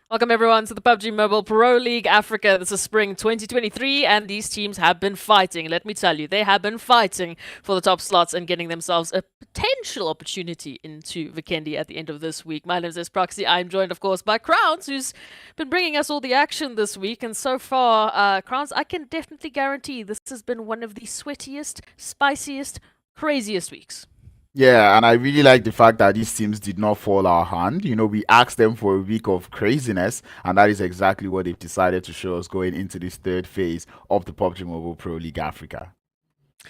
Welcome everyone to the PUBG Mobile Pro League Africa. This is Spring 2023 and these teams have been fighting. Let me tell you, they have been fighting for the top slots and getting themselves a potential opportunity into Vikendi at the end of this week. My name is Proxy. I'm joined of course by Crowns, who's been bringing us all the action this week. And so far, Crowns, I can definitely guarantee this has been one of the sweatiest, spiciest, craziest weeks. Yeah, and I really like the fact that these teams did not fall our hand. We asked them for a week of craziness, and that is exactly what they've decided to show us going into this third phase of the PUBG Mobile Pro League Africa.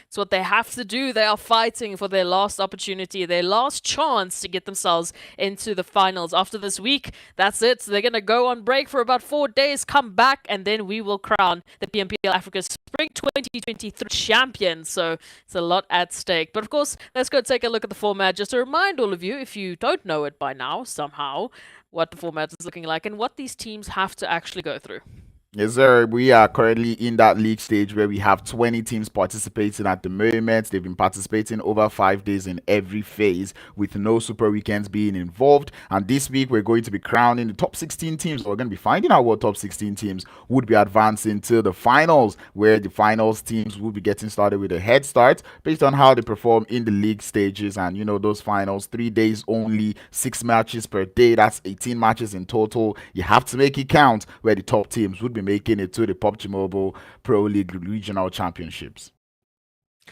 It's what they have to do. They are fighting for their last opportunity, their last chance to get themselves into the finals. After this week, that's it. So they're going to go on break for about 4 days, come back, and then we will crown the PMPL Africa Spring 2023 champion. So it's a lot at stake. But of course, let's go take a look at the format. Just to remind all of you, if you don't know it by now, somehow, what the format is looking like and what these teams have to actually go through. Yes, sir. We are currently in that league stage where we have 20 teams participating at the moment. They've been participating over 5 days in every phase with no super weekends being involved. And this week, we're going to be crowning the top 16 teams. We're going to be finding out what top 16 teams would be advancing to the finals, where the finals teams will be getting started with a head start based on how they perform in the league stages. And, those finals, 3 days only, 6 matches per day. That's 18 matches in total. You have to make it count, where the top teams would be making it to the PUBG Mobile Pro League Regional Championships.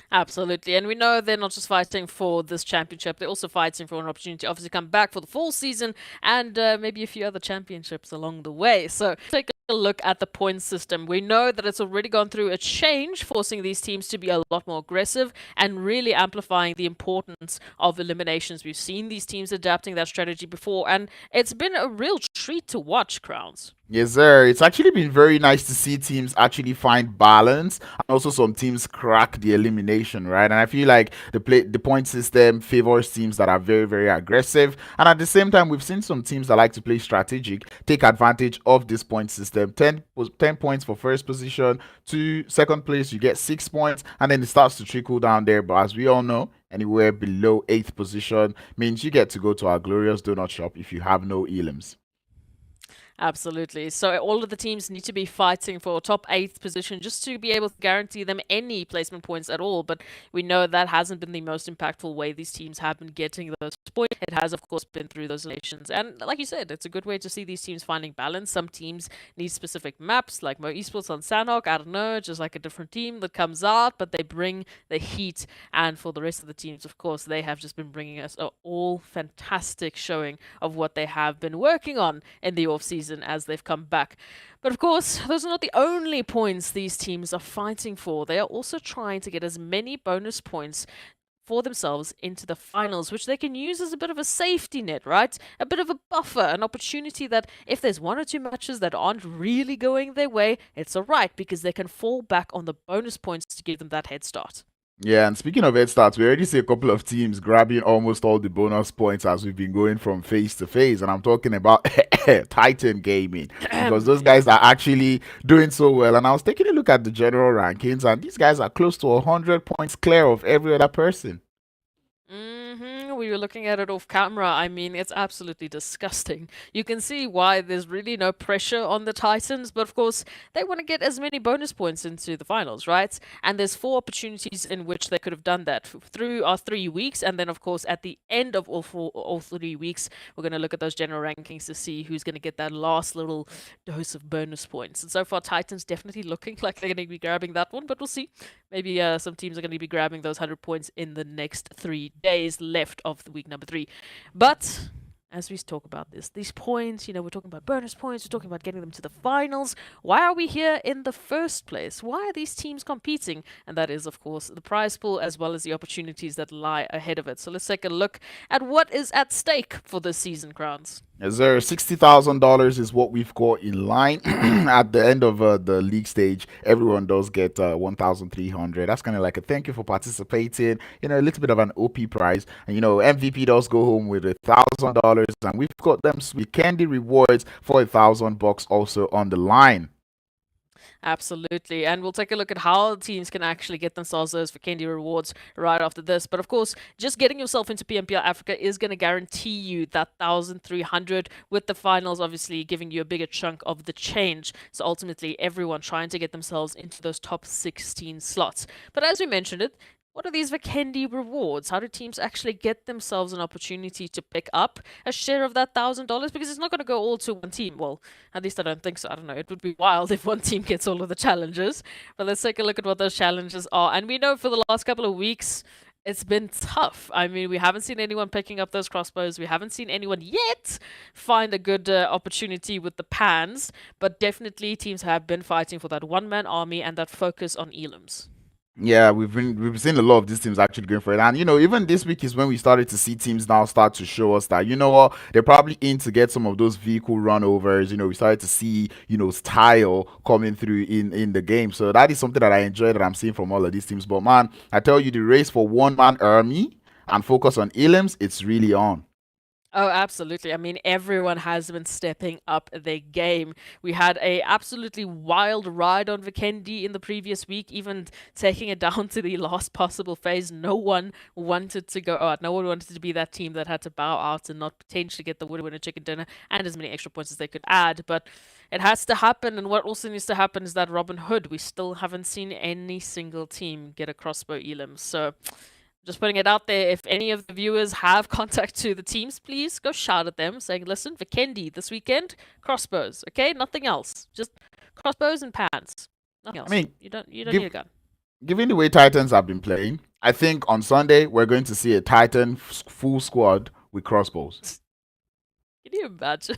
Absolutely. And we know they're not just fighting for this championship, they're also fighting for an opportunity to obviously come back for the full season and maybe a few other championships along the way. So take a look at the point system. We know that it's already gone through a change, forcing these teams to be a lot more aggressive and really amplifying the importance of eliminations. We've seen these teams adapting that strategy before, and it's been a real treat to watch, Crowns. Yes, sir. It's actually been very nice to see teams actually find balance and also some teams crack the elimination, right? And I feel like the point system favors teams that are very, very aggressive. And at the same time, we've seen some teams that like to play strategic take advantage of this point system. 10 points for first position, to second place, you get 6 points, and then it starts to trickle down there. But as we all know, anywhere below 8th position means you get to go to our glorious donut shop if you have no elims. Absolutely. So all of the teams need to be fighting for a top 8th position just to be able to guarantee them any placement points at all. But we know that hasn't been the most impactful way these teams have been getting those points. It has, of course, been through those eliminations. And like you said, it's a good way to see these teams finding balance. Some teams need specific maps, like Mo Esports on Sanhok. I don't know, just like a different team that comes out, but they bring the heat. And for the rest of the teams, of course, they have just been bringing us an all fantastic showing of what they have been working on in the off-season as they've come back. But of course, those are not the only points these teams are fighting for. They are also trying to get as many bonus points for themselves into the finals, which they can use as a bit of a safety net, right? A bit of a buffer, an opportunity that if there's 1 or 2 matches that aren't really going their way, it's alright because they can fall back on the bonus points to give them that head start. Yeah, and speaking of head starts, we already see a couple of teams grabbing almost all the bonus points as we've been going from phase to phase. And I'm talking about Titan Gaming, because those guys are actually doing so well. And I was taking a look at the general rankings, and these guys are close to 100 points clear of every other person. We were looking at it off camera. I mean, it's absolutely disgusting. You can see why there's really no pressure on the Titans, but of course, they want to get as many bonus points into the finals, right? And there's 4 opportunities in which they could have done that through our 3 weeks, and then of course, at the end of all 3 weeks, we're going to look at those general rankings to see who's going to get that last little dose of bonus points. And so far, Titans definitely looking like they're going to be grabbing that one, but we'll see. Maybe some teams are going to be grabbing those 100 points in the next 3 days left of the week number 3. But as we talk about these points, we're talking about bonus points, we're talking about getting them to the finals. Why are we here in the first place? Why are these teams competing? And that is, of course, the prize pool as well as the opportunities that lie ahead of it. So let's take a look at what is at stake for this season, Crowns. Yes, sir. $60,000 is what we've got in line at the end of the league stage. Everyone does get 1,300. That's kind of like a thank you for participating. A little bit of an OP prize, and MVP does go home with $1,000, and we've got them sweet candy rewards for $1,000 also on the line. Absolutely. And we'll take a look at how teams can actually get themselves those Vikendi rewards right after this. But of course, just getting yourself into PMPL Africa is going to guarantee you that 1,300, with the finals obviously giving you a bigger chunk of the change. So ultimately, everyone trying to get themselves into those top 16 slots. But as we mentioned it, what are these Vikendi rewards? How do teams actually get themselves an opportunity to pick up a share of that $1,000? Because it's not going to go all to one team. Well, at least I don't think so. I don't know. It would be wild if one team gets all of the challenges. But let's take a look at what those challenges are. And we know for the last couple of weeks, it's been tough. I mean, we haven't seen anyone picking up those crossbows. We haven't seen anyone yet find a good opportunity with the pans. But definitely, teams have been fighting for that one-man army and that focus on elims. Yeah, we've seen a lot of these teams actually going for it, and even this week is when we started to see teams now start to show us that what, they're probably in to get some of those vehicle runovers. We started to see style coming through in the game, so that is something that I enjoy that I'm seeing from all of these teams. But man, I tell you, the race for one man army and focus on elims, it's really on. Oh, absolutely. I mean, everyone has been stepping up their game. We had a absolutely wild ride on Vikendi in the previous week, even taking it down to the last possible phase. No one wanted to go out. No one wanted to be that team that had to bow out and not potentially get the winner chicken dinner and as many extra points as they could add. But it has to happen. And what also needs to happen is that Robin Hood. We still haven't seen any single team get a crossbow elim. So just putting it out there, if any of the viewers have contact to the teams, please go shout at them saying, listen, Vikendi this weekend, crossbows, okay? Nothing else. Just crossbows and pans. Nothing else. I mean, you don't need a gun. given the way Titans have been playing, I think on Sunday we're going to see a Titan full squad with crossbows. Can you imagine?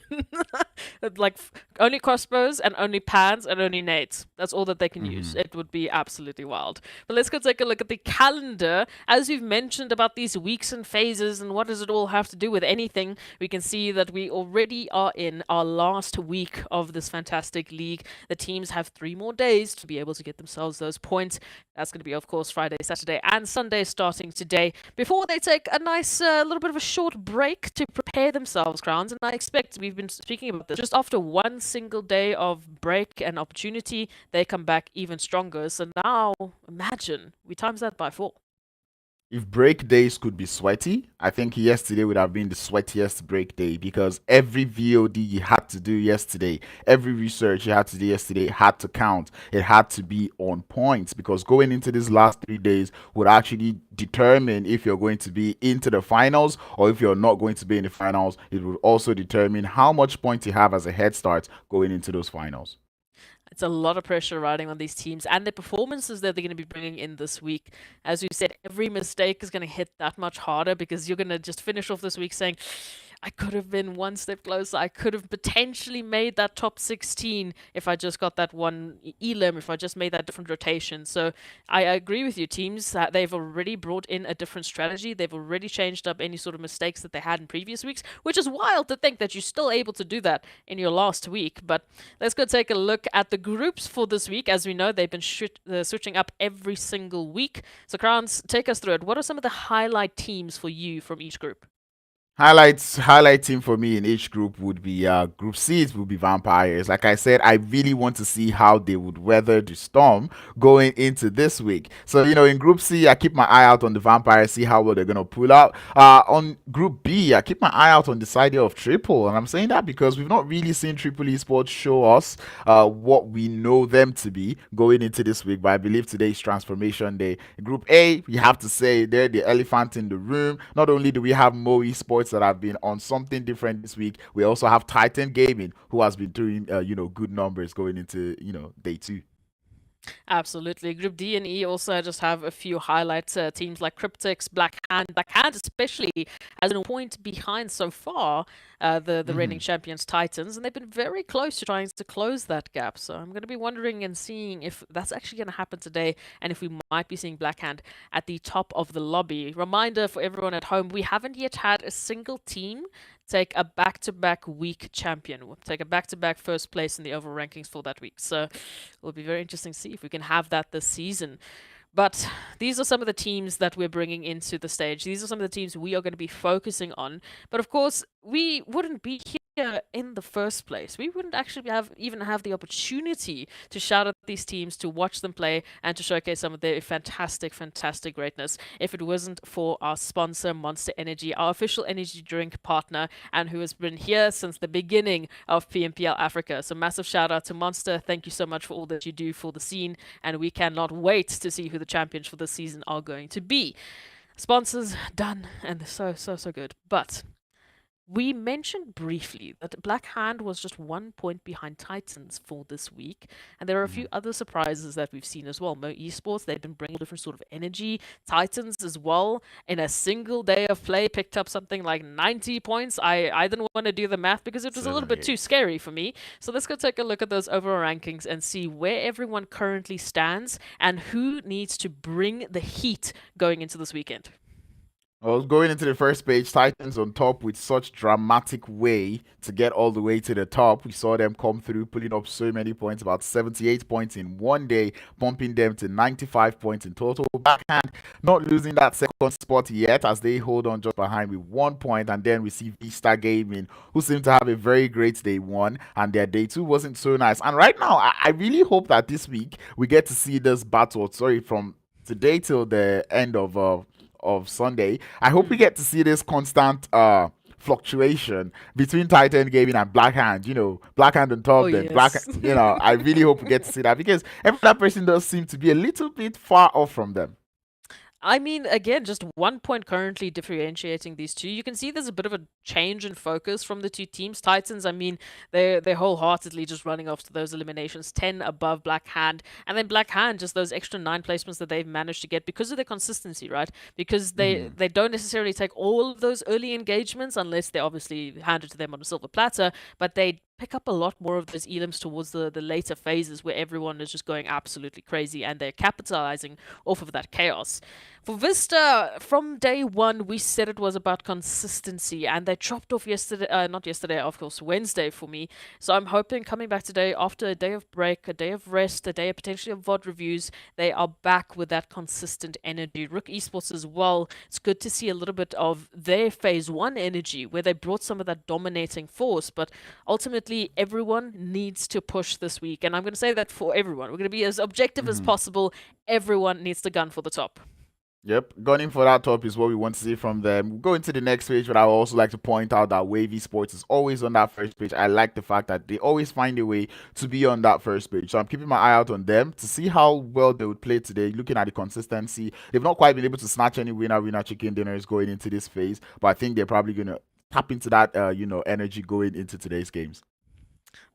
Like only crossbows and only pans and only nades. That's all that they can use. It would be absolutely wild. But let's go take a look at the calendar. As we've mentioned about these weeks and phases and what does it all have to do with anything, we can see that we already are in our last week of this fantastic league. The teams have 3 more days to be able to get themselves those points. That's going to be, of course, Friday, Saturday, and Sunday starting today before they take a nice little bit of a short break to prepare themselves, Crowns. And I expect, we've been speaking about this, just after one single day of break and opportunity, they come back even stronger. So now, imagine, we times that by 4. If break days could be sweaty, I think yesterday would have been the sweatiest break day because every VOD you had to do yesterday, every research you had to do yesterday had to count. It had to be on point because going into these last 3 days would actually determine if you're going to be into the finals or if you're not going to be in the finals. It would also determine how much points you have as a head start going into those finals. It's a lot of pressure riding on these teams and the performances that they're going to be bringing in this week. As we've said, every mistake is going to hit that much harder because you're going to just finish off this week saying, I could have been one step closer. I could have potentially made that top 16 if I just got that one elim, if I just made that different rotation. So I agree with you, teams, that they've already brought in a different strategy. They've already changed up any sort of mistakes that they had in previous weeks, which is wild to think that you're still able to do that in your last week. But let's go take a look at the groups for this week. As we know, they've been switching up every single week. So Crowns, take us through it. What are some of the highlight teams for you from each group? Highlight team for me in each group would be Group C. It would be Vampires. Like I said, I really want to see how they would weather the storm going into this week. So in Group C, I keep my eye out on the Vampires, see how well they're gonna pull out. On Group B, I keep my eye out on the side of Triple, and I'm saying that because we've not really seen Triple Esports show us what we know them to be going into this week. But I believe today's transformation day. In Group A, we have to say they're the elephant in the room. Not only do we have Mo Esports that have been on something different this week, we also have Titan Gaming, who has been doing good numbers going into day 2. Absolutely. Group D and E also just have a few highlights. Teams like CRYPTICS, Blackhand especially, has been a point behind so far the reigning champions Titans, and they've been very close to trying to close that gap. So I'm going to be wondering and seeing if that's actually going to happen today, and if we might be seeing Blackhand at the top of the lobby. Reminder for everyone at home, we haven't yet had a single team take a back-to-back week champion. We'll take a back-to-back first place in the overall rankings for that week. So it'll be very interesting to see if we can have that this season. But these are some of the teams that we're bringing into the stage. These are some of the teams we are going to be focusing on. But of course, we wouldn't be here in the first place, we wouldn't actually even have the opportunity to shout at these teams, to watch them play, and to showcase some of their fantastic, fantastic greatness if it wasn't for our sponsor, Monster Energy, our official energy drink partner, and who has been here since the beginning of PMPL Africa. So massive shout out to Monster. Thank you so much for all that you do for the scene, and we cannot wait to see who the champions for this season are going to be. Sponsors done, and they're so good. But we mentioned briefly that Black Hand was just 1 point behind Titans for this week, and there are a few other surprises that we've seen as well. Mo Esports, they've been bringing a different sort of energy. Titans as well, in a single day of play, picked up something like 90 points. I didn't want to do the math because it was a little bit too scary for me. So let's go take a look at those overall rankings and see where everyone currently stands and who needs to bring the heat going into this weekend. Well, going into the first page, Titans on top with such dramatic way to get all the way to the top. We saw them come through, putting up so many points, about 78 points in one day, pumping them to 95 points in total. Backhand not losing that second spot yet as they hold on just behind with 1 point. And then we see VISTA Gaming, who seem to have a very great day one, and their day two wasn't so nice. And right now, I really hope that this week we get to see this battle, from today till the end of Sunday. I hope we get to see this constant fluctuation between Titan Gaming and Black Hand. Black Hand on top, then Black. I really hope we get to see that because every other person does seem to be a little bit far off from them. I mean, again, just 1 point currently differentiating these two. You can see there's a bit of a change in focus from the two teams. Titans, I mean, they're wholeheartedly just running off to those eliminations, 10 above Black Hand. And then Black Hand, just those extra 9 placements that they've managed to get because of their consistency, right? Because they don't necessarily take all of those early engagements unless they're obviously handed to them on a silver platter, but they pick up a lot more of those elims towards the later phases where everyone is just going absolutely crazy and they're capitalizing off of that chaos. For Vista, from day one, we said it was about consistency, and they dropped off yesterday, not yesterday, of course, Wednesday for me. So I'm hoping coming back today after a day of break, a day of rest, a day of potentially of VOD reviews, they are back with that consistent energy. RUKH Esports as well, it's good to see a little bit of their phase one energy where they brought some of that dominating force, but ultimately everyone needs to push this week. And I'm going to say that for everyone. We're going to be as objective as possible. Everyone needs to gun for the top. Yep, gunning for that top is what we want to see from them. We'll go into the next page, but I would also like to point out that Wave Esports is always on that first page. I like the fact that they always find a way to be on that first page. So I'm keeping my eye out on them to see how well they would play today, looking at the consistency. They've not quite been able to snatch any winner chicken dinners going into this phase, but I think they're probably going to tap into that, energy going into today's games.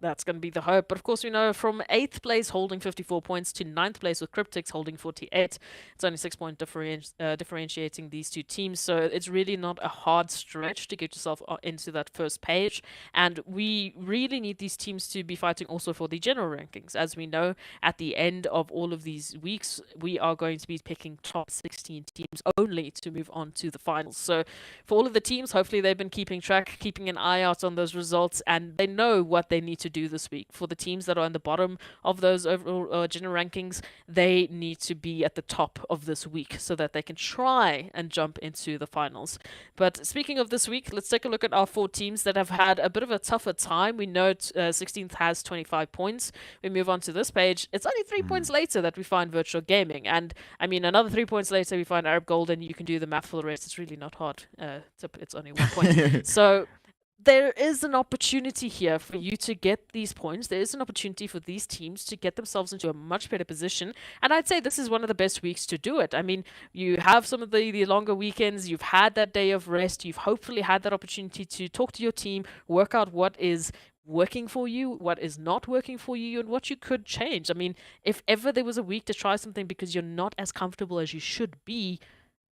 That's going to be the hope. But of course, we know from 8th place holding 54 points to 9th place with CRYPTICS holding 48. It's only 6 point differentiating these two teams. So it's really not a hard stretch to get yourself into that first page. And we really need these teams to be fighting also for the general rankings. As we know, at the end of all of these weeks, we are going to be picking top 16 teams only to move on to the finals. So for all of the teams, hopefully they've been keeping track, keeping an eye out on those results, and they know what they need to do this week. For the teams that are in the bottom of those overall general rankings, they need to be at the top of this week so that they can try and jump into the finals. But speaking of this week, let's take a look at our 4 teams that have had a bit of a tougher time. We know 16th has 25 points. We move on to this page. It's only 3 points later that we find Virtual Gaming. And I mean, another 3 points later, we find Arab Gold, and you can do the math for the rest. It's really not hard. It's only 1 point. So there is an opportunity here for you to get these points. There is an opportunity for these teams to get themselves into a much better position. And I'd say this is one of the best weeks to do it. I mean, you have some of the longer weekends. You've had that day of rest. You've hopefully had that opportunity to talk to your team, work out what is working for you, what is not working for you, and what you could change. I mean, if ever there was a week to try something because you're not as comfortable as you should be,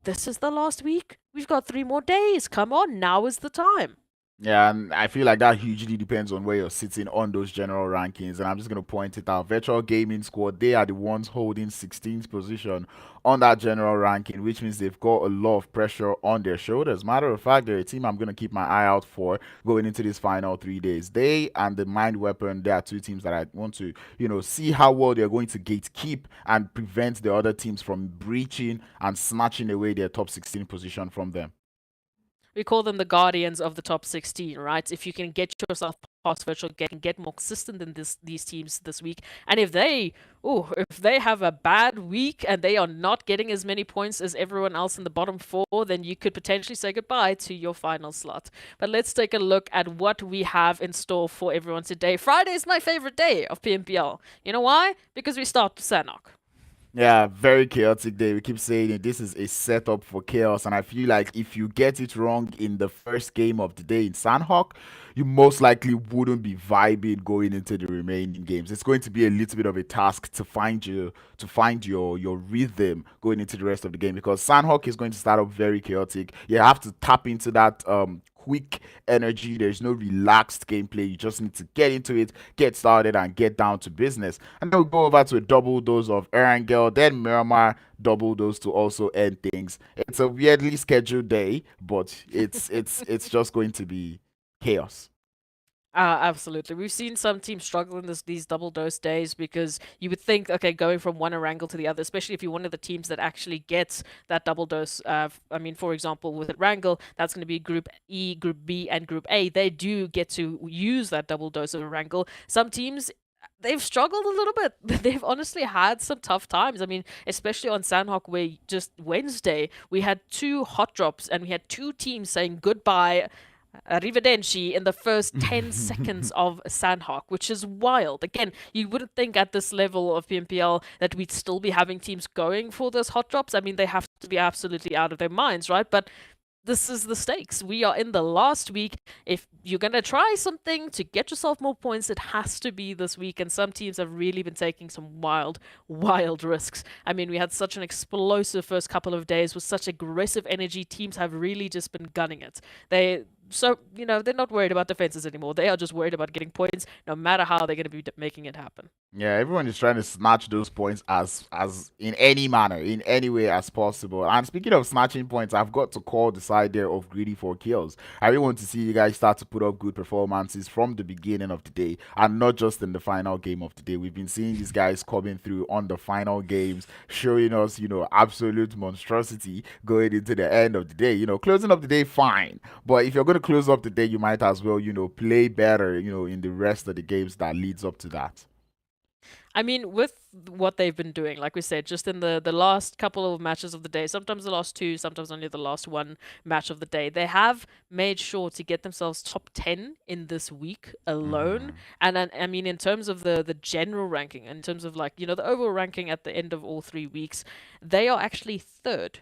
this is the last week. We've got 3 more days. Come on, now is the time. Yeah, and I feel like that hugely depends on where you're sitting on those general rankings. And I'm just going to point it out. Virtual Gaming Squad, they are the ones holding 16th position on that general ranking, which means they've got a lot of pressure on their shoulders. Matter of fact, they're a team I'm going to keep my eye out for going into these final 3 days. They and the Mind Weapon, they are 2 teams that I want to, see how well they're going to gatekeep and prevent the other teams from breaching and snatching away their top 16 position from them. We call them the guardians of the top 16, right? If you can get yourself past virtual game and get more consistent than these teams this week, and if they have a bad week and they are not getting as many points as everyone else in the bottom four, then you could potentially say goodbye to your final slot. But let's take a look at what we have in store for everyone today. Friday is my favorite day of PMPL. You know why? Because we start with Sanhok. Yeah, very chaotic day. We keep saying it. This is a setup for chaos, and I feel like if you get it wrong in the first game of the day in Sanhok, you most likely wouldn't be vibing going into the remaining games. It's going to be a little bit of a task to find your rhythm going into the rest of the game because Sanhok is going to start off very chaotic. You have to tap into that quick energy. There's no relaxed gameplay. You just need to get into it, get started, and get down to business. And then we'll go over to a double dose of Erangel, then Miramar, double dose to also end things. It's a weirdly scheduled day, but it's just going to be chaos. Absolutely. We've seen some teams struggle in these double dose days because you would think, okay, going from one Erangel to the other, especially if you're one of the teams that actually gets that double dose. I mean, for example, with Erangel, that's going to be Group E, Group B, and Group A. They do get to use that double dose of Erangel. Some teams, they've struggled a little bit. They've honestly had some tough times. I mean, especially on Sanhok, where just Wednesday we had two hot drops and we had two teams saying goodbye. Arrivederci in the first 10 seconds of Sanhok, which is wild. Again, you wouldn't think at this level of PMPL that we'd still be having teams going for those hot drops. I mean, they have to be absolutely out of their minds, right? But this is the stakes. We are in the last week. If you're going to try something to get yourself more points, it has to be this week. And some teams have really been taking some wild, wild risks. I mean, we had such an explosive first couple of days with such aggressive energy. Teams have really just been gunning it. They're not worried about defenses anymore. They are just worried about getting points, no matter how they're going to be making it happen. Yeah, everyone is trying to snatch those points as in any manner, in any way as possible. And speaking of snatching points, I've got to call the side there of Greedy for Kills. I really want to see you guys start to put up good performances from the beginning of the day and not just in the final game of the day. We've been seeing these guys coming through on the final games, showing us, absolute monstrosity going into the end of the day. Closing up the day, fine. But if you're going to close up the day, you might as well, play better, in the rest of the games that leads up to that. I mean, with what they've been doing, like we said, just in the last couple of matches of the day, sometimes the last two, sometimes only the last one match of the day, they have made sure to get themselves top 10 in this week alone. And then, I mean, in terms of the general ranking, in terms of like, the overall ranking at the end of all 3 weeks, they are actually third.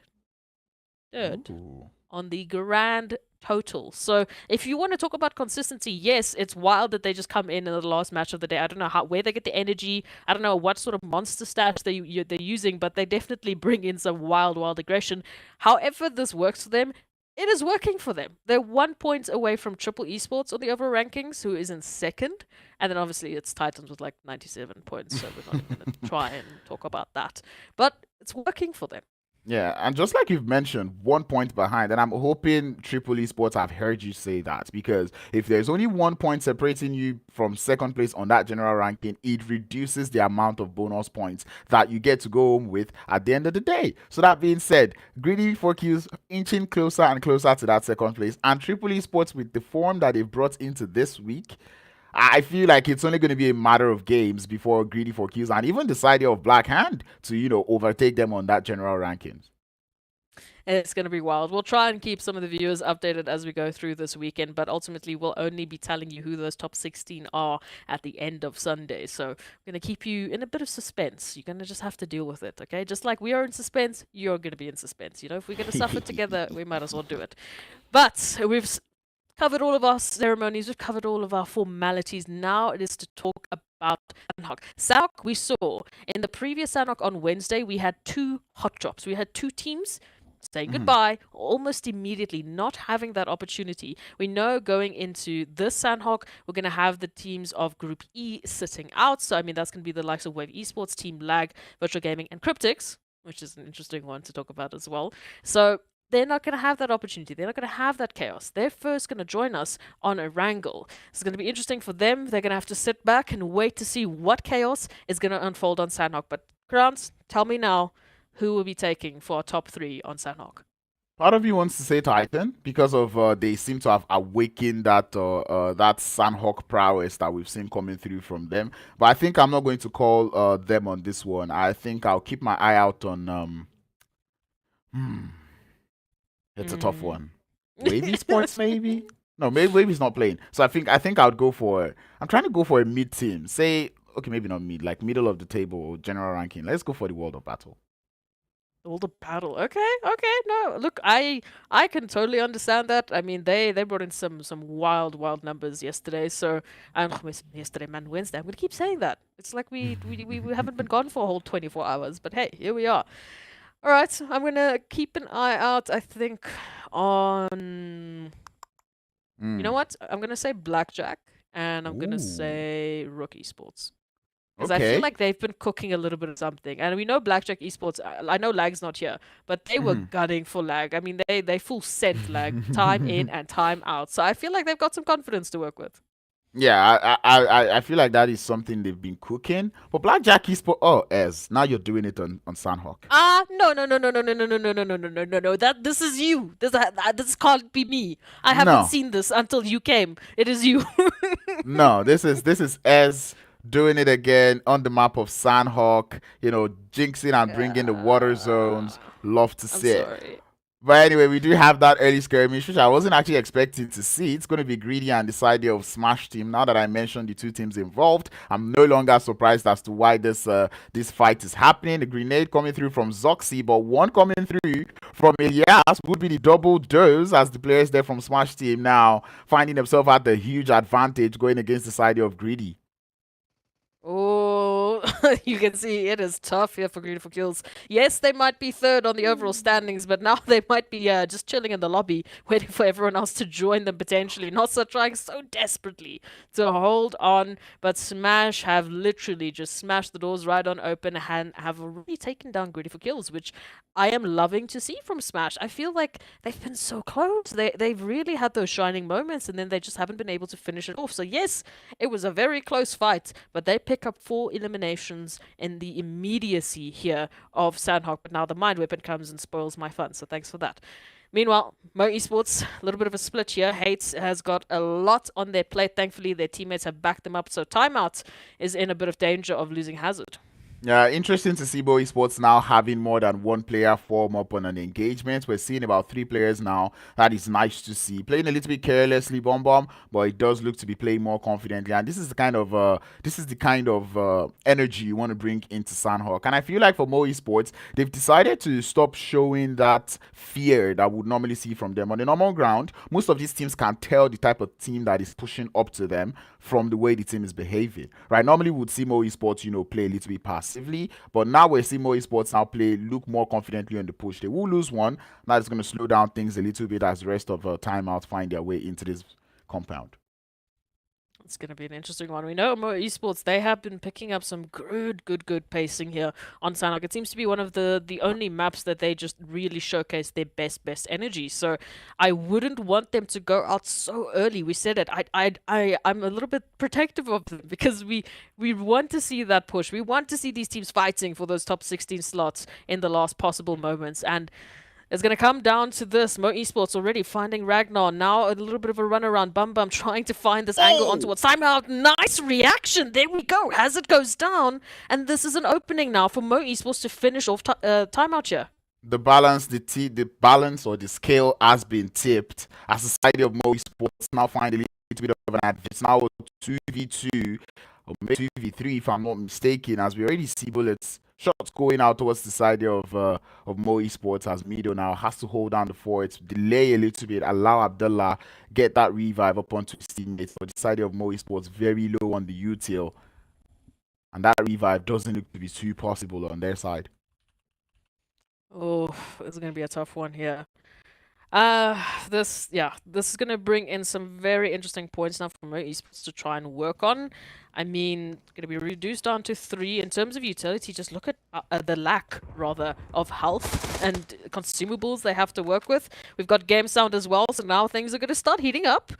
Ooh. On the grand total. So if you want to talk about consistency, yes, it's wild that they just come in the last match of the day. I don't know where they get the energy. I don't know what sort of monster stats they're using, but they definitely bring in some wild aggression. However this works for them, it is working for them. They're 1 point away from Triple Esports on the overall rankings, who is in second. And then obviously it's Titans with like 97 points, so we're not even going to try and talk about that. But it's working for them. Yeah, and just like you've mentioned, 1 point behind, and I'm hoping Triple Esports have heard you say that because if there's only 1 point separating you from second place on that general ranking, it reduces the amount of bonus points that you get to go home with at the end of the day. So that being said, GREEDYFORKILLS inching closer and closer to that second place, and Triple Esports with the form that they've brought into this week, I feel like it's only going to be a matter of games before GREEDYFORKILLS and even the side of Black Hand to, overtake them on that general rankings. It's going to be wild. We'll try and keep some of the viewers updated as we go through this weekend, but ultimately we'll only be telling you who those top 16 are at the end of Sunday. So we're going to keep you in a bit of suspense. You're going to just have to deal with it, okay? Just like we are in suspense, you're going to be in suspense. If we're going to suffer together, we might as well do it. But we've covered all of our ceremonies, we've covered all of our formalities. Now it is to talk about Sanhok. Sanhok, we saw in the previous Sanhok on Wednesday, we had 2 hot drops. We had 2 teams saying goodbye almost immediately, not having that opportunity. We know going into this Sanhok, we're going to have the teams of Group E sitting out. So, I mean, that's going to be the likes of Wave Esports, TEAMLAG, Virtual Gaming, and CRYPTICS, which is an interesting one to talk about as well. So, they're not going to have that opportunity. They're not going to have that chaos. They're first going to join us on Erangel. It's going to be interesting for them. They're going to have to sit back and wait to see what chaos is going to unfold on Sanhok. But, Grant, tell me now, who will be taking for our top 3 on Sanhok? Part of you wants to say Titan because of they seem to have awakened that Sanhok prowess that we've seen coming through from them. But I think I'm not going to call them on this one. I think I'll keep my eye out on hmm, it's a tough one. Wavy Sports maybe? No, maybe Wavy's not playing. So I think I would go for I'm trying to go for a mid team. Say okay, maybe not mid, like middle of the table or general ranking. Let's go for the World of Battle. All the battle. Okay, okay. No, look, I can totally understand that. I mean, they brought in some wild numbers yesterday. So, yesterday, man, Wednesday. I'm gonna keep saying that. It's like we haven't been gone for a whole 24 hours, but hey, here we are. All right, I'm gonna keep an eye out. I think on. You know what? I'm gonna say Blackjack, and I'm gonna Ooh. say RUKH Esports. Because I feel Okay. like they've been cooking a little bit of something. And we know Blackjack Esports, I know Lag's not here, but they were gunning for Lag. I mean, they full sent Lag, time in and time out. So I feel like they've got some confidence to work with. Yeah, I feel like that is something they've been cooking. But Blackjack is Ez. Now you're doing it on Sanhok. No. This is you. This can't be me. I haven't No, seen this until you came. It is you. no. This is Ez doing it again on the map of Sanhok. Jinxing and bringing the water zones. Love to I'm see it. sorry. But anyway, we do have that early skirmish, which I wasn't actually expecting to see. It's going to be Greedy and this idea of Smash Team. Now that I mentioned the two teams involved, I'm no longer surprised as to why this fight is happening. The grenade coming through from Zoxy, but one coming through from Elias would be the double dose as the players there from Smash Team now finding themselves at the huge advantage going against this idea of Greedy. Oh, you can see it is tough here for GREEDYFORKILLS. Yes, they might be third on the overall standings, but now they might be just chilling in the lobby, waiting for everyone else to join them potentially. Not so trying so desperately to hold on, but Smash have literally just smashed the doors right on open and have already taken down GREEDYFORKILLS, which I am loving to see from Smash. I feel like they've been so close. They've really had those shining moments, and then they just haven't been able to finish it off. So yes, it was a very close fight, but they pick up 4 eliminations in the immediacy here of Sanhok. But now the Mind Weapon comes and spoils my fun, so thanks for that. Meanwhile, Mo Esports, a little bit of a split here. Hates has got a lot on their plate. Thankfully, their teammates have backed them up, so TIMEOUT is in a bit of danger of losing Hazard. Yeah, interesting to see Bo Esports now having more than one player form up on an engagement. We're seeing about 3 players now. That is nice to see. Playing a little bit carelessly, bomb, but it does look to be playing more confidently. And this is the kind of energy you want to bring into Sanhok. And I feel like for Mo Esports, they've decided to stop showing that fear that would normally see from them on the normal ground. Most of these teams can tell the type of team that is pushing up to them from the way the team is behaving. Right? Normally, we would see Mo Esports, play a little bit passively, but now we're seeing Mo Esports now look more confidently on the push. They will lose one. Now it's going to slow down things a little bit as the rest of timeout find their way into this compound. It's going to be an interesting one. We know Mo Esports, they have been picking up some good pacing here on Sanhok. It seems to be one of the only maps that they just really showcase their best energy. So I wouldn't want them to go out so early. We said it. I'm a little bit protective of them because we want to see that push. We want to see these teams fighting for those top 16 slots in the last possible moments. And it's going to come down to this. Mo Esports already finding Ragnar. Now a little bit of a run around. Bum trying to find this angle onto what's TimeOut. Nice reaction. There we go. Hazard goes down. And this is an opening now for Mo Esports to finish off TimeOut here. The balance or the scale has been tipped as the side of Mo Esports now find a little bit of an advantage. It's now 2v2 or maybe 2v3 if I'm not mistaken, as we already see bullets shots going out towards the side of Mo Esports as Mido now has to hold down the fort, delay a little bit, allow Abdullah get that revive up onto his teammates. But the side of Mo Esports very low on the util, and that revive doesn't look to be too possible on their side. Oh, it's going to be a tough one here. This is gonna bring in some very interesting points now for Mo Esports to try and work on. I mean, gonna be reduced down to 3 in terms of utility. Just look at the lack, rather, of health and consumables they have to work with. We've got game sound as well, so now things are gonna start heating up.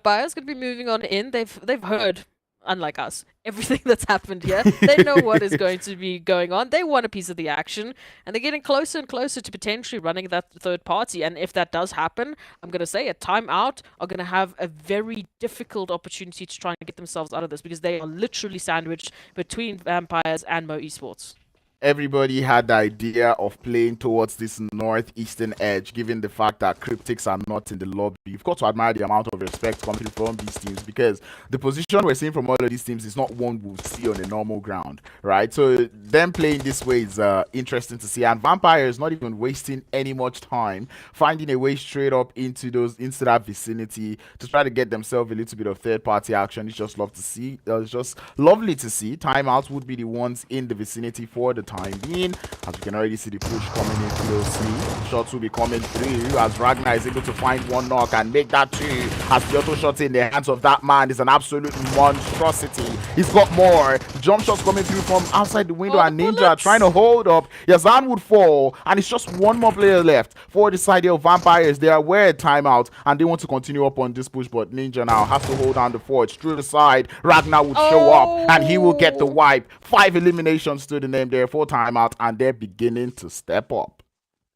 Buyer's gonna be moving on in. They've heard unlike us, everything that's happened here. They know what is going to be going on. They want a piece of the action, and they're getting closer and closer to potentially running that third party. And if that does happen, I'm going to say a timeout are going to have a very difficult opportunity to try and get themselves out of this, because they are literally sandwiched between Vampires and Mo Esports. Everybody had the idea of playing towards this northeastern edge, given the fact that CRYPTICS are not in the lobby. You've got to admire the amount of respect coming from these teams, because the position we're seeing from all of these teams is not one we'll see on a normal ground, right? So them playing this way is interesting to see. And Vampire is not even wasting any much time, finding a way straight up into that vicinity to try to get themselves a little bit of third-party action. It's just love to see. It's just lovely to see. Timeouts would be the ones in the vicinity for the time being, as we can already see the push coming in closely. Shots will be coming through as Ragnar is able to find one knock and make that two, as the auto shot in the hands of that man is an absolute monstrosity. He's got more jump shots coming through from outside the window, and Ninja trying to hold up. Yazan would fall, and it's just one more player left for the side of Vampires. They are aware of timeout and they want to continue up on this push, but Ninja now has to hold down the forge through the side. Ragnar would show up and he will get the wipe. 5 eliminations to the name there for timeout, and they're beginning to step up.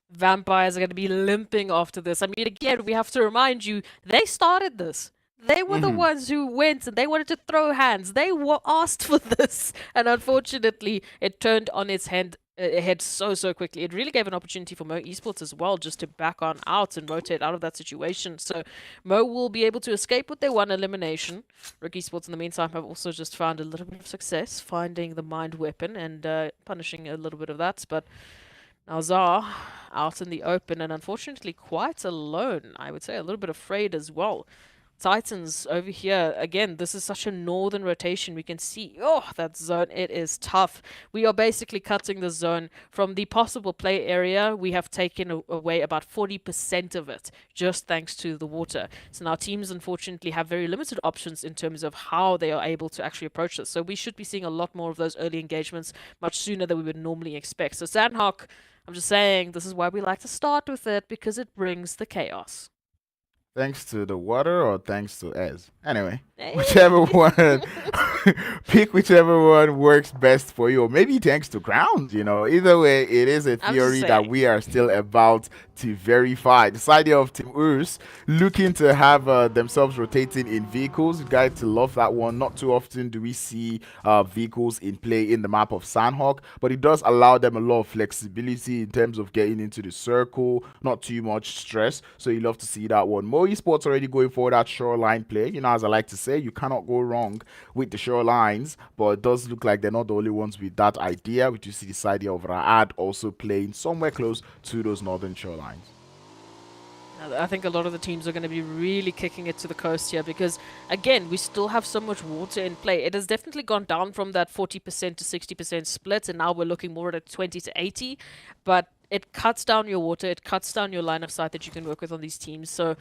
Vampires are going to be limping after this. I mean, again, we have to remind you, they started this. They were the ones who went and they wanted to throw hands. They were asked for this. And unfortunately, it turned on its head so quickly. It really gave an opportunity for Mo Esports as well, just to back on out and rotate out of that situation. So Mo will be able to escape with their one elimination. RUKH Esports in the meantime have also just found a little bit of success finding the mind weapon and punishing a little bit of that. But now Zar out in the open and unfortunately quite alone. I would say a little bit afraid as well. Titans over here, again, this is such a northern rotation. We can see, that zone, it is tough. We are basically cutting the zone from the possible play area. We have taken away about 40% of it, just thanks to the water. So now teams, unfortunately, have very limited options in terms of how they are able to actually approach this. So we should be seeing a lot more of those early engagements much sooner than we would normally expect. So Sanhok, I'm just saying, this is why we like to start with it, because it brings the chaos. Thanks to the water or thanks to Ez? Anyway, whichever one, pick whichever one works best for you. Or maybe thanks to ground, Either way, it is a theory that we are still about to verify. The side of Team URUS looking to have themselves rotating in vehicles. You guys to love that one. Not too often do we see vehicles in play in the map of Sanhok, but it does allow them a lot of flexibility in terms of getting into the circle. Not too much stress, so you love to see that one. Mo Esports already going for that shoreline play. As I like to say, you cannot go wrong with the shorelines, but it does look like they're not the only ones with that idea. We do see the side of RUKH also playing somewhere close to those northern shorelines. I think a lot of the teams are going to be really kicking it to the coast here because, again, we still have so much water in play. It has definitely gone down from that 40% to 60% split, and now we're looking more at a 20 to 80. But it cuts down your water, it cuts down your line of sight that you can work with on these teams. So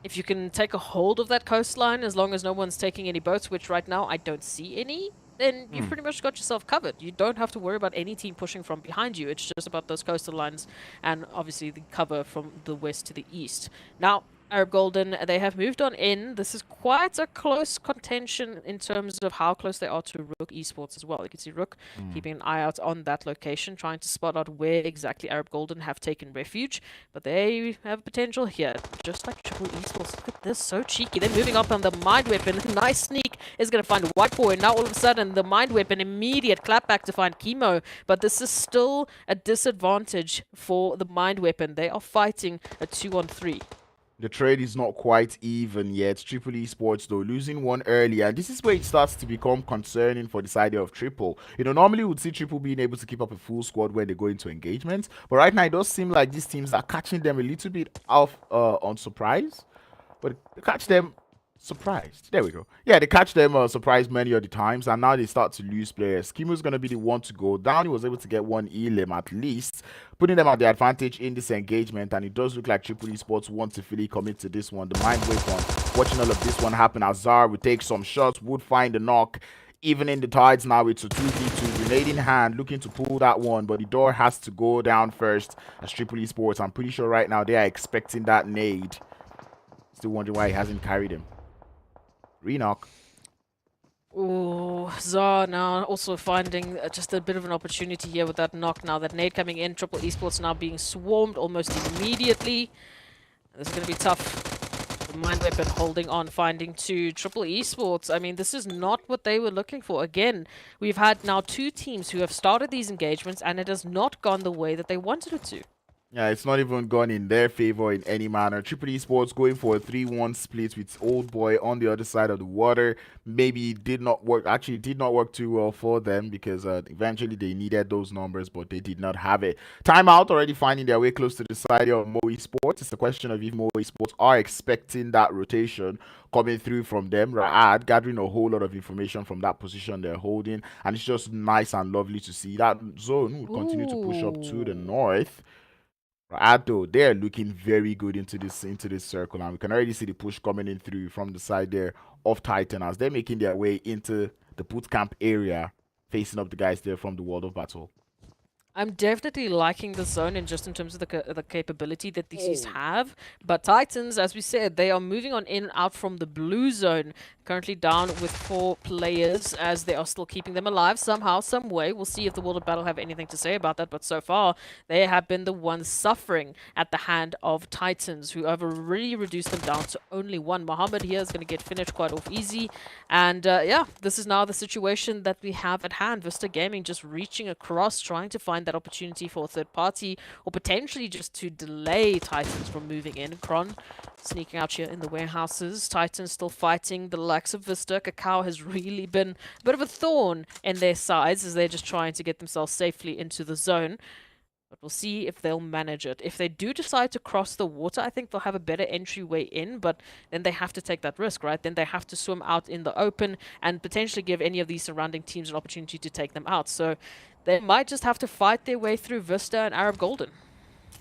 if you can take a hold of that coastline, as long as no one's taking any boats, which right now I don't see any, then you've pretty much got yourself covered. You don't have to worry about any team pushing from behind you. It's just about those coastal lines and obviously the cover from the west to the east. Now, Arab Golden, they have moved on in. This is quite a close contention in terms of how close they are to RUKH Esports as well. You can see RUKH keeping an eye out on that location, trying to spot out where exactly Arab Golden have taken refuge. But they have potential here, just like Triple Esports. Look at this, so cheeky. They're moving up on the mind weapon. Nice sneak is going to find a white boy. Now all of a sudden, the mind weapon, immediate clap back to find Chemo. But this is still a disadvantage for the mind weapon. They are fighting a 2-on-3. The trade is not quite even yet. Triple Esports, though, losing one early. And this is where it starts to become concerning for the side of Triple. Normally we would see Triple being able to keep up a full squad when they go into engagements. But right now, it does seem like these teams are catching them a little bit off on surprise. But they catch them surprised. There we go. Yeah, they catch them surprised many of the times, and now they start to lose players. Kimu's going to be the one to go down. He was able to get one elim at least, putting them at the advantage in this engagement, and it does look like Triple Esports want to fully commit to this one. The mind weapon, watching all of this one happen. Azar would take some shots, would find a knock. Even in the tides now, it's a 2v2, grenade in hand, looking to pull that one, but the door has to go down first as Triple Esports. I'm pretty sure right now they are expecting that nade. Still wondering why he hasn't carried him. Renock. Ooh, Zar now also finding just a bit of an opportunity here with that knock now. That nade coming in, Triple Esports now being swarmed almost immediately. This is going to be tough. The Mind Weapon holding on, finding two. Triple Esports, I mean, this is not what they were looking for. Again, we've had now two teams who have started these engagements and it has not gone the way that they wanted it to. Yeah, it's not even gone in their favor in any manner. Triple Esports going for a 3-1 split with Old Boy on the other side of the water. Maybe it did not work. Actually, it did not work too well for them because eventually they needed those numbers, but they did not have it. Timeout already finding their way close to the side of Moe Sports. It's a question of if Moe Sports are expecting that rotation coming through from them. RUKH gathering a whole lot of information from that position they're holding, and it's just nice and lovely to see that zone will continue to push up to the north. RUKH, they're looking very good into this circle, and we can already see the push coming in through from the side there of Titan as they're making their way into the boot camp area, facing up the guys there from the World of Battle. I'm definitely liking the zone in just in terms of the capability that these have. But Titans, as we said, they are moving on in and out from the blue zone. Currently down with 4 players as they are still keeping them alive somehow, some way. We'll see if the World of Battle have anything to say about that. But so far, they have been the ones suffering at the hand of Titans, who have already reduced them down to only 1. Mohammed here is going to get finished quite off easy. And yeah, this is now the situation that we have at hand. VISTA Gaming just reaching across, trying to find that opportunity for a third party, or potentially just to delay Titans from moving in. Kron sneaking out here in the warehouses. Titans still fighting the likes of VISTA. Kakao has really been a bit of a thorn in their sides as they're just trying to get themselves safely into the zone. But we'll see if they'll manage it. If they do decide to cross the water, I think they'll have a better entryway in, but then they have to take that risk, right? Then they have to swim out in the open and potentially give any of these surrounding teams an opportunity to take them out. So they might just have to fight their way through VISTA and Arab Golden.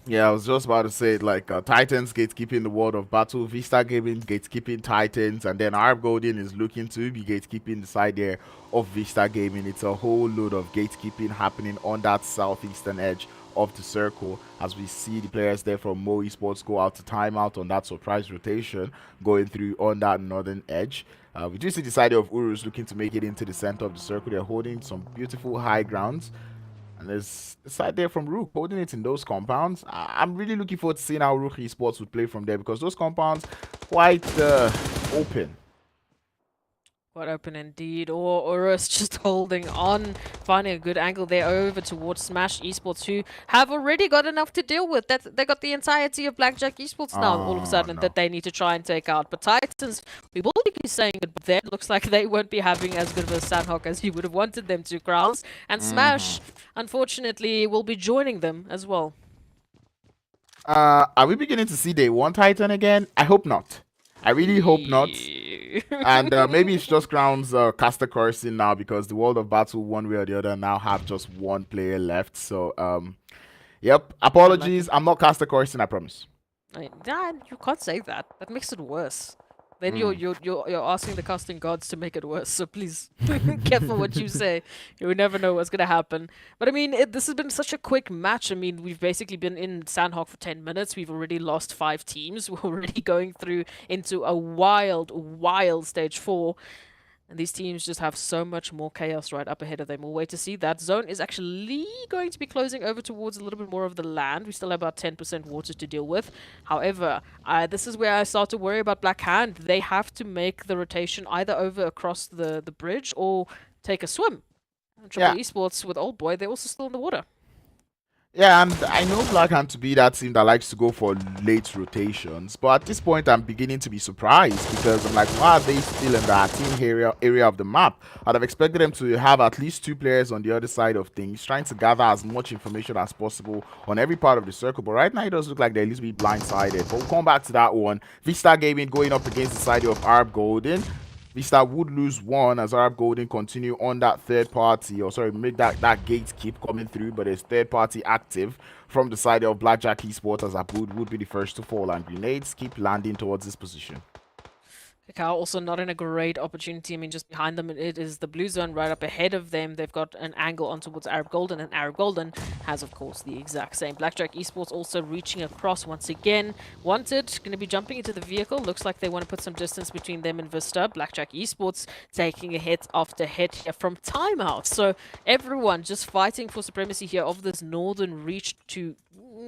Yeah, I was just about to say, like, Titans gatekeeping the World of Battle, VISTA Gaming gatekeeping Titans, and then Arab Golden is looking to be gatekeeping the side there of VISTA Gaming. It's a whole load of gatekeeping happening on that southeastern edge of the circle as we see the players there from Moe Esports go out to timeout on that surprise rotation going through on that northern edge. We do see the side of URUS looking to make it into the center of the circle. They're holding some beautiful high grounds. And there's the side there from RUKH holding it in those compounds. I'm really looking forward to seeing how RUKH Esports would play from there because those compounds quite open. Quite open indeed. Or URUS just holding on, finding a good angle there over towards Smash Esports, who have already got enough to deal with. They got the entirety of Blackjack Esports now, all of a sudden, that they need to try and take out. But Titans, we will be saying goodbye. It looks like they won't be having as good of a Sanhok as you would have wanted them to, Crowns. And Smash, unfortunately, will be joining them as well. Are we beginning to see Day 1 Titan again? I hope not. I really hope not. And maybe it's just Crown's caster cursing now because the World of Battle, one way or the other, now have just 1 player left. So, yep. Apologies. I'm not caster cursing, I promise. Nah, you can't say that. That makes it worse. Then you're asking the casting gods to make it worse. So please, careful what you say. You never know what's gonna happen. But I mean, this has been such a quick match. I mean, we've basically been in Sanhok for 10 minutes. We've already lost 5 teams. We're already going through into a wild stage 4. And these teams just have so much more chaos right up ahead of them. We'll wait to see. That zone is actually going to be closing over towards a little bit more of the land. We still have about 10% water to deal with. However, this is where I start to worry about Black Hand. They have to make the rotation either over across the bridge or take a swim. Triple Esports with Old Boy, they're also still in the water. Yeah, and I know Black Hand to be that team that likes to go for late rotations, but at this point I'm beginning to be surprised because I'm like, why are they still in that team area of the map? I'd have expected them to have at least 2 players on the other side of things, trying to gather as much information as possible on every part of the circle, but right now it does look like they're a little bit blindsided. But we'll come back to that one. VISTA Gaming going up against the side of Arab Golden. VISTA would lose 1 as Arab Golden continue on that third party, or sorry, make that gate keep coming through, but there's third party active from the side of Blackjack Esports as Abud would be the first to fall, and grenades keep landing towards this position. Kakao also not in a great opportunity. I mean, just behind them, it is the blue zone right up ahead of them. They've got an angle on towards Arab Golden, and Arab Golden has, of course, the exact same. Blackjack Esports also reaching across once again. Wanted, going to be jumping into the vehicle. Looks like they want to put some distance between them and Vista. Blackjack Esports taking a hit after hit here from Timeout. So everyone just fighting for supremacy here of this northern reach to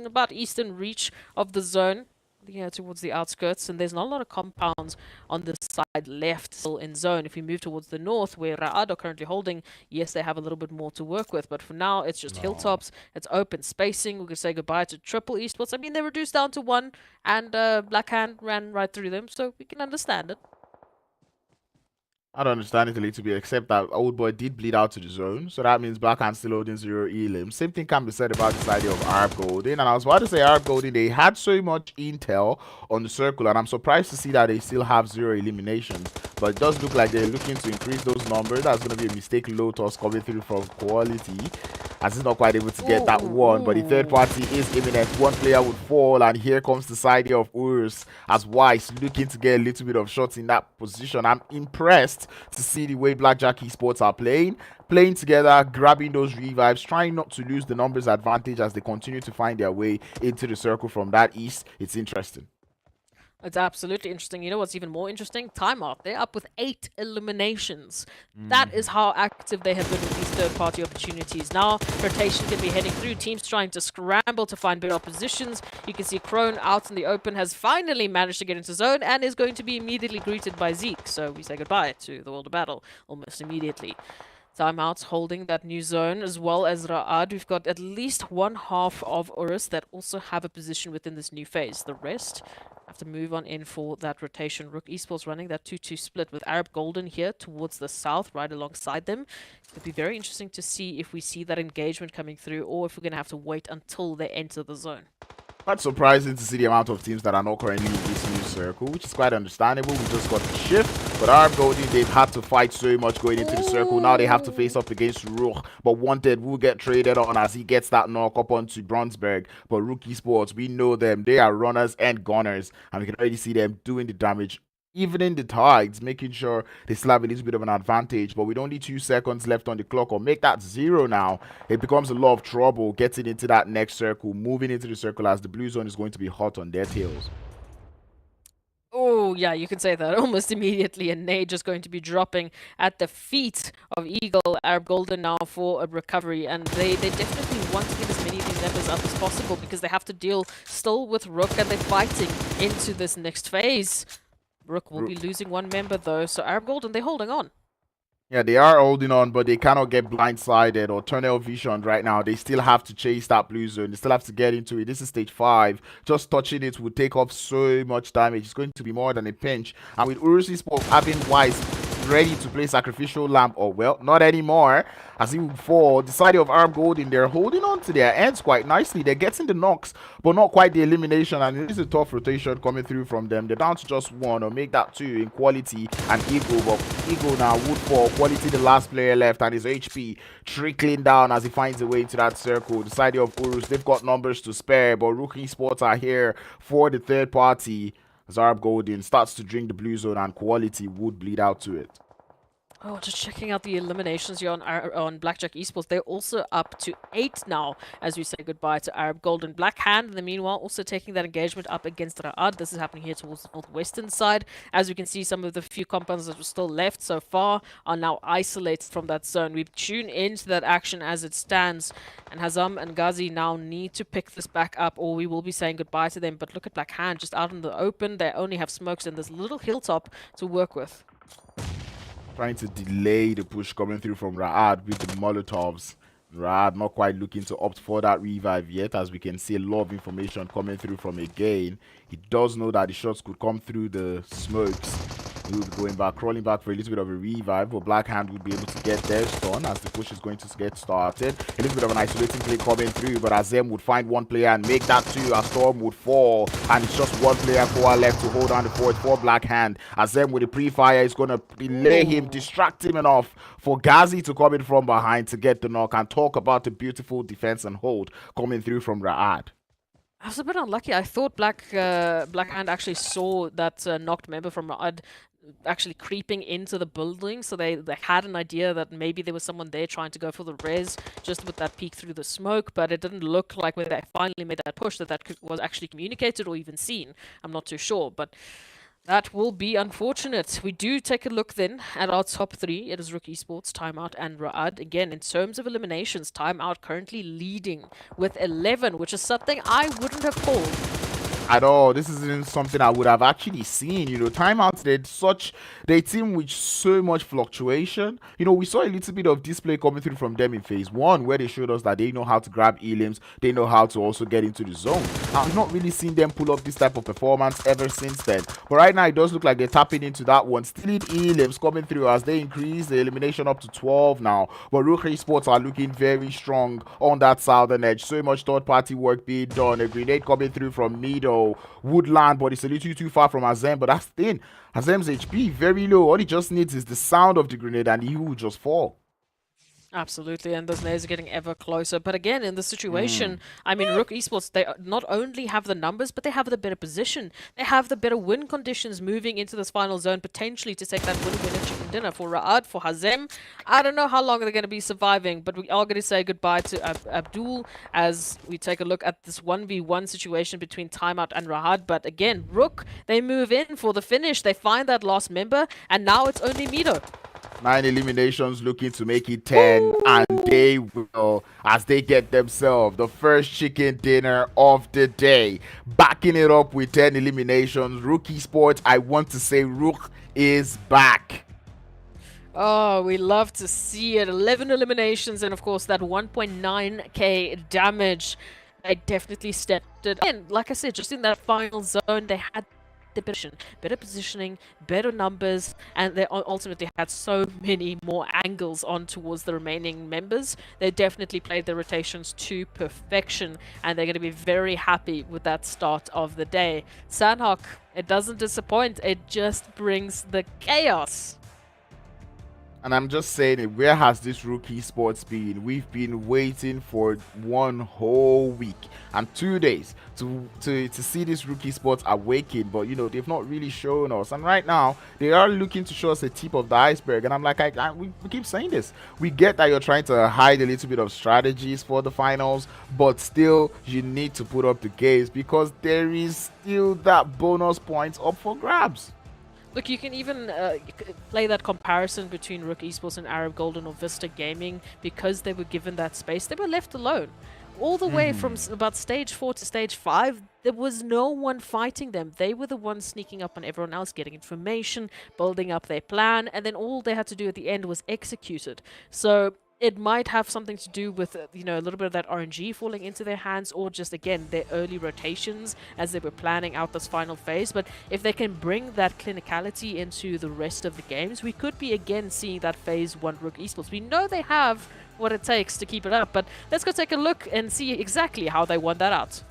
about eastern reach of the zone. Yeah, towards the outskirts, and there's not a lot of compounds on the side left still in zone. If we move towards the north, where Ra'ad are currently holding, yes, they have a little bit more to work with, but for now, it's just hilltops, it's open spacing. We could say goodbye to triple esports. I mean, they reduced down to one, and Black Hand ran right through them, so we can understand it. I don't understand it a little bit, except that old boy did bleed out to the zone, so that means Blackhand still holding 0 elim. Same thing can be said about this idea of Arab Golden, and I was about to say Arab Golden, they had so much intel on the circle, and I'm surprised to see that they still have 0 eliminations, but it does look like they're looking to increase those numbers. That's going to be a mistake low toss coming through from quality, as he's not quite able to get that one, but the third party is imminent. One player would fall, and here comes the side of URUS as Wise looking to get a little bit of shots in that position. I'm impressed to see the way Blackjack Esports are playing together, grabbing those revives, trying not to lose the numbers advantage as they continue to find their way into the circle from that east. It's interesting. It's absolutely interesting. You know what's even more interesting? Timeout. They're up with 8 eliminations. That is how active they have been with these third-party opportunities. Now, rotation can be heading through. Teams trying to scramble to find better oppositions. You can see Crone out in the open has finally managed to get into zone and is going to be immediately greeted by Zeke. So we say goodbye to the world of battle almost immediately. Timeouts holding that new zone, as well as Ra'ad. We've got at least one half of URUS that also have a position within this new phase. The rest have to move on in for that rotation. RUKH Esports running that 2-2 split with Arab Golden here towards the south, right alongside them. It'll be very interesting to see if we see that engagement coming through, or if we're going to have to wait until they enter the zone. Quite surprising to see the amount of teams that are not currently in this new circle, which is quite understandable. We just got the shift, but Arab Golden, they've had to fight so much going into the circle. Now they have to face up against RUKH, but Wanted will get traded on as he gets that knock up onto Bronsberg. But RUKH Esports, we know them. They are runners and gunners, and we can already see them doing the damage, even in the tides, making sure they still have a little bit of an advantage. But with only 2 seconds left on the clock, or make that 0 now, it becomes a lot of trouble getting into that next circle, moving into the circle, as the blue zone is going to be hot on their tails. Oh, yeah, you can say that almost immediately. And Nate just going to be dropping at the feet of Eagle. Arab Golden now for a recovery. And they definitely want to get as many of these members up as possible, because they have to deal still with RUKH, and they're fighting into this next phase. RUKH will be losing one member, though. So Arab Golden, they're holding on. Yeah, they are holding on, but they cannot get blindsided or tunnel visioned right now. They still have to chase that blue zone. They still have to get into it. This is stage 5. Just touching it would take off so much damage. It's going to be more than a pinch. And with URUS Esports having Wise ready to play sacrificial lamb, or well, not anymore, as he would fall, the side of Arab Golden, they're holding on to their ends quite nicely. They're getting the knocks, but not quite the elimination, and it is a tough rotation coming through from them. They're down to just 1, or make that 2 in quality and Eagle, but Eagle now would fall. Quality the last player left, and his HP trickling down as he finds a way into that circle. The side of URUS, they've got numbers to spare, but RUKH Esports are here for the third party. As Arab Golden starts to drink the blue zone, and quality would bleed out to it. Oh, just checking out the eliminations here on Blackjack Esports. They're also up to 8 now as we say goodbye to Arab Golden. Black Hand, in the meanwhile, also taking that engagement up against Ra'ad. This is happening here towards the northwestern side. As we can see, some of the few compounds that were still left so far are now isolated from that zone. We tune into that action as it stands, and Hazam and Ghazi now need to pick this back up, or we will be saying goodbye to them. But look at Black Hand just out in the open. They only have smokes and this little hilltop to work with. Trying to delay the push coming through from Ra'ad with the Molotovs. Ra'ad not quite looking to opt for that revive yet, as we can see a lot of information coming through from again. He does know that the shots could come through the smokes. He will be going back, crawling back for a little bit of a revive, but Black Hand will be able to get their stun as the push is going to get started. A little bit of an isolating play coming through, but Azem would find one player and make that 2. A Storm would fall, and it's just one player core left to hold on the fort for Black Hand. Azem with the pre-fire is going to delay him, distract him enough for Ghazi to come in from behind to get the knock, and talk about the beautiful defense and hold coming through from Ra'ad. I was a bit unlucky. I thought Black Hand actually saw that knocked member from Ra'ad actually creeping into the building, so they had an idea that maybe there was someone there trying to go for the res just with that peek through the smoke, but it didn't look like when they finally made that push that was actually communicated or even seen. I'm not too sure, but that will be unfortunate. We do take a look then at our top three. It is RUKH Esports, TIMEOUT, and RUKH. Again, in terms of eliminations, TIMEOUT currently leading with 11, which is something I wouldn't have called at all. This isn't something I would have actually seen. Timeouts, they team with so much fluctuation. We saw a little bit of display coming through from them in phase one, where they showed us that they know how to grab elims, they know how to also get into the zone. I've not really seen them pull up this type of performance ever since then. But right now, it does look like they're tapping into that one. Still need elims coming through as they increase the elimination up to 12 now. But RUKH Esports are looking very strong on that southern edge. So much third-party work being done. A grenade coming through from middle. Woodland, but it's a little too far from Azem. But that's the thing. Azem's HP very low. All he just needs is the sound of the grenade and he will just fall. Absolutely, and those nades are getting ever closer. But again, in this situation, I mean, RUKH Esports, they not only have the numbers, but they have the better position. They have the better win conditions moving into this final zone, potentially to take that win-winner chicken dinner for RUKH, for Hazem. I don't know how long they're going to be surviving, but we are going to say goodbye to Abdul as we take a look at this 1v1 situation between TIMEOUT and RUKH. But again, RUKH, they move in for the finish. They find that last member, and now it's only Mido. 9 eliminations looking to make it 10, and they will, as they get themselves the first chicken dinner of the day. Backing it up with 10 eliminations, RUKH Esports, I want to say RUKH is back. Oh, we love to see it. 11 eliminations and, of course, that 1.9k damage. They definitely stepped it. And like I said, just in that final zone, they had better positioning, better numbers, and they ultimately had so many more angles on towards the remaining members. They definitely played their rotations to perfection, and they're going to be very happy with that start of the day. Sanhok, it doesn't disappoint, it just brings the chaos. And I'm just saying it, where has this RUKH Esports been? We've been waiting for 1 whole week and 2 days to see this RUKH Esports awaken, but they've not really shown us. And right now, they are looking to show us the tip of the iceberg. And I'm like, we keep saying this. We get that you're trying to hide a little bit of strategies for the finals, but still, you need to put up the games because there is still that bonus points up for grabs. Look, you can even play that comparison between RUKH Esports and Arab Golden or Vista Gaming. Because they were given that space, they were left alone. All the way from about stage 4 to stage 5, there was no one fighting them. They were the ones sneaking up on everyone else, getting information, building up their plan, and then all they had to do at the end was execute it. So it might have something to do with, a little bit of that RNG falling into their hands, or just, again, their early rotations as they were planning out this final phase. But if they can bring that clinicality into the rest of the games, we could be, again, seeing that phase 1 RUKH Esports. We know they have what it takes to keep it up, but let's go take a look and see exactly how they won that out.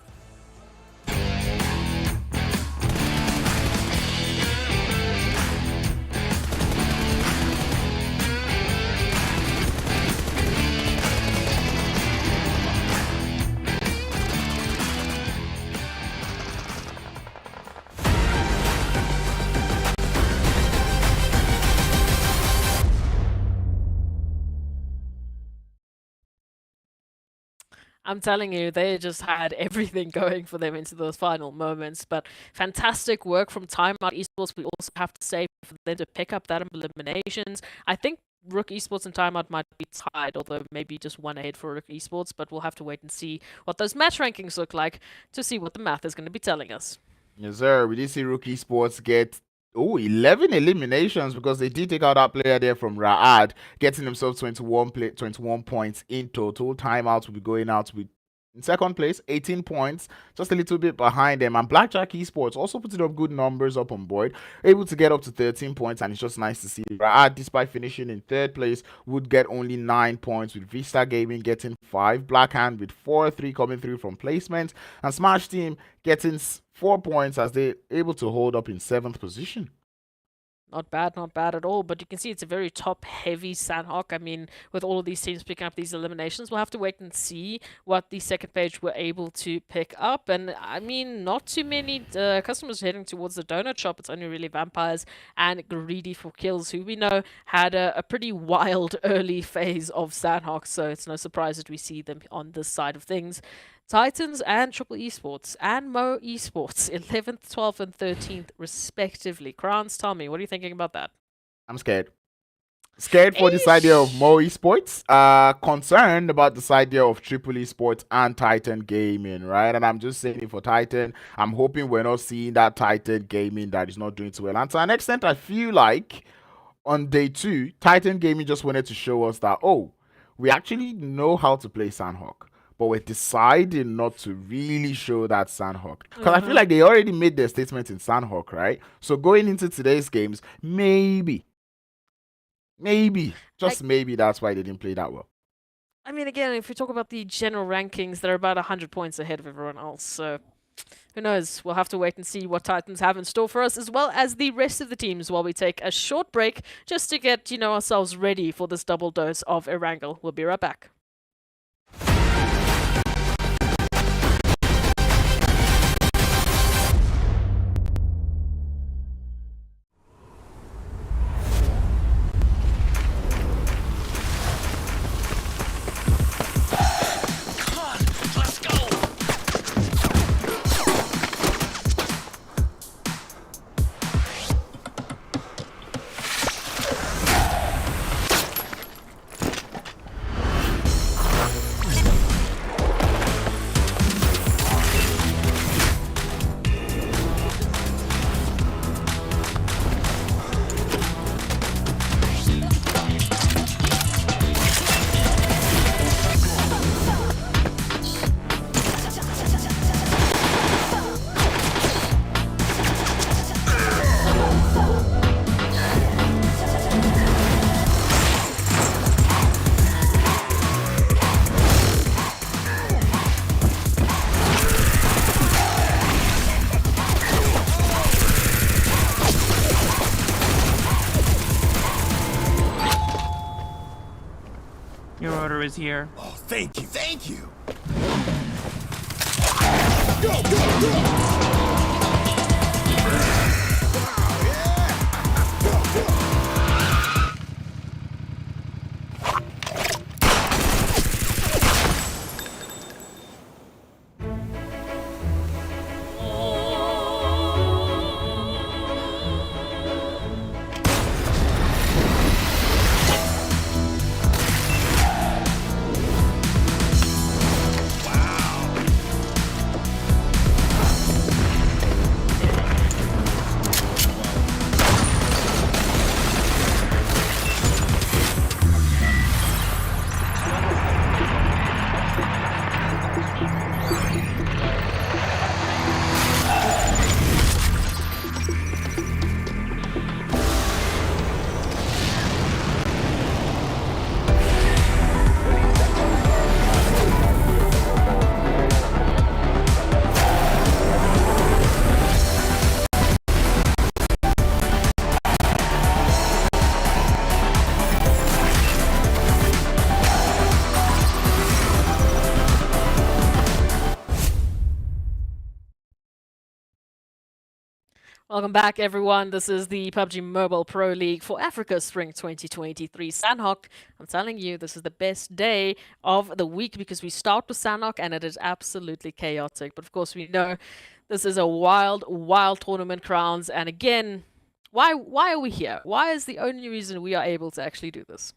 I'm telling you, they just had everything going for them into those final moments. But fantastic work from TIMEOUT Esports. We also have to say for them to pick up that eliminations. I think RUKH Esports and TIMEOUT might be tied, although maybe just one ahead for RUKH Esports. But we'll have to wait and see what those match rankings look like to see what the math is going to be telling us. Yes, sir. We did see RUKH Esports get 11 eliminations because they did take out that player there from RUKH, getting themselves 21 points in total. TIMEOUT will be going out with in second place, 18 points, just a little bit behind them. And Blackjack Esports also putting up good numbers up on board, able to get up to 13 points, and it's just nice to see. RUKH, despite finishing in third place, would get only 9 points, with Vista Gaming getting 5, Blackhand with 4, 3 coming through from placement, and Smash Team getting 4 points as they're able to hold up in 7th position. Not bad at all. But you can see it's a very top-heavy Sanhok. I mean, with all of these teams picking up these eliminations, we'll have to wait and see what the second page were able to pick up. And I mean, not too many customers heading towards the donut shop. It's only really Vampires and Greedy for Kills, who we know had a pretty wild early phase of Sanhok. So it's no surprise that we see them on this side of things. Titans and Triple Esports and Mo Esports, 11th, 12th, and 13th, respectively. Krans, tell me, what are you thinking about that? I'm scared. Scared for this idea of Mo Esports. Concerned about this idea of Triple Esports and Titan Gaming, right? And I'm just saying it for Titan. I'm hoping we're not seeing that Titan Gaming that is not doing too well. And to an extent, I feel like on day 2, Titan Gaming just wanted to show us that, oh, we actually know how to play Sanhok. But we're deciding not to really show that Sanhok. Because I feel like they already made their statement in Sanhok, right? So going into today's games, maybe, just maybe that's why they didn't play that well. I mean, again, if we talk about the general rankings, they're about 100 points ahead of everyone else. So who knows? We'll have to wait and see what Titans have in store for us, as well as the rest of the teams, while we take a short break just to get, ourselves ready for this double dose of Erangel. We'll be right back. Your order is here. Oh, thank you, thank you. Welcome back, everyone. This is the PUBG Mobile Pro League for Africa Spring 2023. Sanhok, I'm telling you, this is the best day of the week because we start with Sanhok and it is absolutely chaotic. But of course, we know this is a wild, wild tournament, Crowns. And again, why are we here? Why is the only reason we are able to actually do this?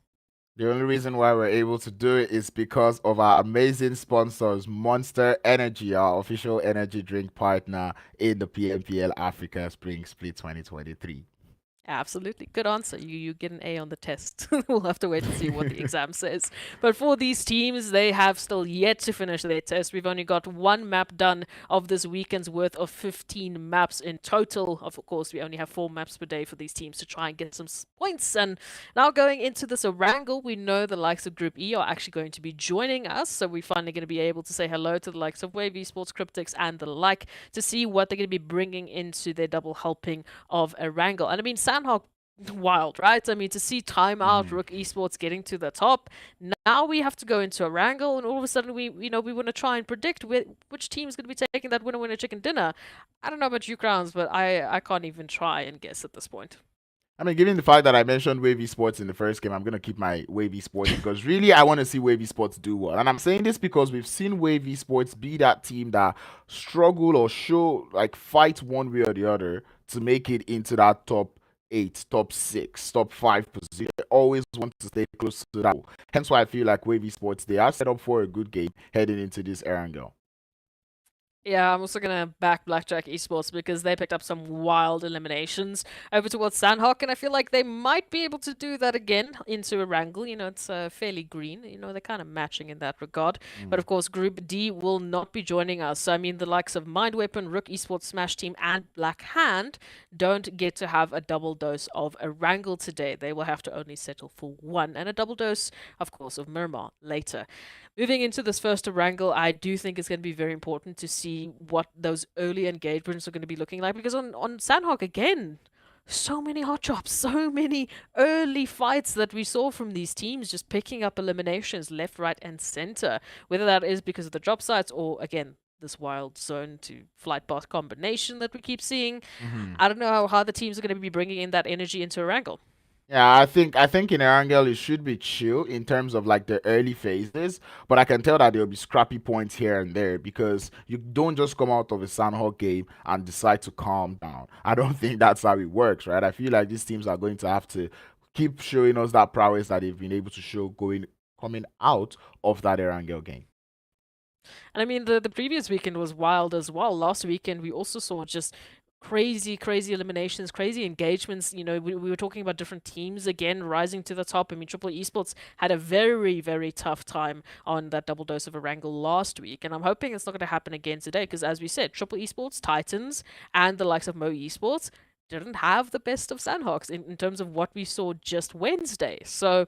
The only reason why we're able to do it is because of our amazing sponsors, Monster Energy, our official energy drink partner in the PMPL Africa Spring Split 2023. Absolutely. Good answer. You get an A on the test. We'll have to wait and see what the exam says. But for these teams, they have still yet to finish their test. We've only got one map done of this weekend's worth of 15 maps in total. Of course, we only have 4 maps per day for these teams to try and get some points. And now going into this Erangel, we know the likes of Group E are actually going to be joining us. So we're finally going to be able to say hello to the likes of Wave Esports, CRYPTICS, and the like to see what they're going to be bringing into their double helping of Erangel. And I mean, Sanhok wild, right? I mean, to see TIMEOUT, RUKH Esports getting to the top, now we have to go into Erangel, and all of a sudden we want to try and predict which team's going to be taking that winner chicken dinner. I don't know about you, Crowns, but I can't even try and guess at this point. I mean, given the fact that I mentioned Wavy Sports in the first game, I'm going to keep my Wavy Sports because really I want to see Wavy Sports do well. And I'm saying this because we've seen Wavy Sports be that team that struggle or show, like, fight one way or the other to make it into that top 8, top 6, top 5 position. They always want to stay close to that. Hence why I feel like Wavy Sports, they are set up for a good game heading into this Erangel. Yeah, I'm also going to back Blackjack Esports because they picked up some wild eliminations over towards Sanhok, and I feel like they might be able to do that again into Erangel. You know, it's fairly green. You know, they're kind of matching in that regard. But of course, Group D will not be joining us. So, I mean, the likes of Mind Weapon, RUKH Esports, Smash Team, and Black Hand don't get to have a double dose of Erangel today. They will have to only settle for one, and a double dose, of course, of Miramar later. Moving into this first Erangel, I do think it's going to be very important to see what those early engagements are going to be looking like, because on Sanhok, again, so many hot chops, so many early fights that we saw from these teams just picking up eliminations left, right, and center. Whether that is because of the drop sites or, again, this wild zone to flight path combination that we keep seeing. I don't know how the teams are going to be bringing in that energy into Erangel. Yeah, I think in Erangel it should be chill in terms of like the early phases, but I can tell that there'll be scrappy points here and there because you don't just come out of a Sanhok game and decide to calm down. I don't think that's how it works, right? I feel like these teams are going to have to keep showing us that prowess that they've been able to show coming out of that Erangel game. And I mean, the previous weekend was wild as well. Last weekend, we also saw just crazy eliminations, crazy engagements. You know, we were talking about different teams again rising to the top. I mean, Triple Esports had a very tough time on that double dose of Erangel last week, and I'm hoping it's not going to happen again today, because as we said, Triple Esports, Titans, and the likes of MEA Esports didn't have the best of Sanhoks in terms of what we saw just Wednesday. So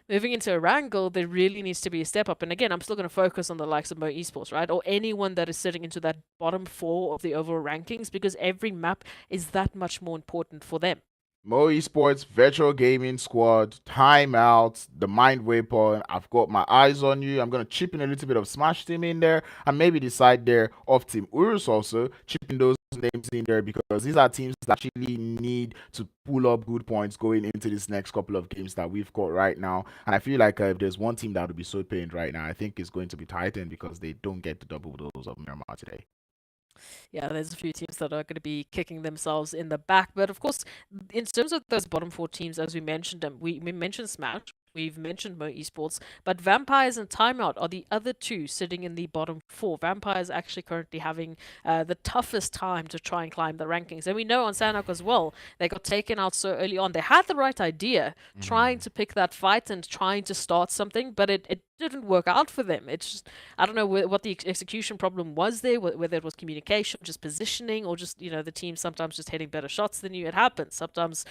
moving into Erangel, there really needs to be a step up. And again, I'm still going to focus on the likes of MEA Esports, right? Or anyone that is sitting into that bottom 4 of the overall rankings, because every map is that much more important for them. MEA Esports, Virtual Gaming Squad, Timeout, the Mind Weapon. I've got my eyes on you. I'm going to chip in a little bit of Smash Team in there, and maybe decide there of Team URUS also, chipping those names in there, because these are teams that actually need to pull up good points going into this next couple of games that we've got right now. And I feel like if there's one team that would be so pained right now, I think it's going to be Titan, because they don't get the double dose of Miramar today. Yeah, there's a few teams that are going to be kicking themselves in the back. But of course, in terms of those bottom 4 teams, as we mentioned them, we mentioned Smash, we've mentioned MEA Esports, but Vampires and Timeout are the other 2 sitting in the bottom 4. Vampires actually currently having the toughest time to try and climb the rankings. And we know on Sanhok as well, they got taken out so early on. They had the right idea, trying to pick that fight and trying to start something, but it didn't work out for them. It's just, I don't know what the execution problem was there, whether it was communication, just positioning, or just, you know, the team sometimes just hitting better shots than you. It happens. Sometimes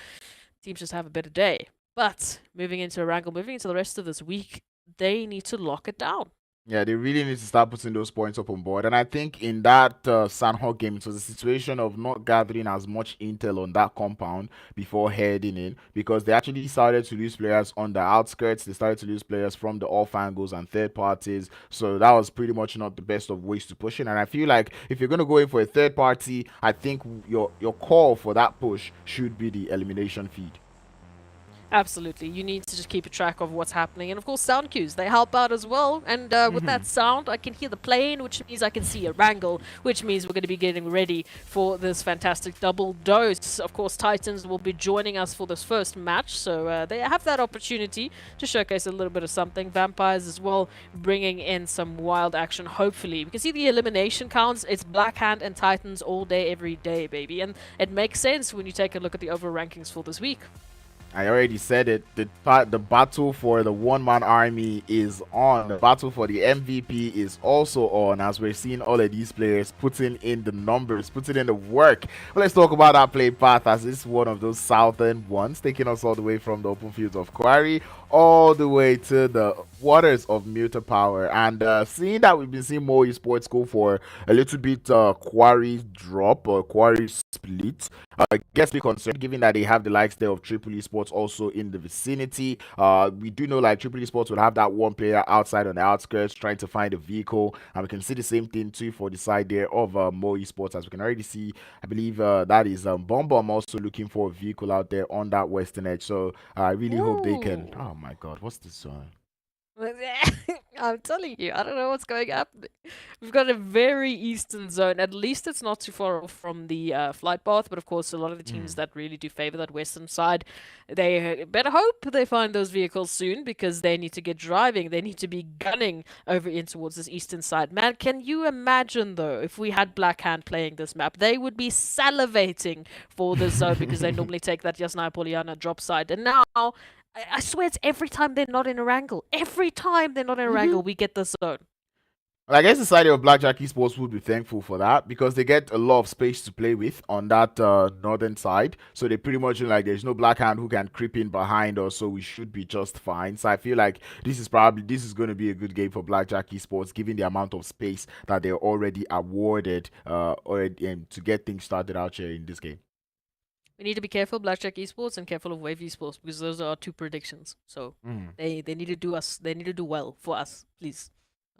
teams just have a better day. But moving into Erangel, moving into the rest of this week, they need to lock it down. Yeah, they really need to start putting those points up on board. And I think in that Sanhok game, it was a situation of not gathering as much intel on that compound before heading in, because they actually started to lose players on the outskirts. They started to lose players from the off angles and third parties. So that was pretty much not the best of ways to push in. And I feel like if you're going to go in for a third party, I think your call for that push should be the elimination feed. Absolutely. You need to just keep a track of what's happening. And of course, sound cues, they help out as well. And with that sound, I can hear the plane, which means I can see Erangel, which means we're going to be getting ready for this fantastic double dose. Of course, Titans will be joining us for this first match, so they have that opportunity to showcase a little bit of something. Vampires as well, bringing in some wild action, hopefully. You can see the elimination counts. It's Black Hand and Titans all day, every day, baby. And it makes sense when you take a look at the overall rankings for this week. I already said it. The battle for the one-man army is on. The battle for the MVP is also on, as we're seeing all of these players putting in the numbers, putting in the work. But let's talk about that play path, as it's one of those southern ones, taking us all the way from the open fields of Quarry all the way to the waters of Muta Power. And seeing that we've been seeing more esports go for a little bit Quarry drop or Quarry split, gets me concerned, given that they have the likes there of Triple Esports also in the vicinity. We do know like Triple Esports will have that one player outside on the outskirts trying to find a vehicle, and we can see the same thing too for the side there of Mo Esports, as we can already see. I believe that is Bomb Bomb also looking for a vehicle out there on that western edge. So I really hope they can. Ooh. Oh my God, what's this zone? I'm telling you, I don't know what's going up. We've got a very eastern zone. At least it's not too far off from the flight path, but of course, a lot of the teams that really do favor that western side, they better hope they find those vehicles soon, because they need to get driving. They need to be gunning over in towards this eastern side. Man, can you imagine though if we had Black Hand playing this map? They would be salivating for this zone because they normally take that Yasnaya Poliana drop side, and now I swear it's every time they're not in Erangel. Every time they're not in Erangel, we get this zone. Well, I guess the side of Blackjack Esports would be thankful for that, because they get a lot of space to play with on that northern side. So they pretty much like there's no Black Hand who can creep in behind us, so we should be just fine. So I feel like this is going to be a good game for Blackjack Esports, given the amount of space that they're already awarded to get things started out here in this game. We need to be careful, Blackjack Esports, and careful of Wave Esports, because those are our two predictions. So they need to do us. They need to do well for us, please,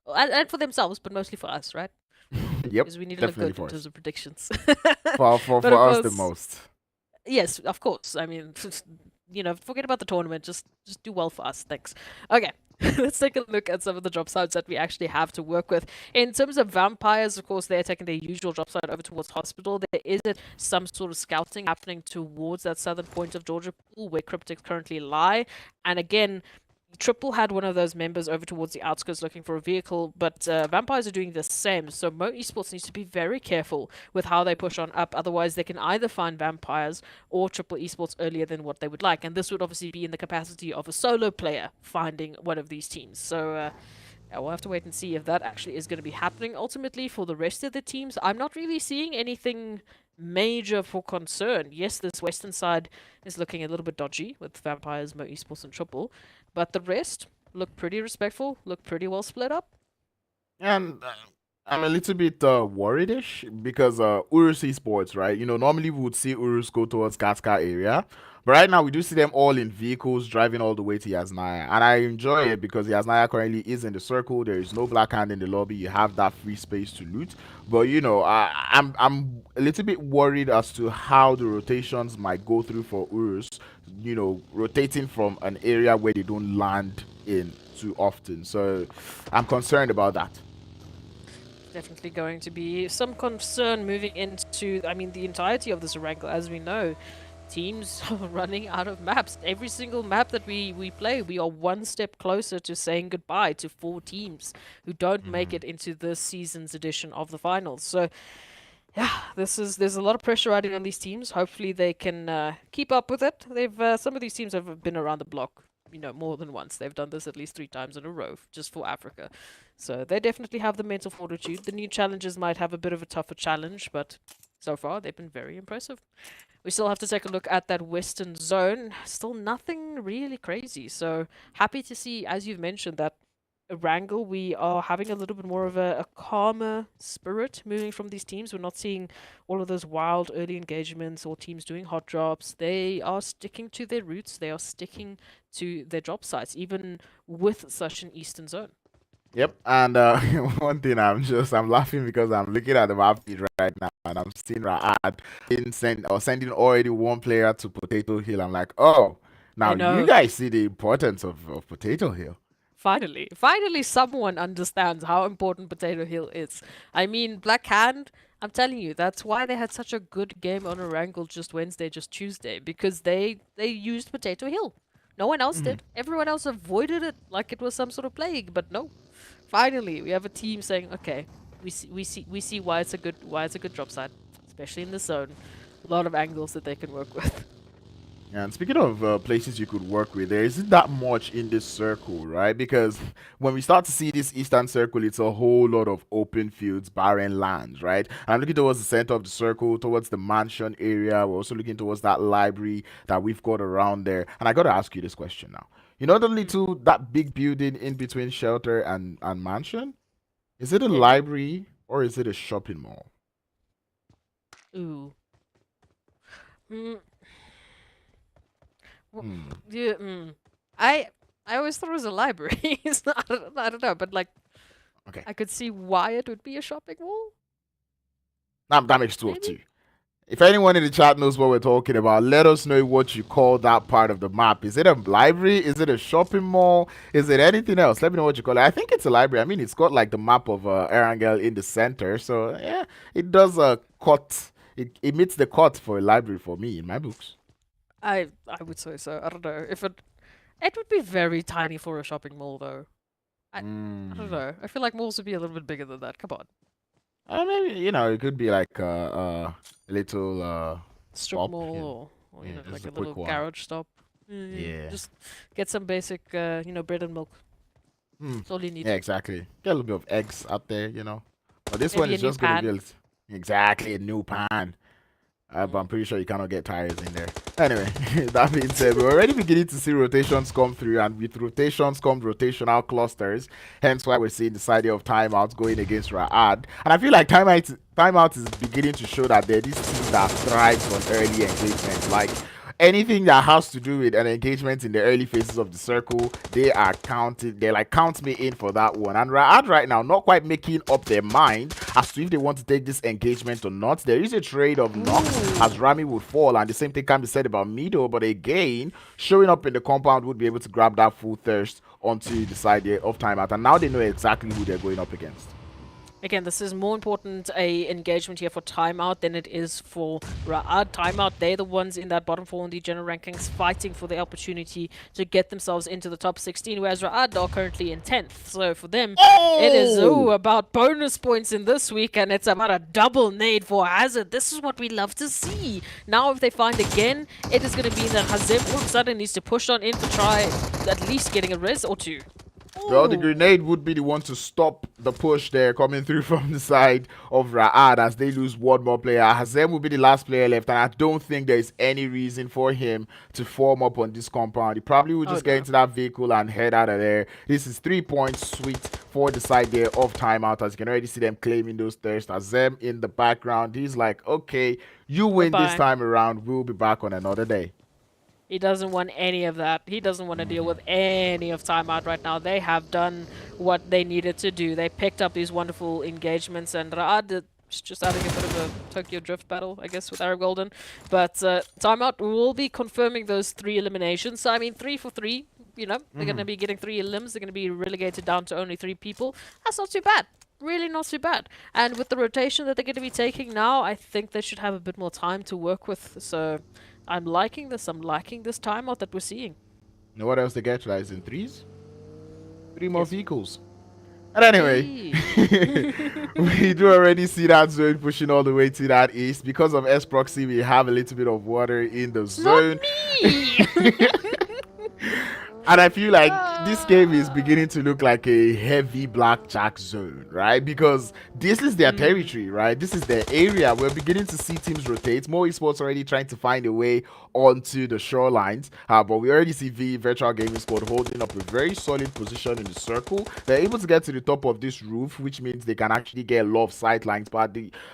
and for themselves, but mostly for us, right? Yep, Because we need to look good for in us. terms of predictions. For But of us the course, most. yes, of course. I mean, forget about the tournament. Just do well for us. Thanks. Okay. Let's take a look at some of the drop sites that we actually have to work with. In terms of vampires, of course, they're taking their usual drop site over towards hospital. There is some sort of scouting happening towards that southern point of Georgia Pool where CRYPTICS currently lie. And again, Triple had one of those members over towards the outskirts looking for a vehicle, but Vampires are doing the same. So Mo Esports needs to be very careful with how they push on up. Otherwise, they can either find Vampires or Triple Esports earlier than what they would like. And this would obviously be in the capacity of a solo player finding one of these teams. So we'll have to wait and see if that actually is going to be happening. Ultimately, for the rest of the teams, I'm not really seeing anything major for concern. Yes, this western side is looking a little bit dodgy with Vampires, Mo Esports, and Triple. But the rest look pretty respectful, look pretty well split up. And I'm a little bit worried-ish because URUS Esports, right? Normally we would see URUS go towards Gatska area. But right now we do see them all in vehicles driving all the way to Yasnaya. And I enjoy it because Yasnaya currently is in the circle. There is no Black Hand in the lobby. You have that free space to loot. But I'm a little bit worried as to how the rotations might go through for URUS. Rotating from an area where they don't land in too often. So I'm concerned about that. Definitely going to be some concern moving into, the entirety of this Erangel. As we know, teams are running out of maps. Every single map that we play, we are one step closer to saying goodbye to 4 teams who don't make it into this season's edition of the finals. So yeah, there's a lot of pressure riding on these teams. Hopefully they can keep up with it. Some of these teams have been around the block, more than once. They've done this at least 3 times in a row, just for Africa. So they definitely have the mental fortitude. The new challengers might have a bit of a tougher challenge, but so far they've been very impressive. We still have to take a look at that western zone. Still nothing really crazy. So happy to see, as you've mentioned, that Erangel, we are having a little bit more of a calmer spirit moving from these teams. We're not seeing all of those wild early engagements or teams doing hot drops. They are sticking to their roots. They are sticking to their drop sites, even with such an eastern zone. Yep, and one thing I'm laughing because I'm looking at the map feed right now and I'm seeing Ra'ad sending already one player to Potato Hill. I'm like, oh, now you guys see the importance of Potato Hill. Finally, someone understands how important Potato Hill is. I mean, Black Hand, I'm telling you, that's why they had such a good game on Erangel just Wednesday, just Tuesday, because they used Potato Hill. No one else did. Everyone else avoided it like it was some sort of plague, but no. Finally, we have a team saying, okay, we see why it's a good drop site, especially in the zone. A lot of angles that they can work with. And speaking of places you could work with, there isn't that much in this circle, right? Because when we start to see this eastern circle, it's a whole lot of open fields, barren lands, right? I'm looking towards the center of the circle, towards the mansion area. We're also looking towards that library that we've got around there. And I got to ask you this question now. You know the little, that big building in between shelter and mansion? Is it a Yeah. library or is it a shopping mall? Ooh. Mm, Hmm. yeah, I always thought it was a library. It's not, I don't know, but like Okay. I could see why it would be a shopping mall. That makes two of Maybe. two. If anyone in the chat knows what we're talking about, let us know what you call that part of the map. Is it a library? Is it a shopping mall? Is it anything else? Let me know what you call it. I think it's a library. I mean, it's got like the map of Erangel in the center. So, yeah, it does a cut. It meets the cut for a library for me in my books. I would say so. I don't know if it would be very tiny for a shopping mall though. I don't know. I feel like malls would be a little bit bigger than that. Come on. Maybe, it could be like a little Strip stop. mall or Yeah, like just a a quick little one. garage stop. Yeah. Just get some basic bread and milk. That's all you need. Yeah, exactly. Get a little bit of eggs out there, But this one Maybe a is new just going to be pan. exactly a new pan. But I'm pretty sure you cannot get tires in there. Anyway, that being said, we're already beginning to see rotations come through, and with rotations come rotational clusters. Hence why we're seeing the side of timeouts going against Ra'ad. And I feel like timeout is beginning to show that they're this team that thrives on early engagement. Like anything that has to do with an engagement in the early phases of the circle, they are counted. They're like, count me in for that one. And Ra'ad right now, not quite making up their mind as to if they want to take this engagement or not. There is a trade of knocks as Rami would fall, and the same thing can be said about Mido. But again, showing up in the compound would be able to grab that full thirst onto the side of timeout. And now they know exactly who they're going up against. Again, this is more important a engagement here for Timeout than it is for Ra'ad. Timeout, they're the ones in that bottom 4 in the general rankings fighting for the opportunity to get themselves into the top 16, whereas Ra'ad are currently in 10th. So for them, it is about bonus points in this week, and it's about a double nade for Hazard. This is what we love to see. Now if they find again, it is going to be that Hazem all of a sudden needs to push on in to try at least getting a res or two. Well, the grenade would be the one to stop the push there coming through from the side of Ra'ad as they lose one more player. Hazem will be the last player left, and I don't think there is any reason for him to form up on this compound. He probably will just get into that vehicle and head out of there. This is 3 points sweet for the side there of timeout, as you can already see them claiming those thirsts. Hazem in the background, he's like, okay, you win this time around. We'll be back on another day. He doesn't want any of that. He doesn't want to deal with any of timeout right now. They have done what they needed to do. They picked up these wonderful engagements, and Ra'ad is just having a bit of a Tokyo Drift battle, I guess, with Arab Golden. But timeout will be confirming those 3 eliminations. So, I mean, 3 for 3, they're going to be getting 3 elims. They're going to be relegated down to only 3 people. That's not too bad. Really not too bad. And with the rotation that they're going to be taking now, I think they should have a bit more time to work with. So I'm liking this. I'm liking this timeout that we're seeing. You know what else they get? Like in 3s? 3 more vehicles. And anyway, we do already see that zone pushing all the way to that east. Because of S proxy, we have a little bit of water in the zone. And I feel like this game is beginning to look like a heavy blackjack zone, right? Because this is their territory, right? This is their area. We're beginning to see teams rotate. More esports already trying to find a way onto the shorelines. But we already see Virtual Gaming Squad holding up a very solid position in the circle. They're able to get to the top of this roof, which means they can actually get a lot of sight lines. But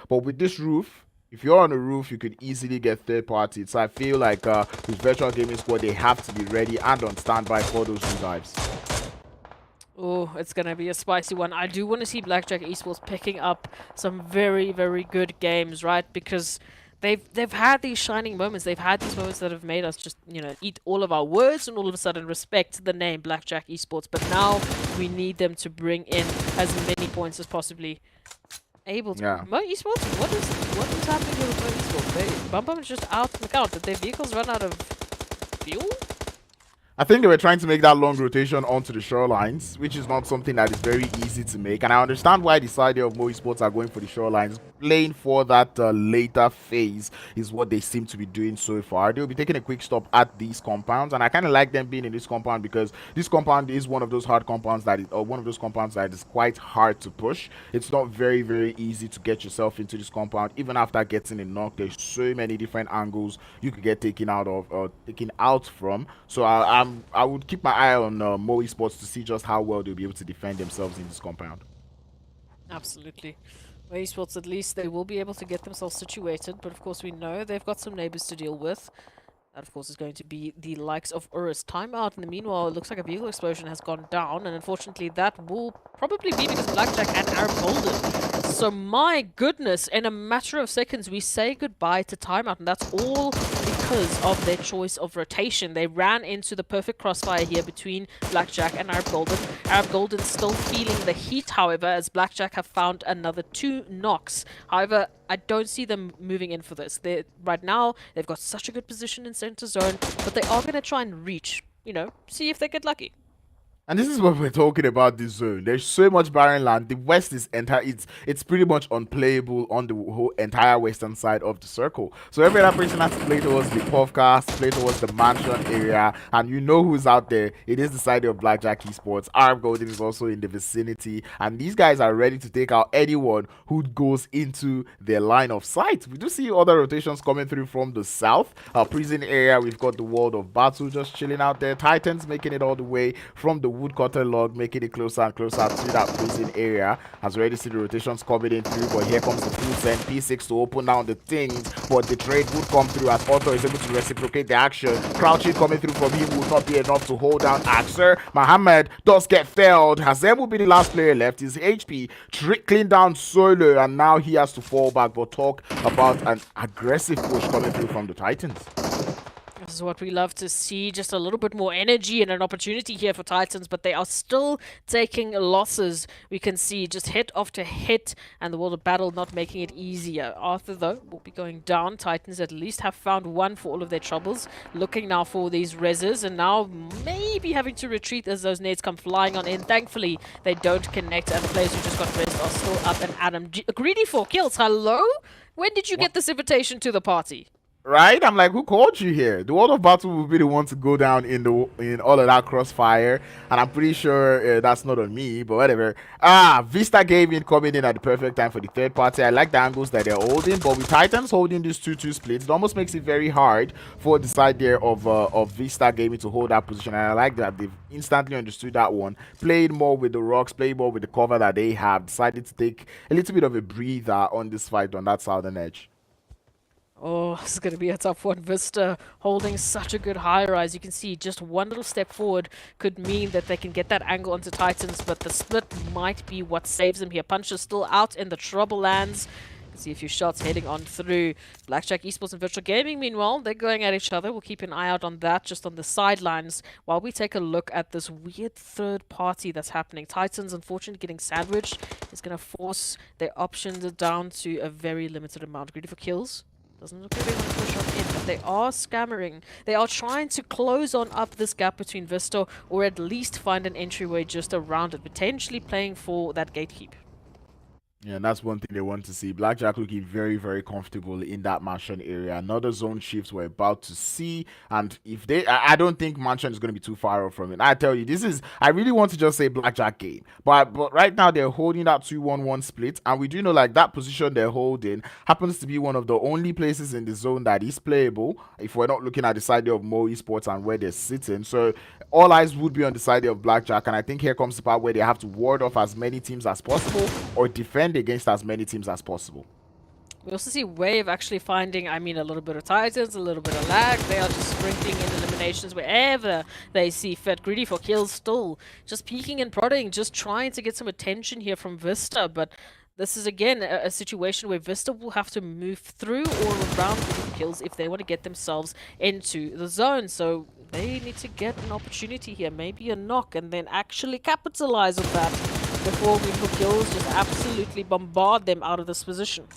with this roof, if you're on the roof, you could easily get third party. So I feel like with Virtual Gaming Squad, they have to be ready and on standby for those redives. Oh, it's going to be a spicy one. I do want to see Blackjack Esports picking up some very, very good games, right? Because they've had these shining moments. They've had these moments that have made us just, eat all of our words and all of a sudden respect the name Blackjack Esports. But now we need them to bring in as many points as possibly able to. Yeah. Mo Esports? What is happening here with Mo Esports? Bum is just out on the count. Did their vehicles run out of fuel? I think they were trying to make that long rotation onto the shorelines, which is not something that is very easy to make. And I understand why the side of Moe Sports are going for the shorelines. Playing for that later phase is what they seem to be doing so far. They'll be taking a quick stop at these compounds, and I kind of like them being in this compound because this compound is one of those hard compounds that is, or one of those compounds that is quite hard to push. It's not very, very easy to get yourself into this compound. Even after getting a knock, there's so many different angles you could get taken out of or taken out from. So I would keep my eye on Moe Sports to see just how well they'll be able to defend themselves in this compound. Absolutely. Well, Esports, at least they will be able to get themselves situated, but of course we know they've got some neighbors to deal with. That, of course, is going to be the likes of URUS. Timeout. In the meanwhile, it looks like a vehicle explosion has gone down, and unfortunately that will probably be because Blackjack and Arab Golden. So, my goodness, in a matter of seconds, we say goodbye to Timeout, and that's all because of their choice of rotation. They ran into the perfect crossfire here between Blackjack and Arab Golden. Arab Golden still feeling the heat, however, as Blackjack have found another 2 knocks. However, I don't see them moving in for this. Right now, they've got such a good position in center zone, but they are going to try and reach, you know, see if they get lucky. And this is what we're talking about this zone. There's so much barren land. The west is it's pretty much unplayable on the whole entire western side of the circle. So every other person has to play towards the podcast, play towards the mansion area, and you know who's out there. It is the side of Blackjack Esports. Arab Golden is also in the vicinity, and these guys are ready to take out anyone who goes into their line of sight. We do see other rotations coming through from the south. Our prison area, we've got the World of Battle just chilling out there. Titans making it all the way from the woodcutter log, making it closer and closer to that prison area. As we already see the rotations coming in through, but here comes the full send P6 to open down the things, but the trade would come through as Otto is able to reciprocate the action. Crouching coming through from him would not be enough to hold down Axer. Mohammed does get felled. Hazem will be the last player left. His HP trickling down solo, and now he has to fall back, but talk about an aggressive push coming through from the Titans. This is what we love to see, just a little bit more energy and an opportunity here for Titans, but they are still taking losses. We can see just hit after hit, and the World of Battle not making it easier. Arthur, though, will be going down. Titans at least have found one for all of their troubles. Looking now for these reses, and now maybe having to retreat as those nades come flying on in. Thankfully, they don't connect, and the players who just got rezzed are still up and at them. Greedy for kills, hello? When did you get this invitation to the party? Right? I'm like, who called you here? The World of Battle will be the one to go down in all of that crossfire, and I'm pretty sure that's not on me, but whatever. Vista Gaming coming in at the perfect time for the third party. I like the angles that they're holding, but with Titans holding this 2-2 splits, it almost makes it very hard for the side there of Vista Gaming to hold that position, and I like that they've instantly understood that one. Played more with the rocks, played more with the cover that they have, decided to take a little bit of a breather on this fight on that southern edge. Oh, this is going to be a tough one. Vista holding such a good high rise. You can see just one little step forward could mean that they can get that angle onto Titans, but the split might be what saves them here. Punch is still out in the trouble lands. You can see a few shots heading on through. Blackjack Esports and Virtual Gaming, meanwhile, they're going at each other. We'll keep an eye out on that just on the sidelines while we take a look at this weird third party that's happening. Titans, unfortunately, getting sandwiched is going to force their options down to a very limited amount. Greedy for kills. Doesn't look like they want to push on in, but they are scammering. They are trying to close on up this gap between Vista, or at least find an entryway just around it, potentially playing for that gatekeep. Yeah, and that's one thing they want to see. Blackjack looking very, very comfortable in that mansion area. Another zone shift we're about to see. And if they, I don't think mansion is going to be too far off from it. I tell you, I really want to just say Blackjack game. But right now they're holding that 2-1-1 split. And we do know like that position they're holding happens to be one of the only places in the zone that is playable. If we're not looking at the side of Moe Esports and where they're sitting. So all eyes would be on the side of Blackjack. And I think here comes the part where they have to ward off as many teams as possible or defend against as many teams as possible. We also see Wave actually finding, a little bit of Titans, a little bit of lag. They are just sprinkling in eliminations wherever they see fit. Greedy for kills still just peeking and prodding, just trying to get some attention here from Vista. But this is again a situation where Vista will have to move through or around Greedy for kills if they want to get themselves into the zone. So they need to get an opportunity here, maybe a knock, and then actually capitalize on that before Greedy for kills just absolutely bombard them out of this position.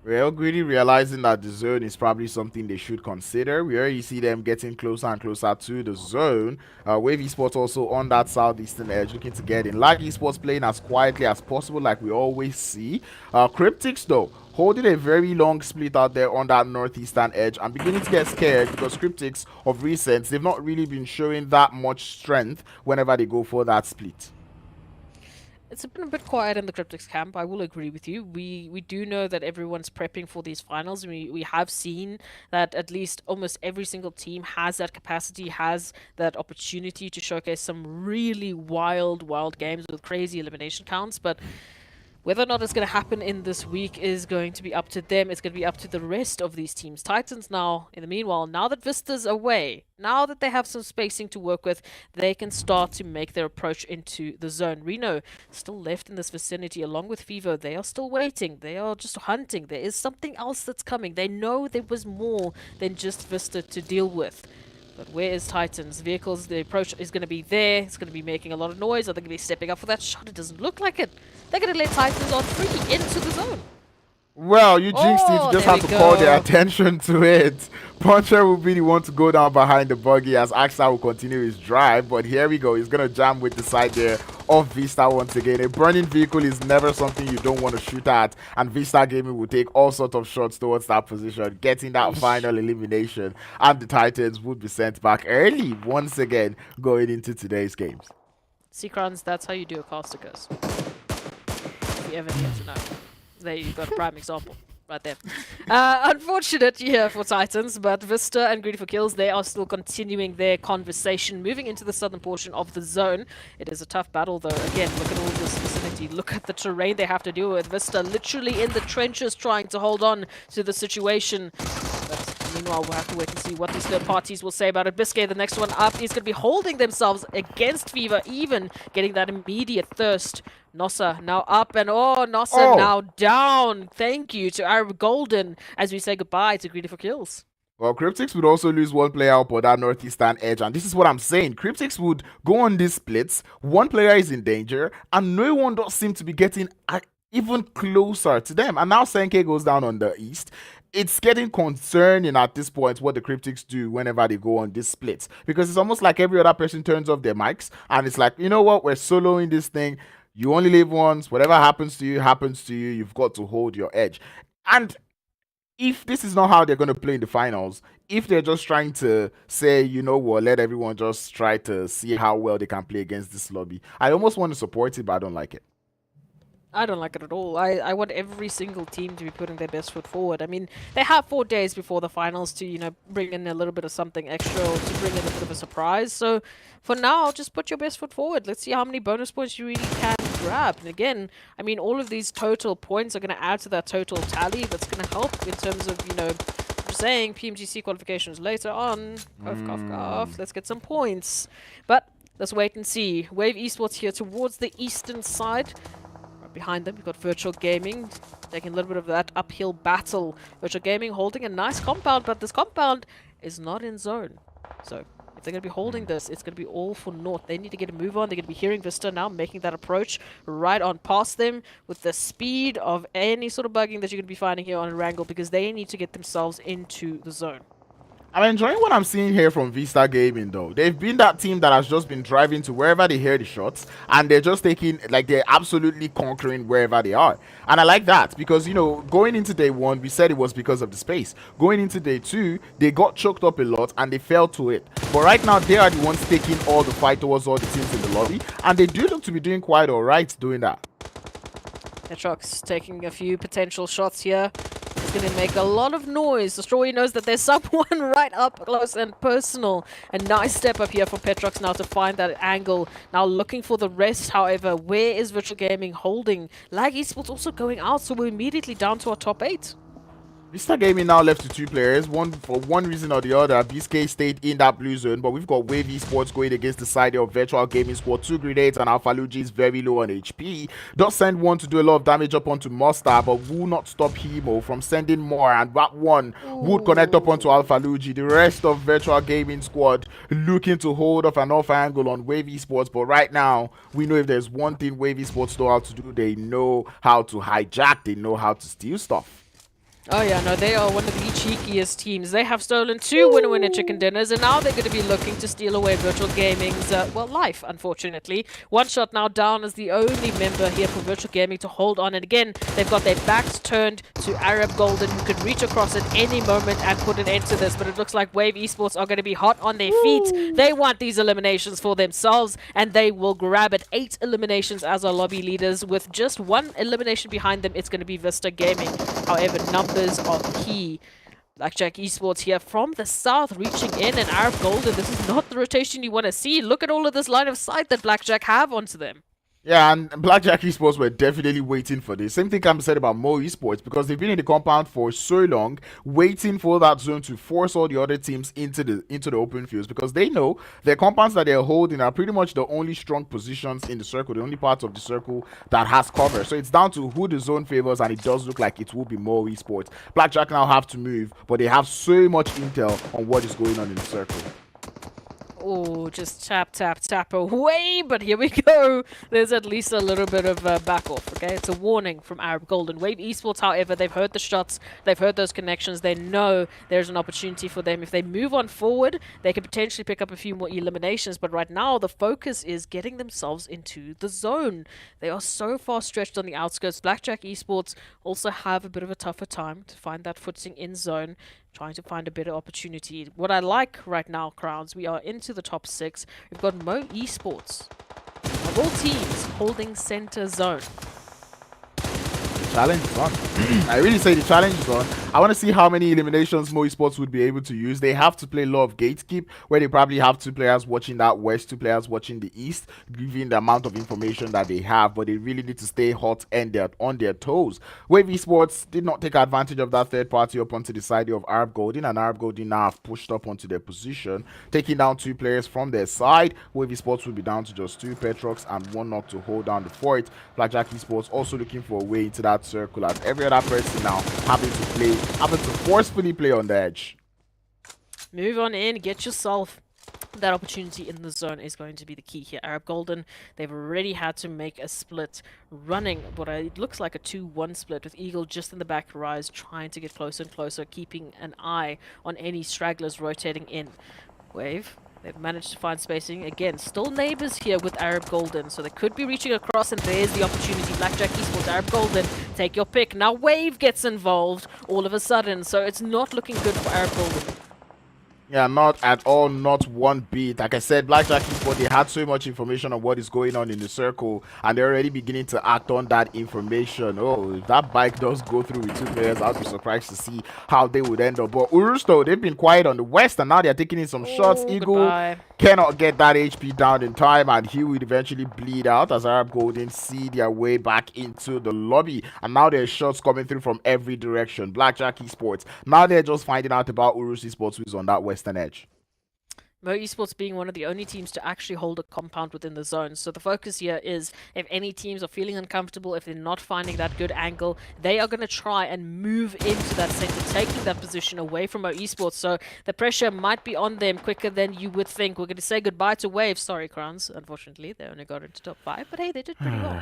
Well, Greedy realizing that the zone is probably something they should consider. We already see them getting closer and closer to the zone. Wave Esports also on that southeastern edge looking to get in. Lag Esports playing as quietly as possible like we always see. CRYPTICS though, holding a very long split out there on that northeastern edge. I'm beginning to get scared because CRYPTICS of recent, they've not really been showing that much strength whenever they go for that split. It's been a bit quiet in the CRYPTICS camp, I will agree with you. We do know that everyone's prepping for these finals. We have seen that at least almost every single team has that capacity, has that opportunity to showcase some really wild games with crazy elimination counts, but whether or not it's going to happen in this week is going to be up to them. It's going to be up to the rest of these teams. Titans now, in the meanwhile, now that Vista's away, now that they have some spacing to work with, they can start to make their approach into the zone. Reno still left in this vicinity along with Fever. They are still waiting. They are just hunting. There is something else that's coming. They know there was more than just Vista to deal with. But where is Titans? Vehicles, the approach is going to be there. It's going to be making a lot of noise. Are they going to be stepping up for that shot? It doesn't look like it. They're going to let Titans on free into the zone. Well, you jinxed it. You just have to call their attention to it. Puncher will be the one to go down behind the buggy as Axar will continue his drive. But here we go. He's going to jam with the side there of Vista once again. A burning vehicle is never something you don't want to shoot at. And Vista Gaming will take all sorts of shots towards that position, getting that final elimination. And the Titans would be sent back early once again going into today's games. Seacrons, that's how you do a caster curse. If you ever need to know. There you got a prime example right there. Unfortunate year for Titans, but Vista and GREEDYFORKILLS, they are still continuing their conversation, moving into the southern portion of the zone. It is a tough battle though. Again, look at all this vicinity. Look at the terrain they have to deal with. Vista literally in the trenches trying to hold on to the situation. But meanwhile, we'll have to wait and see what these third parties will say about it. Biscay, the next one up, is going to be holding themselves against Fever, even getting that immediate thirst. Nossa now up, and Nossa now down. Thank you to our Golden as we say goodbye to GREEDYFORKILLS. Well, CRYPTICS would also lose one player up on that northeastern edge, and this is what I'm saying. CRYPTICS would go on these splits, one player is in danger, and no one does seem to be getting even closer to them. And now Senke goes down on the east. It's getting concerning at this point what the CRYPTICS do whenever they go on these splits, because it's almost like every other person turns off their mics, and it's like, you know what, we're soloing this thing. You only live once. Whatever happens to you, happens to you. You've got to hold your edge. And if this is not how they're going to play in the finals, if they're just trying to say, you know what, let everyone just try to see how well they can play against this lobby, I almost want to support it, but I don't like it. I don't like it at all. I want every single team to be putting their best foot forward. I mean, they have 4 days before the finals to, you know, bring in a little bit of something extra or to bring in a bit of a surprise. So for now, just put your best foot forward. Let's see how many bonus points you really can grab. And again, I mean, all of these total points are going to add to that total tally. That's going to help in terms of, you know, I'm saying PMGC qualifications later on. Cough, cough, cough. Let's get some points. But let's wait and see. Wave Esports here towards the eastern side. Behind them, we've got Virtual Gaming taking a little bit of that uphill battle. Virtual Gaming holding a nice compound, but this compound is not in zone. So if they're going to be holding this, it's going to be all for naught. They need to get a move on. They're going to be hearing Vista now, making that approach right on past them with the speed of any sort of bugging that you're going to be finding here on Erangel, because they need to get themselves into the zone. I'm enjoying what I'm seeing here from Vista Gaming though. They've been that team that has just been driving to wherever they hear the shots, and they're just taking, like, they're absolutely conquering wherever they are. And I like that because, you know, going into day 1, we said it was because of the space. Going into day 2, they got choked up a lot and they fell to it. But right now, they are the ones taking all the fight towards all the teams in the lobby, and they do look to be doing quite alright doing that. Petrox taking a few potential shots here. Going to make a lot of noise. Destroyer knows that there's someone right up close and personal. A nice step up here for Petrox now to find that angle. Now looking for the rest, however. Where is Virtual Gaming holding? Lag Esports also going out, so we're immediately down to our top 8. Vista Gaming now left to 2 players, one for one reason or the other. BSK stayed in that blue zone, but we've got Wave Esports going against the side of Virtual Gaming squad. 2 grenades, and Alpha Luigi is very low on HP. Does send one to do a lot of damage up onto Mustard, but will not stop Hemo from sending more, and that one would connect up onto Alpha Luigi. The rest of Virtual Gaming squad looking to hold off an off angle on Wave Esports, but right now, we know if there's one thing Wave Esports know how to do, they know how to hijack, they know how to steal stuff. Oh yeah, no, they are one of the cheekiest teams. They have stolen 2 winner-winner chicken dinners, and now they're going to be looking to steal away Virtual Gaming's, life, unfortunately. One shot now down as the only member here for Virtual Gaming to hold on, and again, they've got their backs turned to Arab Golden, who could reach across at any moment and put an end to this, but it looks like Wave Esports are going to be hot on their feet. They want these eliminations for themselves, and they will grab it. 8 eliminations as our lobby leaders. With just 1 elimination behind them, it's going to be Vista Gaming. However, numbers are key. Blackjack Esports here from the south reaching in, and Arab Golden, this is not the rotation you want to see. Look at all of this line of sight that Blackjack have onto them. Yeah, and Blackjack Esports were definitely waiting for this. Same thing can be said about Mo Esports, because they've been in the compound for so long, waiting for that zone to force all the other teams into the open fields, because they know their compounds that they're holding are pretty much the only strong positions in the circle, the only part of the circle that has cover. So it's down to who the zone favors, and it does look like it will be Mo Esports. Blackjack now have to move, but they have so much intel on what is going on in the circle. Oh, just tap, tap, tap away, but here we go. There's at least a little bit of back off, okay? It's a warning from Arab Golden. Wave Esports, however, they've heard the shots, they've heard those connections, they know there's an opportunity for them. If they move on forward, they could potentially pick up a few more eliminations, but right now, the focus is getting themselves into the zone. They are so far stretched on the outskirts. Blackjack Esports also have a bit of a tougher time to find that footing in zone, trying to find a better opportunity. What I like right now, Crowns, we are into the top 6. We've got Mo Esports, of all teams, holding center zone. Challenge is on. I really say the challenge is on. I want to see how many eliminations Mo Esports would be able to use. They have to play a lot of gatekeep, where they probably have 2 players watching that west, 2 players watching the east, given the amount of information that they have, but they really need to stay hot and they're on their toes. Wave Esports did not take advantage of that third party up onto the side of Arab Golden, and Arab Golden now have pushed up onto their position, taking down 2 players from their side. Wave Esports will be down to just 2 Petrox and 1 knock to hold down the fort. Blackjack Esports also looking for a way into that circle, as every other person now having to forcefully play on the edge. Move on in, get yourself that opportunity in the zone is going to be the key here. Arab Golden, they've already had to make a split, running what it looks like a 2-1 split, with Eagle just in the back rise, trying to get closer and closer, keeping an eye on any stragglers rotating in. Wave, they've managed to find spacing. Again, still neighbors here with Arab Golden, so they could be reaching across, and there's the opportunity. Blackjack Esports, Arab Golden, take your pick. Now Wave gets involved all of a sudden, so it's not looking good for Arab Golden. Yeah, not at all, not one bit. Like I said, Blackjack Esports, they had so much information on what is going on in the circle, and they're already beginning to act on that information. Oh, if that bike does go through with 2 players, I'll be surprised to see how they would end up. But URUS, though, they've been quiet on the west, and now they're taking in some shots. Eagle Goodbye. cannot get that HP down in time, and he will eventually bleed out as Arab Golden see their way back into the lobby. And now there's shots coming through from every direction. Blackjack Esports, now they're just finding out about URUS Esports, who's on that western edge. Mo Esports being one of the only teams to actually hold a compound within the zone. So the focus here is, if any teams are feeling uncomfortable, if they're not finding that good angle, they are going to try and move into that center, taking that position away from Mo Esports. So the pressure might be on them quicker than you would think. We're going to say goodbye to Wave. Sorry, Crowns. Unfortunately, they only got into top 5, but hey, they did pretty well.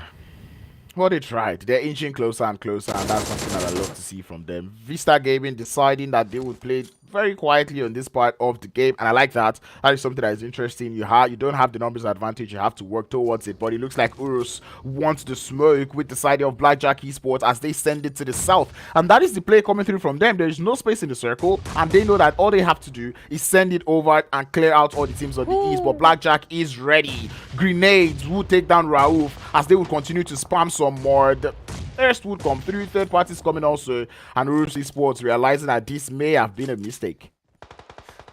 Well, they tried. They're inching closer and closer, and that's something that I love to see from them. Vista Gaming deciding that they would play very quietly on this part of the game, and I like that. That is something that is interesting. You don't have the numbers advantage, you have to work towards it, but it looks like URUS wants the smoke with the side of Blackjack Esports as they send it to the south, and that is the play coming through from them. There is no space in the circle, and they know that all they have to do is send it over and clear out all the teams on the east. But Blackjack is ready. Grenades will take down RUKH as they will continue to spam some more. The first would come through, third parties coming also, and URUS Esports realizing that this may have been a mistake.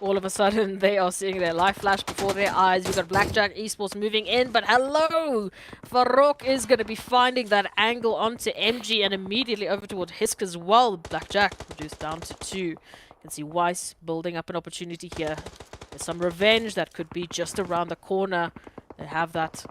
All of a sudden, they are seeing their life flash before their eyes. We've got Blackjack Esports moving in, but hello! RUKH is going to be finding that angle onto MG and immediately over toward Hisk as well. Blackjack reduced down to 2. You can see Weiss building up an opportunity here. There's some revenge that could be just around the corner. They have that,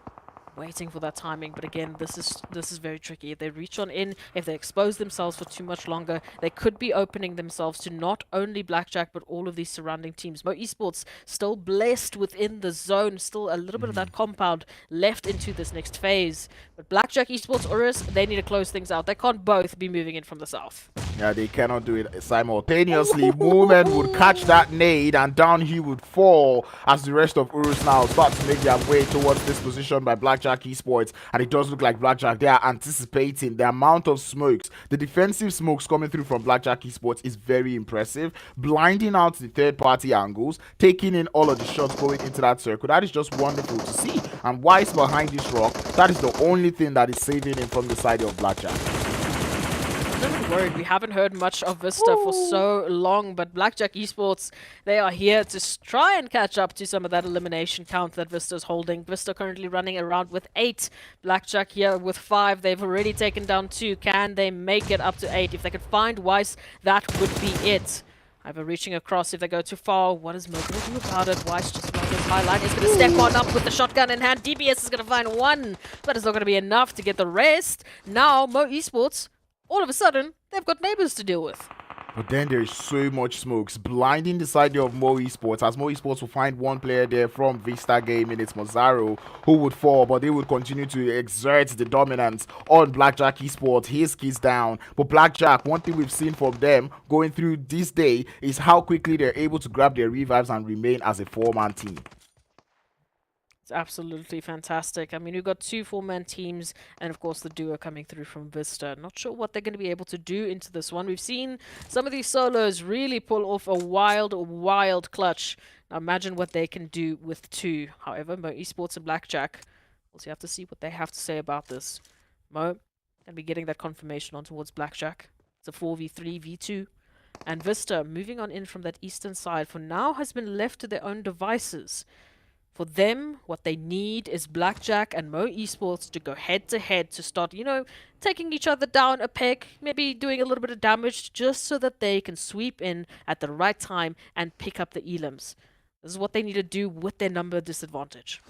waiting for that timing, but again, this is very tricky. If they reach on in, if they expose themselves for too much longer, they could be opening themselves to not only Blackjack but all of these surrounding teams. Mo Esports still blessed within the zone, still a little bit of that compound left into this next phase, but Blackjack Esports, URUS, they need to close things out. They can't both be moving in from the south. Yeah, they cannot do it simultaneously. Movement would catch that nade and down he would fall as the rest of URUS now start to make their way towards this position by Blackjack Esports. And it does look like Blackjack, they are anticipating the amount of smokes. The defensive smokes coming through from Blackjack Esports is very impressive. Blinding out the third party angles, taking in all of the shots going into that circle. That is just wonderful to see. And Wise behind this rock, that is the only thing that is saving him from the side of Blackjack. Don't worry, we haven't heard much of VISTA for so long, but Blackjack Esports, they are here to try and catch up to some of that elimination count that VISTA's holding. VISTA currently running around with 8. Blackjack here with 5. They've already taken down 2. Can they make it up to 8? If they could find Weiss, that would be it. Either reaching across if they go too far. What is Mo going to do about it? Weiss just around this high line is going to step on up with the shotgun in hand. DBS is going to find 1, but it's not going to be enough to get the rest. Now, Mo Esports, all of a sudden, they've got neighbors to deal with. But then there's so much smokes blinding the side of Mo Esports, as Mo Esports will find one player there from Vista Gaming. It's Mozaro who would fall, but they would continue to exert the dominance on Blackjack Esports. His keys down. But Blackjack, one thing we've seen from them going through this day is how quickly they're able to grab their revives and remain as a 4-man team. It's absolutely fantastic. I mean, we've got 2 4-man teams and, of course, the duo coming through from Vista. Not sure what they're going to be able to do into this one. We've seen some of these solos really pull off a wild clutch. Now, imagine what they can do with 2. However, Mo Esports and Blackjack, we'll have to see what they have to say about this. Mo, going to be getting that confirmation on towards Blackjack. It's a 4v3, v2. And Vista, moving on in from that eastern side, for now has been left to their own devices. For them, what they need is Blackjack and Mo Esports to go head-to-head to start, taking each other down a peg, maybe doing a little bit of damage just so that they can sweep in at the right time and pick up the elims. This is what they need to do with their number disadvantage.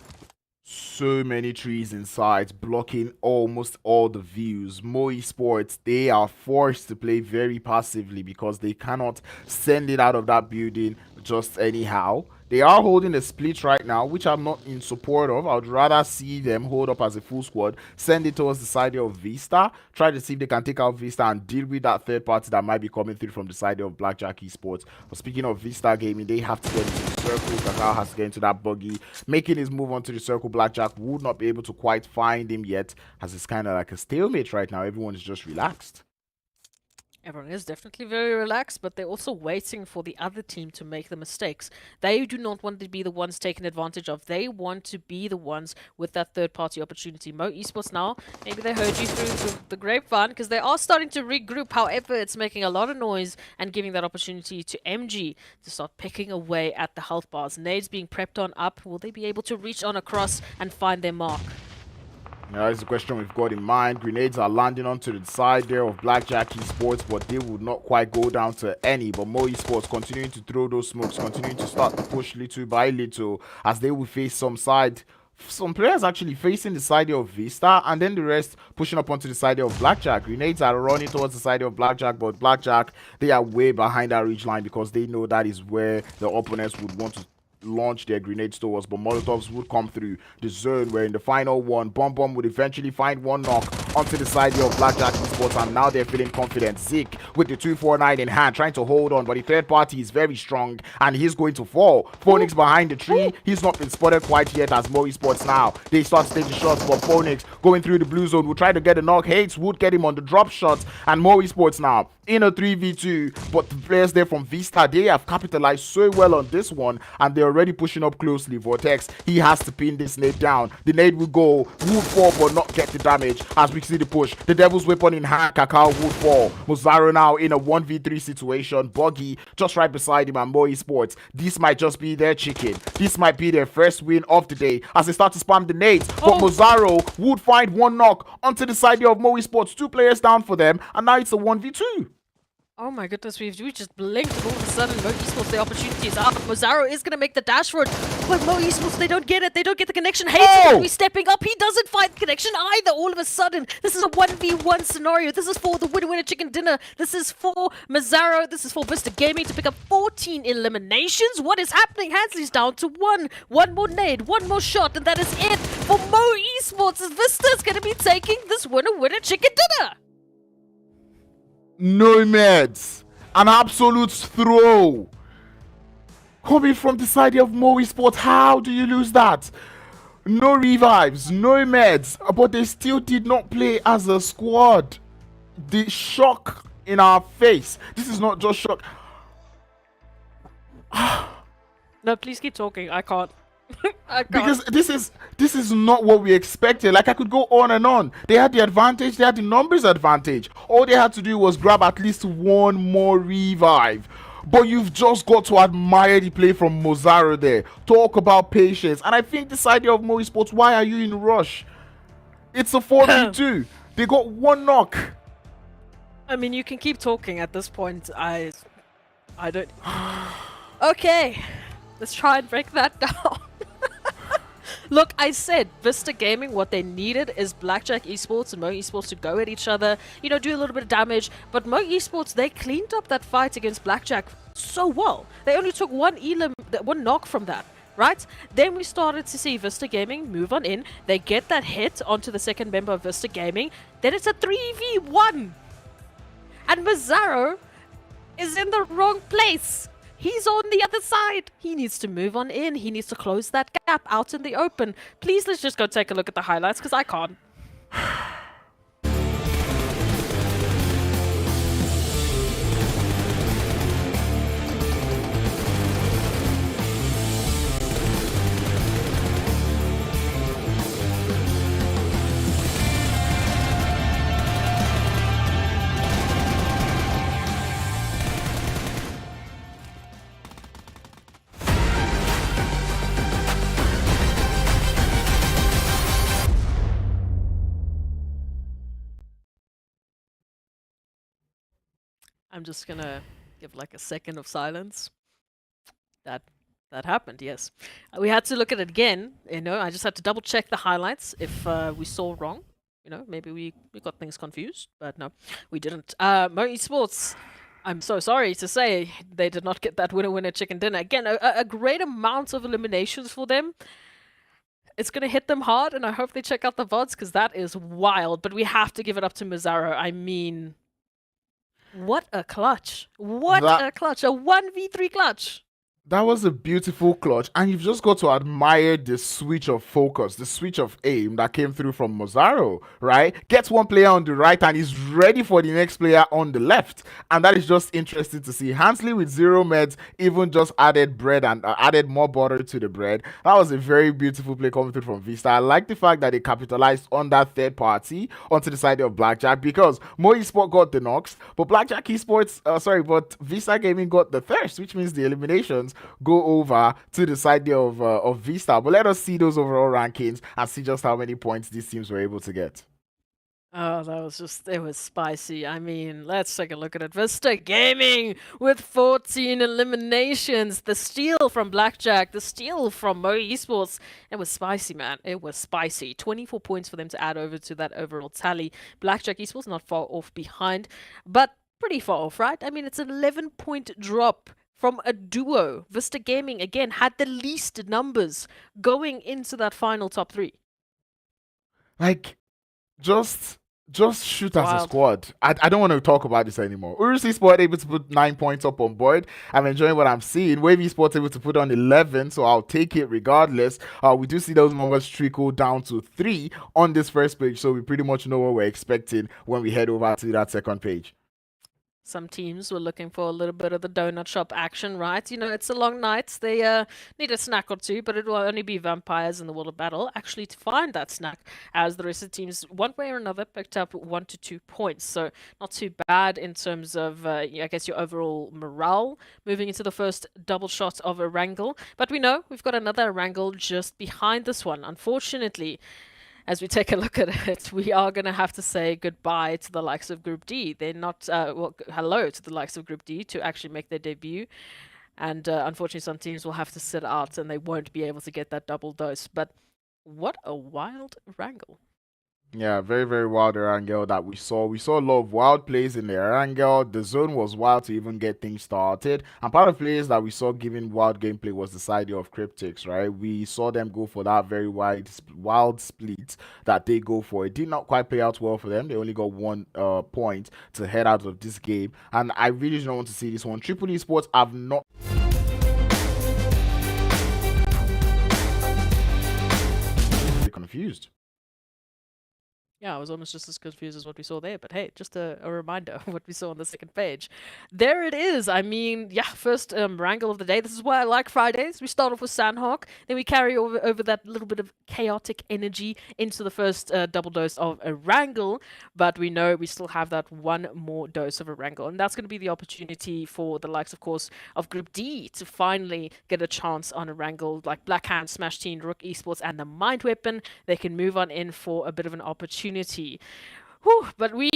So many trees inside, blocking almost all the views. Mo Esports, they are forced to play very passively because they cannot send it out of that building just anyhow. They are holding a split right now, which I'm not in support of. I would rather see them hold up as a full squad, send it towards the side of Vista, try to see if they can take out Vista and deal with that third party that might be coming through from the side of Blackjack Esports. But speaking of Vista Gaming, they have to get into the circle. Kakao has to get into that buggy, making his move onto the circle. Blackjack would not be able to quite find him yet, as it's kind of like a stalemate right now. Everyone is just relaxed. Everyone is definitely very relaxed, but they're also waiting for the other team to make the mistakes. They do not want to be the ones taken advantage of. They want to be the ones with that third-party opportunity. Mo Esports now, maybe they heard you through the grapevine, because they are starting to regroup. However, it's making a lot of noise and giving that opportunity to MG to start picking away at the health bars. Nades being prepped on up. Will they be able to reach on across and find their mark? Now, that's the question we've got in mind. Grenades are landing onto the side there of Blackjack Esports, but they would not quite go down to any. But Mo Esports continuing to throw those smokes, continuing to start to push little by little as they will face some players actually facing the side of Vista, and then the rest pushing up onto the side of Blackjack. Grenades are running towards the side of Blackjack, but Blackjack, they are way behind that ridge line because they know that is where the opponents would want to launch their grenades towards, but Molotovs would come through the zone where in the final one, Bomb would eventually find one knock onto the side of Blackjack Esports, and now they're feeling confident. Zik with the 249 in hand, trying to hold on, but the third party is very strong, and he's going to fall. Phoenix behind the tree, he's not been spotted quite yet as Mo Esports now. They start to take the shots, but Phoenix going through the blue zone will try to get a knock. Hates would get him on the drop shots, and Mo Esports now in a 3v2, but the players there from Vista, they have capitalized so well on this one, and they're already pushing up closely. Vortex, he has to pin this nade down. The nade will go, would fall but not get the damage as we see the push. The Devil's Weapon in hand, Kakao would fall. Mozaro now in a 1v3 situation. Buggy just right beside him, and Mo Esports, this might just be their chicken. This might be their first win of the day as they start to spam the nades, but Mozaro would find one knock onto the side of Mo Esports. 2 players down for them, and now it's a 1v2. Oh my goodness, we just blinked and all of a sudden Mo Esports, the opportunity is up. Mozaro is going to make the dash for it, but Mo Esports, they don't get it. They don't get the connection. Hayes is going to be stepping up. He doesn't find the connection either. All of a sudden, this is a 1v1 scenario. This is for the winner chicken dinner. This is for Mozaro. This is for Vista Gaming to pick up 14 eliminations. What is happening? Hansley's down to 1. One more nade, one more shot, and that is it for Mo Esports, as Vista's going to be taking this winner chicken dinner. Nomads, an absolute throw. Coming from the side of Moe Esports, how do you lose that? No revives, no meds, but they still did not play as a squad. The shock in our face. This is not just shock. No, please keep talking. I can't. I can't. Because this is not what we expected. Like, I could go on and on. They had the advantage, they had the numbers advantage. All they had to do was grab at least one more revive. But you've just got to admire the play from Mozaro there. Talk about patience. And I think this idea of Moe Sports, why are you in rush? It's a 4v2. They got one knock. I mean, you can keep talking at this point. I don't. Okay, let's try and break that down. Look, I said Vista Gaming, what they needed is Blackjack Esports and Moe Esports to go at each other, you know, do a little bit of damage. But Moe Esports, they cleaned up that fight against Blackjack so well. They only took one knock from that, right? Then we started to see Vista Gaming move on in. They get that hit onto the second member of Vista Gaming. Then it's a 3v1. And Mazzaro is in the wrong place. He's on the other side. He needs to move on in. He needs to close that gap out in the open. Please, let's just go take a look at the highlights, because I can't. I'm just gonna give like a second of silence. That happened, yes. We had to look at it again, you know, I just had to double check the highlights if we saw wrong. You know, maybe we got things confused, but no, we didn't. Moe Esports, I'm so sorry to say they did not get that winner chicken dinner. Again, a great amount of eliminations for them. It's going to hit them hard, and I hope they check out the VODs, because that is wild. But we have to give it up to Mazzaro. I mean, what a clutch. What a clutch. A 1v3 clutch. That was a beautiful clutch, and you've just got to admire the switch of focus, the switch of aim that came through from Mazzaro, right? Gets one player on the right and is ready for the next player on the left, and that is just interesting to see. Hansley with 0 meds even just added bread and added more butter to the bread. That was a very beautiful play coming through from Vista. I like the fact that they capitalized on that third party onto the side of Blackjack, because Moe Esports got the knocks, but Blackjack Esports, but Vista Gaming got the thirst, which means the eliminations go over to the side of Vista. But let us see those overall rankings and see just how many points these teams were able to get. Oh, it was spicy. I mean, let's take a look at it. Vista Gaming with 14 eliminations. The steal from Blackjack, the steal from Moe Esports. It was spicy, man. It was spicy. 24 points for them to add over to that overall tally. Blackjack Esports not far off behind, but pretty far off, right? I mean, it's an 11-point drop from a duo. Vista Gaming, again, had the least numbers going into that final top 3. Like, just shoot as a squad. I don't want to talk about this anymore. URUS Esports able to put 9 points up on board. I'm enjoying what I'm seeing. Wave Esports able to put on 11, so I'll take it regardless. We do see those numbers trickle down to 3 on this first page, so we pretty much know what we're expecting when we head over to that second page. Some teams were looking for a little bit of the donut shop action, right? You know, it's a long night. They need a snack or two, but it will only be vampires in the world of battle actually to find that snack, as the rest of the teams, one way or another, picked up 1 to 2 points. So not too bad in terms of, I guess, your overall morale moving into the first double shot of Erangel. But we know we've got another Erangel just behind this one, unfortunately. As we take a look at it, we are going to have to say goodbye to the likes of Group D. They're not, hello to the likes of Group D to actually make their debut. And unfortunately, some teams will have to sit out and they won't be able to get that double dose. But what a wild wrangle. Yeah, very, very wild Erangel that we saw. We saw a lot of wild plays in the Erangel. The zone was wild to even get things started. And part of plays that we saw giving wild gameplay was the side of CRYPTICS, right? We saw them go for that very wild split that they go for. It did not quite play out well for them. They only got 1 point to head out of this game. And I really don't want to see this one. Triple Esports have not confused. Yeah, I was almost just as confused as what we saw there, but hey, just a reminder of what we saw on the second page. There it is. I mean, yeah, first wrangle of the day. This is why I like Fridays. We start off with Sanhok, then we carry over that little bit of chaotic energy into the first double dose of a wrangle, but we know we still have that one more dose of a wrangle, and that's going to be the opportunity for the likes, of course, of Group D to finally get a chance on a wrangle like Black Hand, Smash Team, RUKH Esports, and the Mind Weapon. They can move on in for a bit of an opportunity. Whew, but we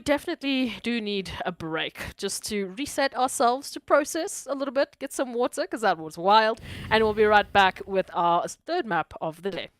definitely do need a break just to reset ourselves, to process a little bit, get some water, because that was wild, and we'll be right back with our third map of the day.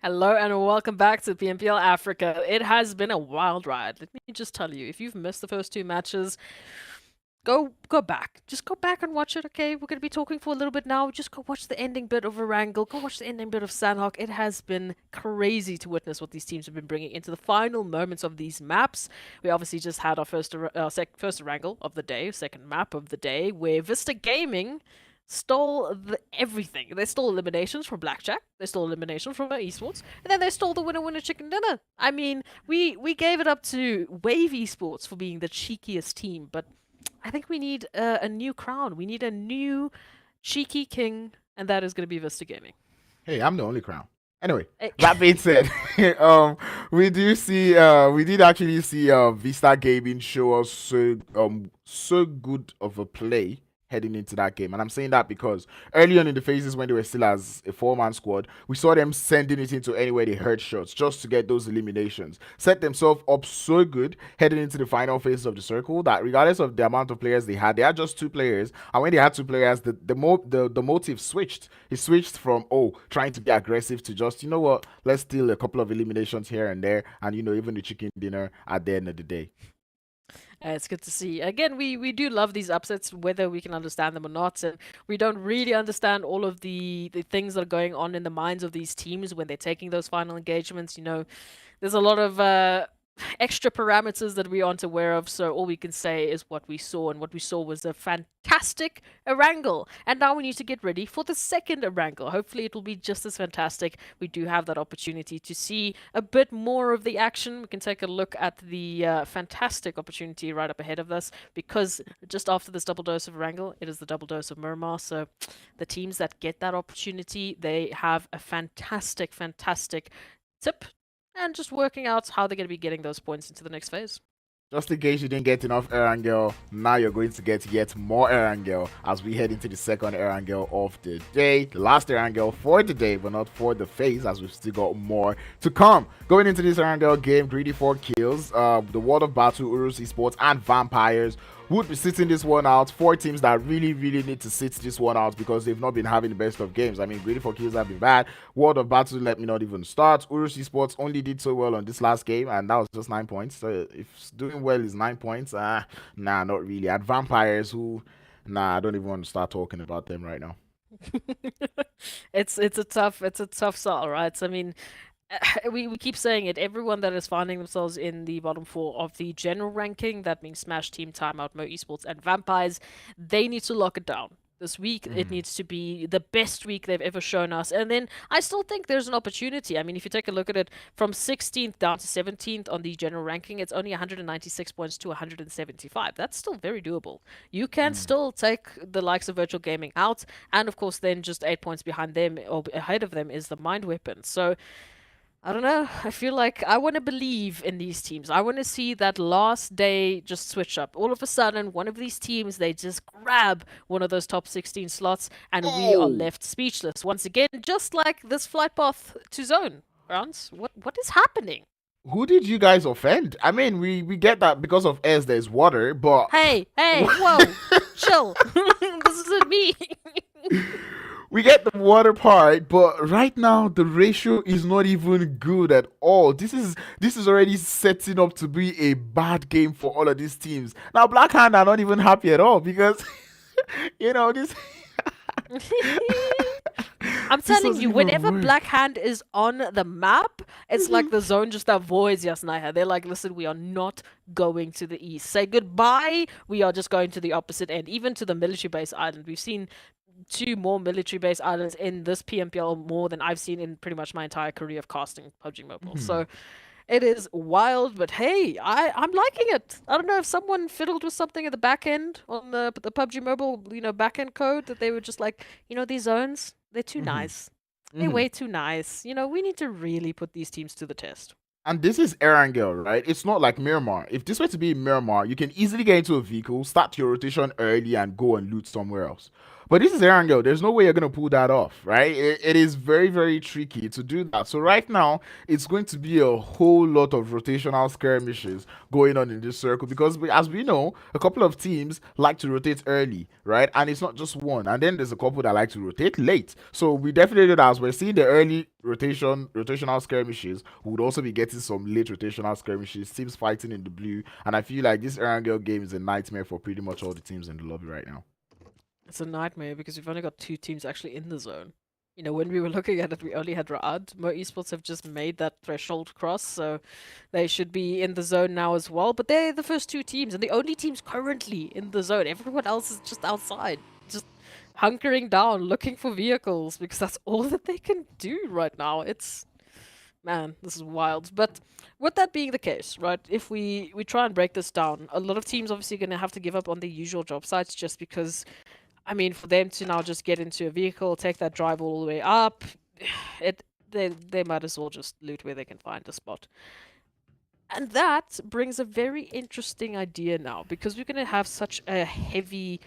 Hello and welcome back to PMPL Africa. It has been a wild ride. Let me just tell you, if you've missed the first two matches, go back. Just go back and watch it, okay? We're going to be talking for a little bit now. Just go watch the ending bit of Erangel. Go watch the ending bit of Sanhok. It has been crazy to witness what these teams have been bringing into the final moments of these maps. We obviously just had our first Erangel of the day, second map of the day, where VISTA Gaming stole everything. They stole eliminations from Blackjack. They stole eliminations from Esports. And then they stole the winner chicken dinner. I mean, we gave it up to Wave Esports for being the cheekiest team, but I think we need a new crown. We need a new cheeky king, and that is going to be VISTA Gaming. Hey, I'm the only crown. Anyway, that being said, we did actually see VISTA Gaming show us so good of a play heading into that game. And I'm saying that because early on in the phases when they were still as a four-man squad, we saw them sending it into anywhere they heard shots just to get those eliminations. Set themselves up so good heading into the final phases of the circle that regardless of the amount of players they had just two players. And when they had two players, the motive switched. It switched from, oh, trying to be aggressive to just, you know what, let's steal a couple of eliminations here and there, and even the chicken dinner at the end of the day. It's good to see. Again, we do love these upsets, whether we can understand them or not. And we don't really understand all of the things that are going on in the minds of these teams when they're taking those final engagements. There's a lot of extra parameters that we aren't aware of, so all we can say is what we saw, and what we saw was a fantastic Erangel. And now we need to get ready for the second Erangel. Hopefully it will be just as fantastic. We do have that opportunity to see a bit more of the action. We can take a look at the fantastic opportunity right up ahead of us, because just after this double dose of Erangel, it is the double dose of Miramar. So the teams that get that opportunity, they have a fantastic tip, and just working out how they're going to be getting those points into the next phase. Just in case you didn't get enough Erangel, now you're going to get yet more Erangel as we head into the second Erangel of the day. The last Erangel for the day, but not for the phase, as we've still got more to come. Going into this Erangel game, GREEDYFORKILLS, the World of Battle, URUS Esports, and Vampires would be sitting this one out. Four teams that really need to sit this one out because they've not been having the best of games. I mean, GREEDYFORKILLS have been bad. World of Battle, let me not even start. URUS Esports only did so well on this last game, and that was just 9 points. So if doing well is 9 points, nah, not really. And Vampires, I don't even want to start talking about them right now. It's a tough sell, right? I mean, we keep saying it. Everyone that is finding themselves in the bottom four of the general ranking, that means Smash, Team, TIMEOUT, MEA Esports, and Vampires, they need to lock it down. This week, it needs to be the best week they've ever shown us. And then I still think there's an opportunity. I mean, if you take a look at it, from 16th down to 17th on the general ranking, it's only 196 points to 175. That's still very doable. You can still take the likes of Virtual Gaming out. And of course, then just 8 points behind them, or ahead of them, is the Mind Weapon. So I don't know. I feel like I want to believe in these teams. I want to see that last day just switch up. All of a sudden, one of these teams, they just grab one of those top 16 slots, and we are left speechless. Once again, just like this flight path to zone. Franz, what is happening? Who did you guys offend? I mean, we get that because of S there's water, but... Hey, whoa, chill. This isn't me. We get the water part, but right now the ratio is not even good at all. This is already setting up to be a bad game for all of these teams. Now Blackhand are not even happy at all because this I'm telling you, whenever Blackhand is on the map, it's like the zone just avoids Yasnaya. They're like, listen, we are not going to the east. Say goodbye. We are just going to the opposite end, even to the military base island. We've seen 2 more military base islands in this PMPL more than I've seen in pretty much my entire career of casting PUBG Mobile. So it is wild, but hey, I'm liking it. I don't know if someone fiddled with something at the back end on the PUBG Mobile, back end code, that they were just like, these zones, they're too nice. They're way too nice. We need to really put these teams to the test. And this is Erangel, right? It's not like Miramar. If this were to be Miramar, you can easily get into a vehicle, start your rotation early, and go and loot somewhere else. But this is Erangel. There's no way you're going to pull that off, right? It is very tricky to do that. So right now, it's going to be a whole lot of rotational skirmishes going on in this circle because, as we know, a couple of teams like to rotate early, right? And it's not just one. And then there's a couple that like to rotate late. So we definitely, as we're seeing the early rotational skirmishes, we would also be getting some late rotational skirmishes, teams fighting in the blue. And I feel like this Erangel game is a nightmare for pretty much all the teams in the lobby right now. It's a nightmare because we've only got 2 teams actually in the zone. When we were looking at it, we only had RUKH. MEA Esports have just made that threshold cross, so they should be in the zone now as well. But they're the first 2 teams, and the only teams currently in the zone. Everyone else is just outside, just hunkering down, looking for vehicles, because that's all that they can do right now. Man, this is wild. But with that being the case, right, if we try and break this down, a lot of teams obviously going to have to give up on their usual job sites just because... I mean, for them to now just get into a vehicle, take that drive all the way up, they might as well just loot where they can find a spot. And that brings a very interesting idea now, because we're going to have such a heavy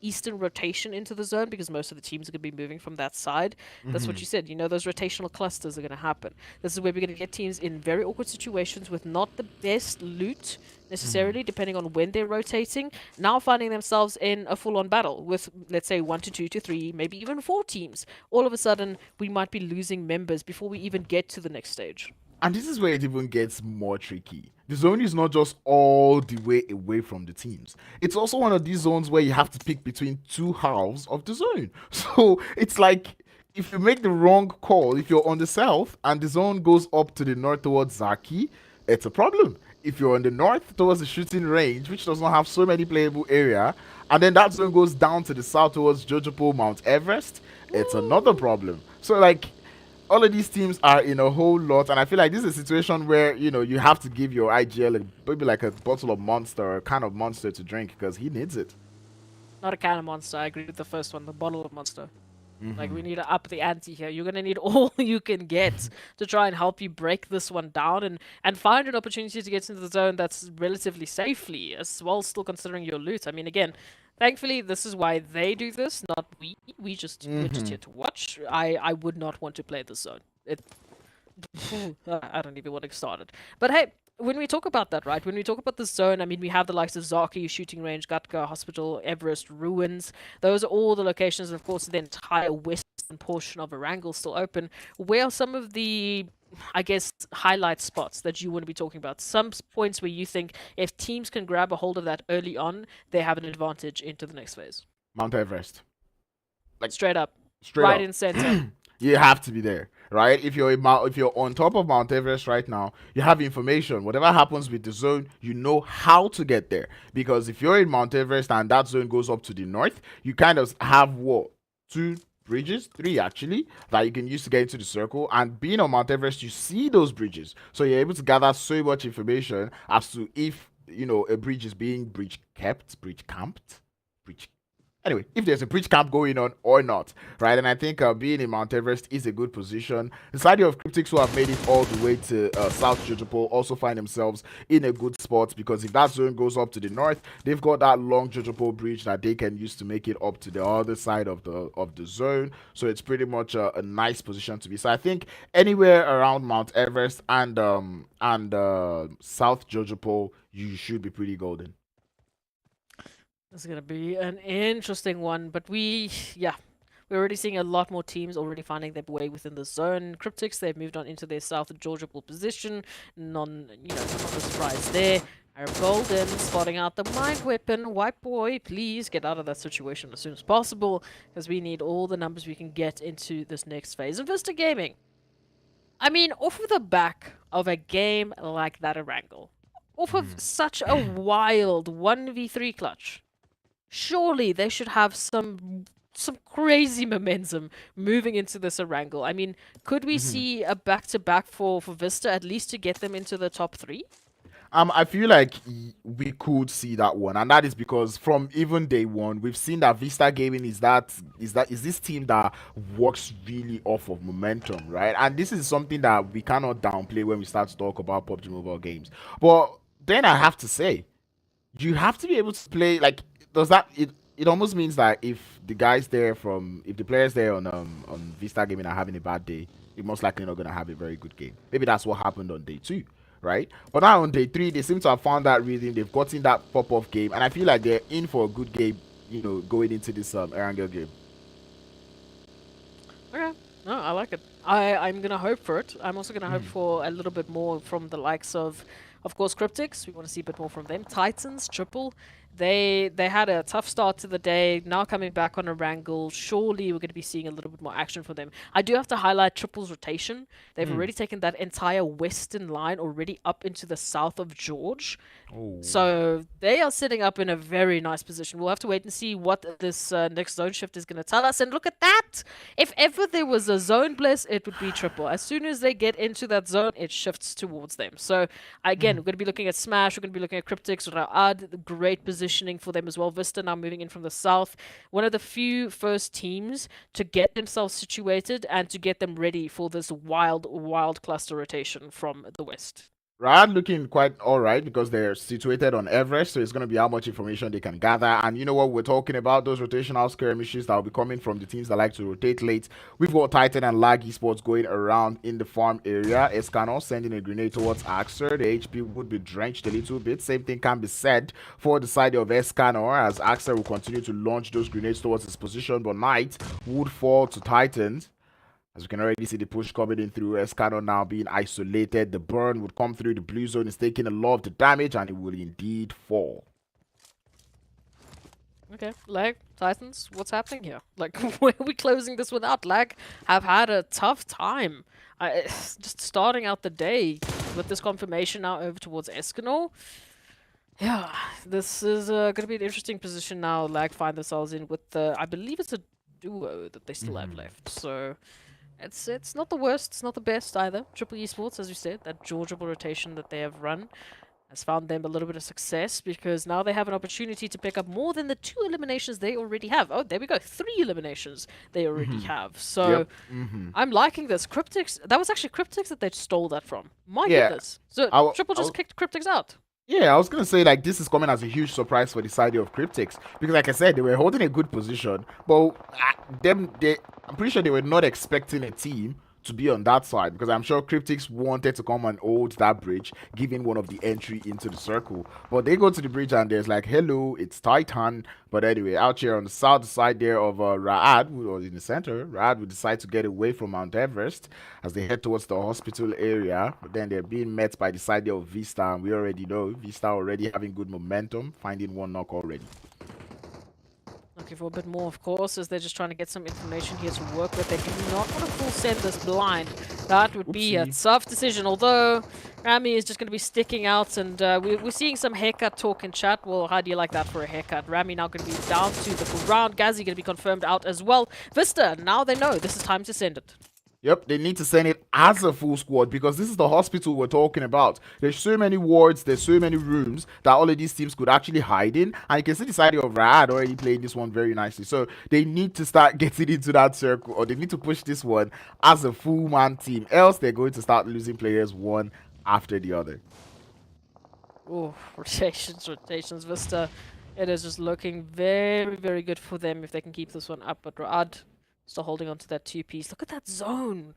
eastern rotation into the zone because most of the teams are going to be moving from that side. That's what you said. You know, those rotational clusters are going to happen. This is where we're going to get teams in very awkward situations with not the best loot necessarily, depending on when they're rotating. Now finding themselves in a full-on battle with, let's say, 1 to 2 to 3, maybe even 4 teams. All of a sudden, we might be losing members before we even get to the next stage. And this is where it even gets more tricky. The zone is not just all the way away from the teams. It's also one of these zones where you have to pick between two halves of the zone. So it's like if you make the wrong call, if you're on the south and the zone goes up to the north towards Zaki, it's a problem. If you're on the north towards the shooting range, which does not have so many playable area, and then that zone goes down to the south towards Jojopo, Mount Everest, it's another problem. So like all of these teams are in a whole lot, and I feel like this is a situation where you have to give your IGL maybe like a bottle of Monster or a can of Monster to drink because he needs it. Not a can of Monster. I agree with the first one, the bottle of Monster. Like, we need to up the ante here. You're going to need all you can get to try and help you break this one down and find an opportunity to get into the zone that's relatively safely, as well, still considering your loot. I mean, again, thankfully, this is why they do this, not we. We're just here to watch. I would not want to play this zone. I don't even want to get started. But hey, when we talk about that, right? When we talk about the zone, I mean, we have the likes of Zaki, Shooting Range, Gatka, Hospital, Everest, Ruins. Those are all the locations, and of course, the entire western portion of Erangel still open. Where are some of the, I guess, highlight spots that you want to be talking about? Some points where you think if teams can grab a hold of that early on, they have an advantage into the next phase. Mount Everest. Like straight up. Straight right up. in center. You have to be there, right? If you're on top of Mount Everest right now, you have information. Whatever happens with the zone, you know how to get there. Because if you're in Mount Everest and that zone goes up to the north, you kind of have what, 2 bridges, 3 actually, that you can use to get into the circle. And being on Mount Everest, you see those bridges, so you're able to gather so much information as to if a bridge is being bridge camped. Anyway, if there's a bridge camp going on or not, right? And I think being in Mount Everest is a good position. The side of CRYPTICS, who have made it all the way to South Jojopo, also find themselves in a good spot, because if that zone goes up to the north, they've got that long Jojopo bridge that they can use to make it up to the other side of the zone. So it's pretty much a nice position to be. So I think anywhere around Mount Everest and South Jojopo, you should be pretty golden. This is going to be an interesting one, but we're already seeing a lot more teams already finding their way within the zone. CRYPTICS, they've moved on into their south Georgia pole position. Not a surprise there. Our Golden spotting out the mind weapon. White boy, please get out of that situation as soon as possible, because we need all the numbers we can get into this next phase of VISTA Gaming. I mean, off of the back of a game like that Erangel, off of such a wild 1v3 clutch, surely they should have some crazy momentum moving into this Erangel. I mean, could we see a back-to-back for VISTA, at least to get them into the top 3? I feel like we could see that one, and that is because from even day one, we've seen that VISTA Gaming is this team that works really off of momentum, right? And this is something that we cannot downplay when we start to talk about PUBG Mobile games. But then I have to say, you have to be able to play like it almost means that if the players there on VISTA Gaming are having a bad day, you're most likely not gonna have a very good game. Maybe that's what happened on day 2, right? But now on day 3, they seem to have found that rhythm. They've gotten that pop-off game, and I feel like they're in for a good game, going into this Erangel game. Okay. No, I like it. I'm gonna hope for it. I'm also gonna hope for a little bit more from the likes of course, CRYPTICS. We want to see a bit more from them. Titans, Triple. They had a tough start to the day. Now coming back on Erangel, surely we're going to be seeing a little bit more action from them. I do have to highlight Triple's rotation. They've already taken that entire western line already up into the south of George. Oh. So they are sitting up in a very nice position. We'll have to wait and see what this next zone shift is going to tell us. And look at that! If ever there was a zone bliss, it would be Triple. As soon as they get into that zone, it shifts towards them. So again, we're going to be looking at Smash. We're going to be looking at CRYPTICS, Ra'ad, great positioning for them as well. VISTA now moving in from the south. One of the few first teams to get themselves situated and to get them ready for this wild cluster rotation from the west. Rad looking quite all right because they're situated on Everest, so it's going to be how much information they can gather. And you know what we're talking about, those rotational skirmishes that will be coming from the teams that like to rotate late. We've got Titan and Lag Esports going around in the farm area. Escanor sending a grenade towards Axer. The HP would be drenched a little bit. Same thing can be said for the side of Escanor, as Axer will continue to launch those grenades towards his position, but Knight would fall to Titans. As we can already see the push coming in through Escano now being isolated. The burn would come through. The blue zone is taking a lot of the damage and it will indeed fall. Okay, Lag, Titans, what's happening here? Like, where are we closing this without? Lag have had a tough time. Just starting out the day with this confirmation now over towards Escanor. Yeah, this is going to be an interesting position now. Lag find themselves in with the, I believe it's a duo that they still have left. So it's not the worst, it's not the best either. Triple Esports, as you said, that Georgiable rotation that they have run has found them a little bit of success because now they have an opportunity to pick up more than the 2 eliminations they already have. Oh, there we go, 3 eliminations they already have. So I'm liking this. CRYPTICS, that was actually CRYPTICS that they stole that from. My goodness. So Triple just kicked CRYPTICS out. Yeah, I was going to say, like, this is coming as a huge surprise for the side of CRYPTICS. Because, like I said, they were holding a good position. But I'm pretty sure they were not expecting a team to be on that side. Because I'm sure CRYPTICS wanted to come and hold that bridge, giving one of the entry into the circle. But they go to the bridge and there's like, hello, it's Titan. But anyway, out here on the south side there of Raad, who was in the center, Raad would decide to get away from Mount Everest as they head towards the hospital area. But then they're being met by the side there of VISTA, and we already know VISTA already having good momentum, finding 1 knock already. Looking for a bit more, of course, as they're just trying to get some information here to work with. They do not want to full send this blind. That would be a tough decision, although Rami is just going to be sticking out, and we're seeing some haircut talk in chat. Well, how do you like that for a haircut? Rami now going to be down to the ground. Gazi going to be confirmed out as well. Vista, now they know this is time to send it. Yep, they need to send it as a full squad because this is the hospital we're talking about. There's so many wards, there's so many rooms that all of these teams could actually hide in. And you can see the side of Rad already playing this one very nicely. So they need to start getting into that circle, or they need to push this one as a full-man team. Else they're going to start losing players one after the other. Oh, rotations, Vista. It is just looking very, very good for them if they can keep this one up. But Rad still holding on to that 2-piece. Look at that zone.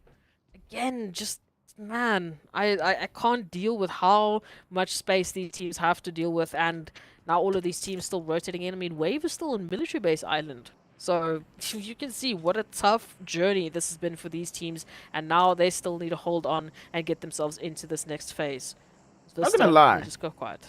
Again, just, man, I can't deal with how much space these teams have to deal with. And now all of these teams still rotating in. I mean, Wave is still on military base island. So you can see what a tough journey this has been for these teams. And now they still need to hold on and get themselves into this next phase. Not gonna lie. Just go quiet.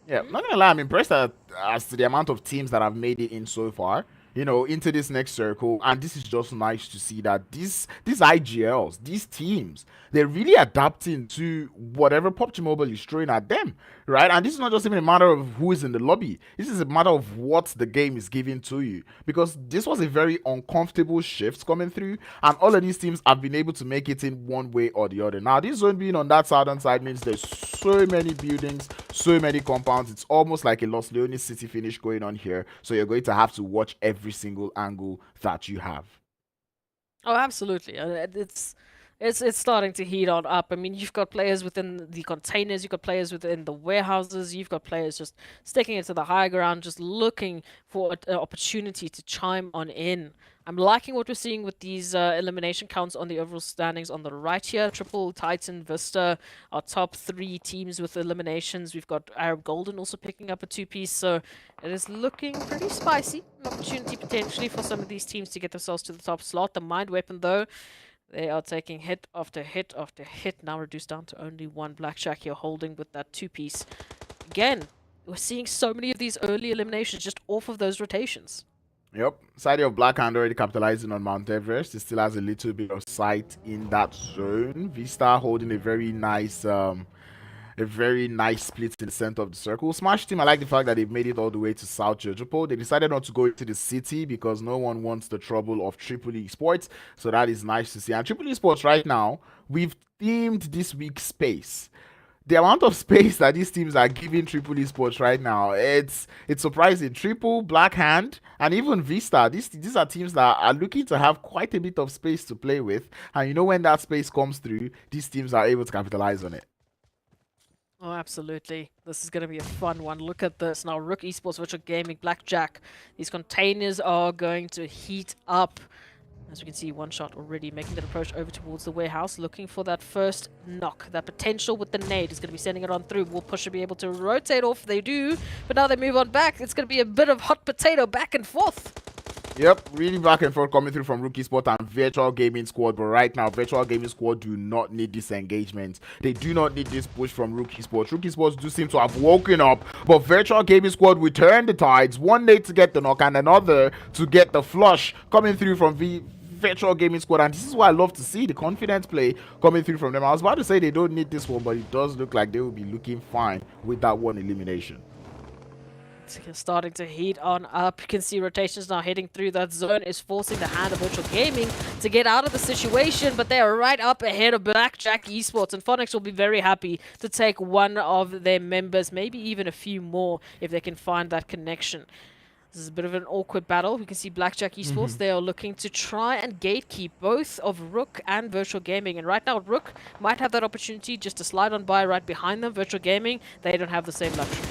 Yeah, not gonna lie, I'm impressed as to the amount of teams that have made it in so far, you know, into this next circle. And this is just nice to see that these IGLs, these teams, they're really adapting to whatever PUBG Mobile is throwing at them, right? And this is not just even a matter of who is in the lobby. This is a matter of what the game is giving to you. Because this was a very uncomfortable shift coming through, and all of these teams have been able to make it in one way or the other. Now, this zone being on that southern side means there's so many buildings, so many compounds. It's almost like a Los Leones city finish going on here. So you're going to have to watch every single angle that you have. Oh, absolutely. It's starting to heat on up. I mean, you've got players within the containers, you've got players within the warehouses, you've got players just sticking it to the high ground, just looking for an opportunity to chime on in. I'm liking what we're seeing with these elimination counts on the overall standings on the right here. Triple, Titan, Vista, our top 3 teams with eliminations. We've got Arab Golden also picking up a 2-piece, so it is looking pretty spicy. An opportunity potentially for some of these teams to get themselves to the top slot. The Mind Weapon, though, they are taking hit after hit after hit, now reduced down to only 1. Blackjack here holding with that 2-piece. Again, we're seeing so many of these early eliminations just off of those rotations. Yep, side of Blackhand already capitalizing on Mount Everest. It still has a little bit of sight in that zone. Vista holding a very nice split in the center of the circle. Smash team, I like the fact that they've made it all the way to South Jojopo. They decided not to go into the city because no one wants the trouble of Triple Esports. So that is nice to see. And Triple Esports right now, we've themed this week's space. The amount of space that these teams are giving Triple Esports right now, it's surprising. Triple, Blackhand, and even Vista, these are teams that are looking to have quite a bit of space to play with. And you know, when that space comes through, these teams are able to capitalize on it. Oh, absolutely. This is going to be a fun one. Look at this. Now, RUKH Esports Virtual Gaming, Blackjack. These containers are going to heat up. As we can see, one shot already making that approach over towards the warehouse, looking for that first knock. That potential with the nade is going to be sending it on through. Will Pusher be able to rotate off? They do, but now they move on back. It's going to be a bit of hot potato back and forth. Yep, really back and forth coming through from RUKH Esports and Virtual Gaming Squad. But right now, Virtual Gaming Squad do not need this engagement. They do not need this push from RUKH Esports. RUKH Esports do seem to have woken up, but Virtual Gaming Squad will turn the tides. One nade to get the knock and another to get the flush coming through from Virtual Gaming Squad, and this is what I love to see, the confidence play coming through from them. I was about to say they don't need this one, but it does look like they will be looking fine with that one elimination. It's starting to heat on up. You can see rotations now heading through. That zone is forcing the hand of Virtual Gaming to get out of the situation, but they are right up ahead of Blackjack Esports, and Phonics will be very happy to take one of their members, maybe even a few more if they can find that connection. This is a bit of an awkward battle. We can see Blackjack Esports. They are looking to try and gatekeep both of RUKH and Virtual Gaming. And right now, RUKH might have that opportunity just to slide on by right behind them. Virtual Gaming, they don't have the same luxury.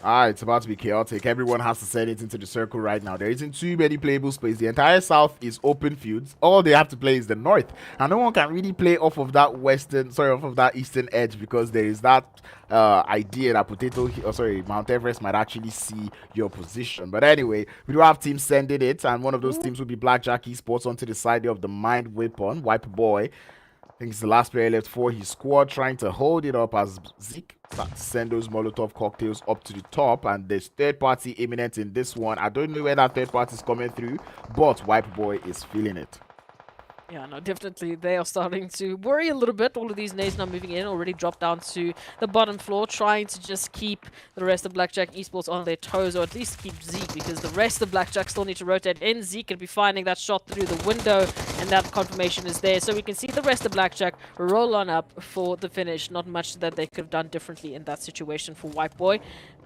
It's about to be chaotic. Everyone has to send it into the circle right now. There isn't too many playable space. The entire south is open fields. All they have to play is the north, and no one can really play off of that off of that eastern edge, because there is that idea that Mount Everest might actually see your position. But anyway, we do have teams sending it, and one of those teams will be Blackjack Esports onto the side of the Mind Weapon, Wipe Boy. I think it's the last player left for his squad, trying to hold it up as Zeke starts to send those Molotov cocktails up to the top. And there's third party imminent in this one. I don't know where that third party is coming through, but Wipe Boy is feeling it. Yeah, no, definitely they are starting to worry a little bit. All of these nades now moving in, already dropped down to the bottom floor, trying to just keep the rest of Blackjack Esports on their toes, or at least keep Zeke, because the rest of Blackjack still need to rotate in. Zeke can be finding that shot through the window, and that confirmation is there. So we can see the rest of Blackjack roll on up for the finish. Not much that they could have done differently in that situation for White Boy.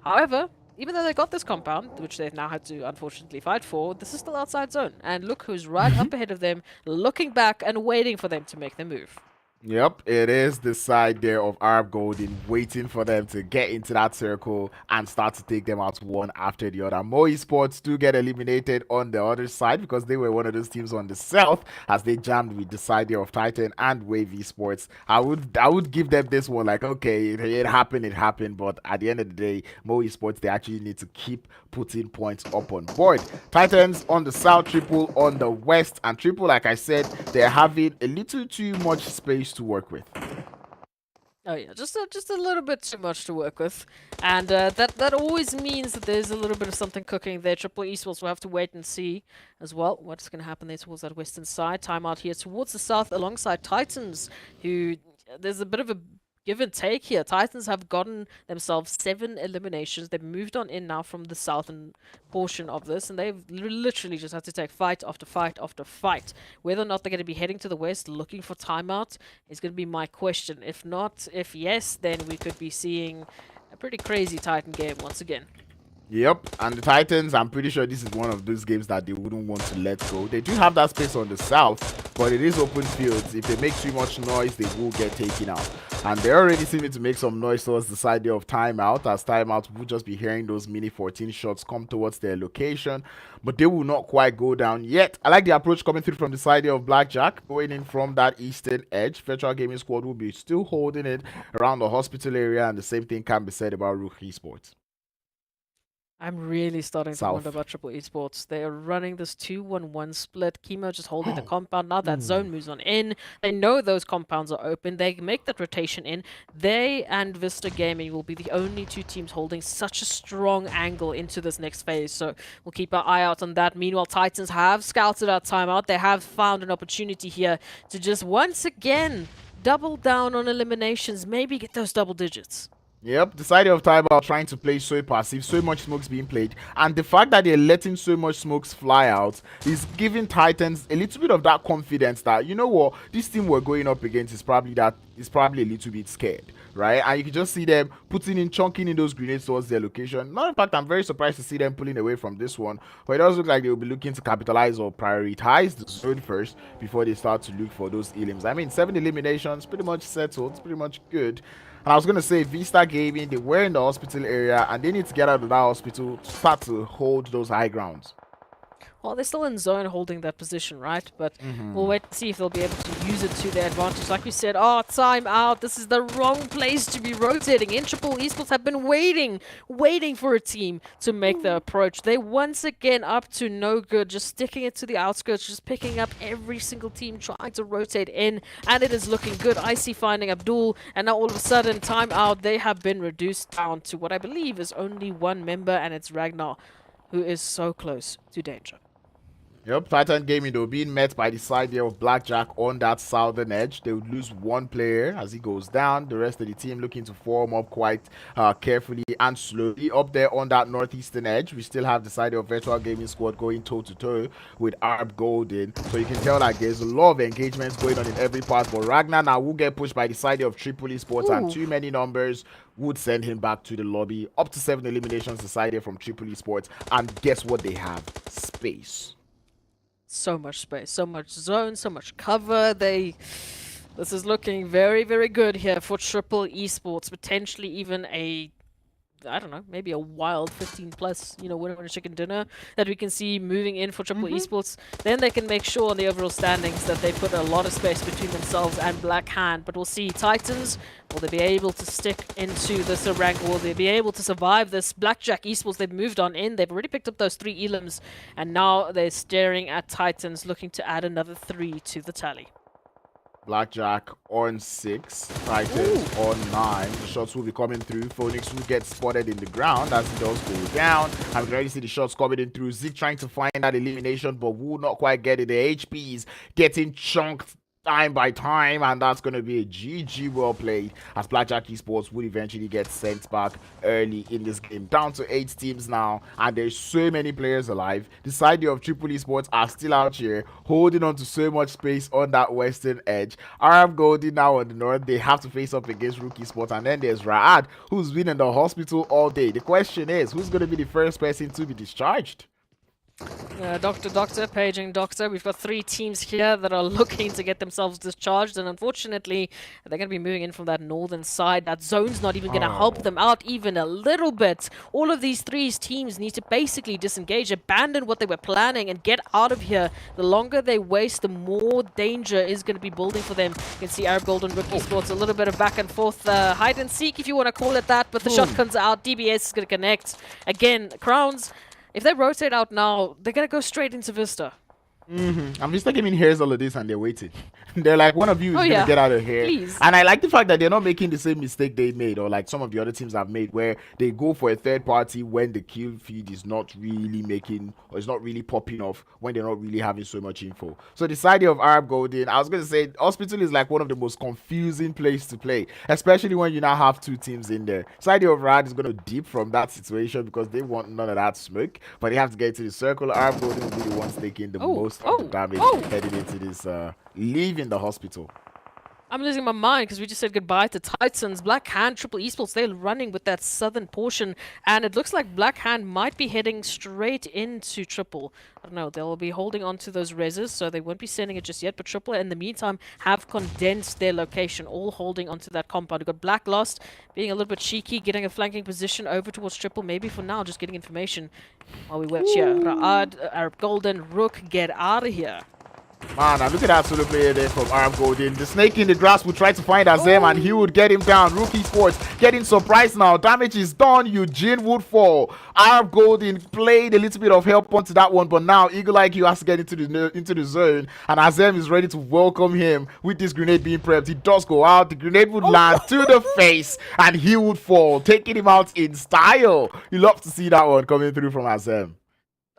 However, even though they got this compound, which they've now had to unfortunately fight for, this is still outside zone. And look who's right up ahead of them, looking back and waiting for them to make their move. Yep, it is the side there of Arab Golden waiting for them to get into that circle and start to take them out one after the other. Mo Esports do get eliminated on the other side because they were one of those teams on the south as they jammed with the side there of Titan and Wave Esports. I would give them this one, like, okay, it happened, but at the end of the day, Mo Esports, they actually need to keep putting points up on board. Titans on the south, Triple on the west, and Triple, like I said, they're having a little too much space to work with. Oh yeah, just a little bit too much to work with, and that always means that there's a little bit of something cooking there. Triple Esports will have to wait and see as well what's going to happen there towards that western side. Timeout here towards the south alongside Titans, who there's a bit of a give and take here. Titans have gotten themselves 7 eliminations. They've moved on in now from the southern portion of this, and they've literally just had to take fight after fight after fight. Whether or not they're going to be heading to the west looking for timeout is going to be my question. If not, if yes, then we could be seeing a pretty crazy Titan game once again. Yep, and the Titans, I'm pretty sure this is one of those games that they wouldn't want to let go. They do have that space on the south, but it is open fields. If they make too much noise, they will get taken out. And they're already seeming to make some noise towards the side of Timeout, as Timeout will just be hearing those mini 14 shots come towards their location, but they will not quite go down yet. I like the approach coming through from the side of Blackjack, going in from that eastern edge. Virtual Gaming Squad will be still holding it around the hospital area, and the same thing can be said about RUKH Esports. I'm really starting to wonder about Triple Esports. They are running this 2-1-1 split. Chemo just holding the compound. Now that zone moves on in. They know those compounds are open. They make that rotation in. They and VISTA Gaming will be the only two teams holding such a strong angle into this next phase. So we'll keep our eye out on that. Meanwhile, Titans have scouted out timeout. They have found an opportunity here to just once again double down on eliminations. Maybe get those double digits. Yep, the side of Timeout trying to play so passive, so much smokes being played, and the fact that they're letting so much smokes fly out is giving Titans a little bit of that confidence that, you know what, this team we're going up against is probably a little bit scared, right? And you can just see them chunking in those grenades towards their location. Matter of fact, I'm very surprised to see them pulling away from this one, but it does look like they'll be looking to capitalize or prioritize the zone first before they start to look for those elims. I mean, 7 eliminations, pretty much settled, it's pretty much good. And I was going to say, Vista Gaming, they were in the hospital area, and they need to get out of that hospital to start to hold those high grounds. Well, they're still in zone holding that position, right? But we'll wait to see if they'll be able to use it to their advantage. Like we said, time out. This is the wrong place to be rotating. In Triple Esports have been waiting for a team to make the approach. They once again up to no good, just sticking it to the outskirts, just picking up every single team trying to rotate in, and it is looking good. Icy finding Abdul, and now all of a sudden, time out. They have been reduced down to what I believe is only one member, and it's Ragnar, who is so close to danger. Yep, Titan Gaming, they were being met by the side there of Blackjack on that southern edge. They would lose one player as he goes down. The rest of the team looking to form up quite carefully and slowly. Up there on that northeastern edge, we still have the side of Virtual Gaming Squad going toe-to-toe with Arb Golden. So you can tell like there's a lot of engagements going on in every part. But Ragnar now will get pushed by the side of Triple Esports, and too many numbers would send him back to the lobby. Up to 7 eliminations decided from Triple Esports. And guess what they have? Space. So much space, so much zone, so much cover. This is looking very, very good here for Triple Esports. Potentially even a, I don't know, maybe a wild 15+, winner on a chicken dinner that we can see moving in for Triple Esports. Then they can make sure on the overall standings that they put a lot of space between themselves and Black Hand. But we'll see Titans, will they be able to stick into this rank? Will they be able to survive this? Blackjack Esports, they've moved on in. They've already picked up those 3 elims, and now they're staring at Titans, looking to add another 3 to the tally. Blackjack on 6, Titans on 9. The shots will be coming through. Phoenix will get spotted in the ground as he does go down. And we can already see the shots coming in through. Zeke trying to find that elimination, but will not quite get it. The HPs getting chunked time by time, and that's going to be a GG well played, as Blackjack Esports would eventually get sent back early in this game. Down to 8 teams now, and there's so many players alive. The side of Triple Esports are still out here holding on to so much space on that western edge. Arab Goldie now on the north, they have to face up against RUKH Esports, and then there's Raad, who's been in the hospital all day. The question is, who's going to be the first person to be discharged? Doctor, paging Doctor. We've got 3 teams here that are looking to get themselves discharged, and unfortunately, they're going to be moving in from that northern side. That zone's not even going to help them out even a little bit. All of these 3 teams need to basically disengage, abandon what they were planning, and get out of here. The longer they waste, the more danger is going to be building for them. You can see Arab Gold and RUKH Esports, a little bit of back and forth, hide and seek if you want to call it that, but the shot comes out. DBS is going to connect. Again, Crowns, if they rotate out now, they're going to go straight into Vista. And Vista Gaming hears all of this and they're waiting. They're like, one of you is going to get out of here. Please. And I like the fact that they're not making the same mistake they made, or like some of the other teams have made, where they go for a third party when the kill feed is not really making, or is not really popping off, when they're not really having so much info. So the side of Arab Golden, I was going to say, Hospital is like one of the most confusing places to play, especially when you now have 2 teams in there. Side of Rad is going to dip from that situation because they want none of that smoke, but they have to get to the circle. Arab Golden will be the ones taking the most of the damage heading into this leaving the hospital. I'm losing my mind because we just said goodbye to Titans. Black Hand, Triple Esports, they're running with that southern portion, and it looks like Black Hand might be heading straight into Triple. I don't know, they'll be holding on to those reses, so they won't be sending it just yet, but Triple, in the meantime, have condensed their location, all holding onto that compound. We've got Black Lost being a little bit cheeky, getting a flanking position over towards Triple, maybe for now, just getting information while we wait here. Raad, Arab Golden, RUKH, get out of here. Man, look at that solo player there from Arab Golden. The snake in the grass would try to find Azem, and he would get him down. RUKH Esports getting surprised now. Damage is done. Eugene would fall. Arab Golden played a little bit of help onto that one, but now Eagle IQ has to get into the zone, and Azem is ready to welcome him with this grenade being prepped. He does go out. The grenade would land to the face, and he would fall, taking him out in style. You love to see that one coming through from Azem.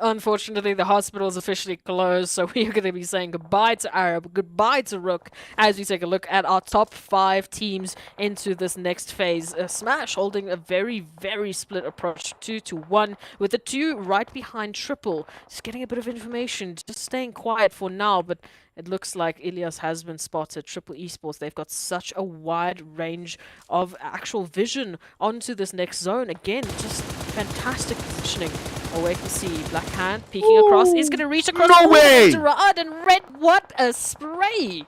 Unfortunately, the hospital is officially closed, so we are going to be saying goodbye to Arab, goodbye to RUKH, as we take a look at our top 5 teams into this next phase. Smash holding a very, very split approach, 2-1, with the 2 right behind Triple. Just getting a bit of information, just staying quiet for now, but it looks like Ilias has been spotted. Triple Esports, they've got such a wide range of actual vision onto this next zone. Again, just fantastic positioning. I'll wait to see. Black Hand peeking across. Is going to reach across. No way! And Red, what a spray!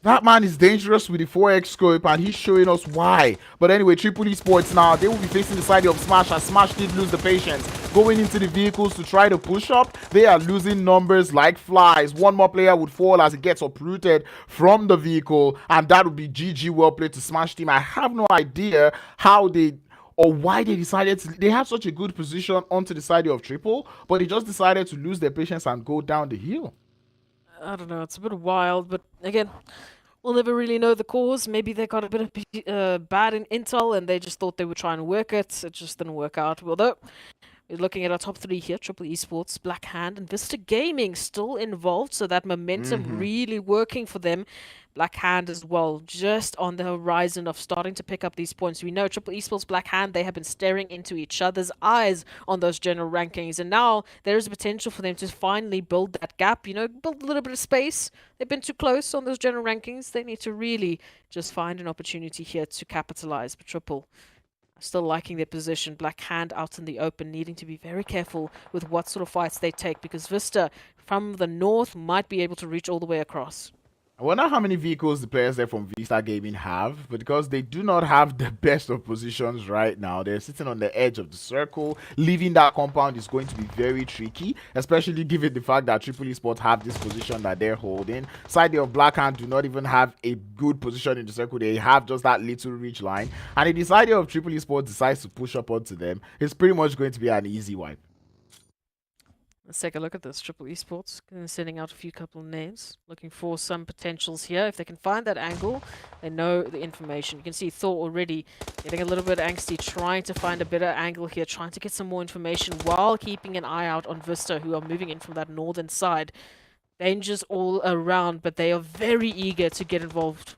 That man is dangerous with the 4x scope, and he's showing us why. But anyway, Triple Esports now, they will be facing the side of Smash, as Smash did lose the patience. Going into the vehicles to try to push up, they are losing numbers like flies. One more player would fall as it gets uprooted from the vehicle, and that would be GG. Well played to Smash team. I have no idea how they or why they decided to. They have such a good position onto the side of Triple, but they just decided to lose their patience and go down the hill. I don't know, it's a bit wild, but again, we'll never really know the cause. Maybe they got a bit of bad in intel and they just thought they would try and work it. It just didn't work out. Although, we're looking at our top three here, Triple Esports, Black Hand, and Vista Gaming still involved, so that momentum really working for them. Black Hand as well, just on the horizon of starting to pick up these points. We know Triple Esports, Black Hand, they have been staring into each other's eyes on those general rankings, and now there is a potential for them to finally build that gap, you know, build a little bit of space. They've been too close on those general rankings. They need to really just find an opportunity here to capitalize. But Triple, still liking their position. Black Hand out in the open, needing to be very careful with what sort of fights they take, because Vista from the north might be able to reach all the way across. I wonder how many vehicles the players there from Vista Gaming have, but because they do not have the best of positions right now, they're sitting on the edge of the circle. Leaving that compound is going to be very tricky, especially given the fact that Triple Esports have this position that they're holding. Side of Black Hand do not even have a good position in the circle. They have just that little reach line, and if the side of Triple Esports decides to push up onto them, it's pretty much going to be an easy wipe. Let's take a look at this. Triple Esports sending out a few couple of names, looking for some potentials here. If they can find that angle, they know the information. You can see Thor already getting a little bit angsty, trying to find a better angle here, trying to get some more information while keeping an eye out on Vista, who are moving in from that northern side. Dangers all around, but they are very eager to get involved.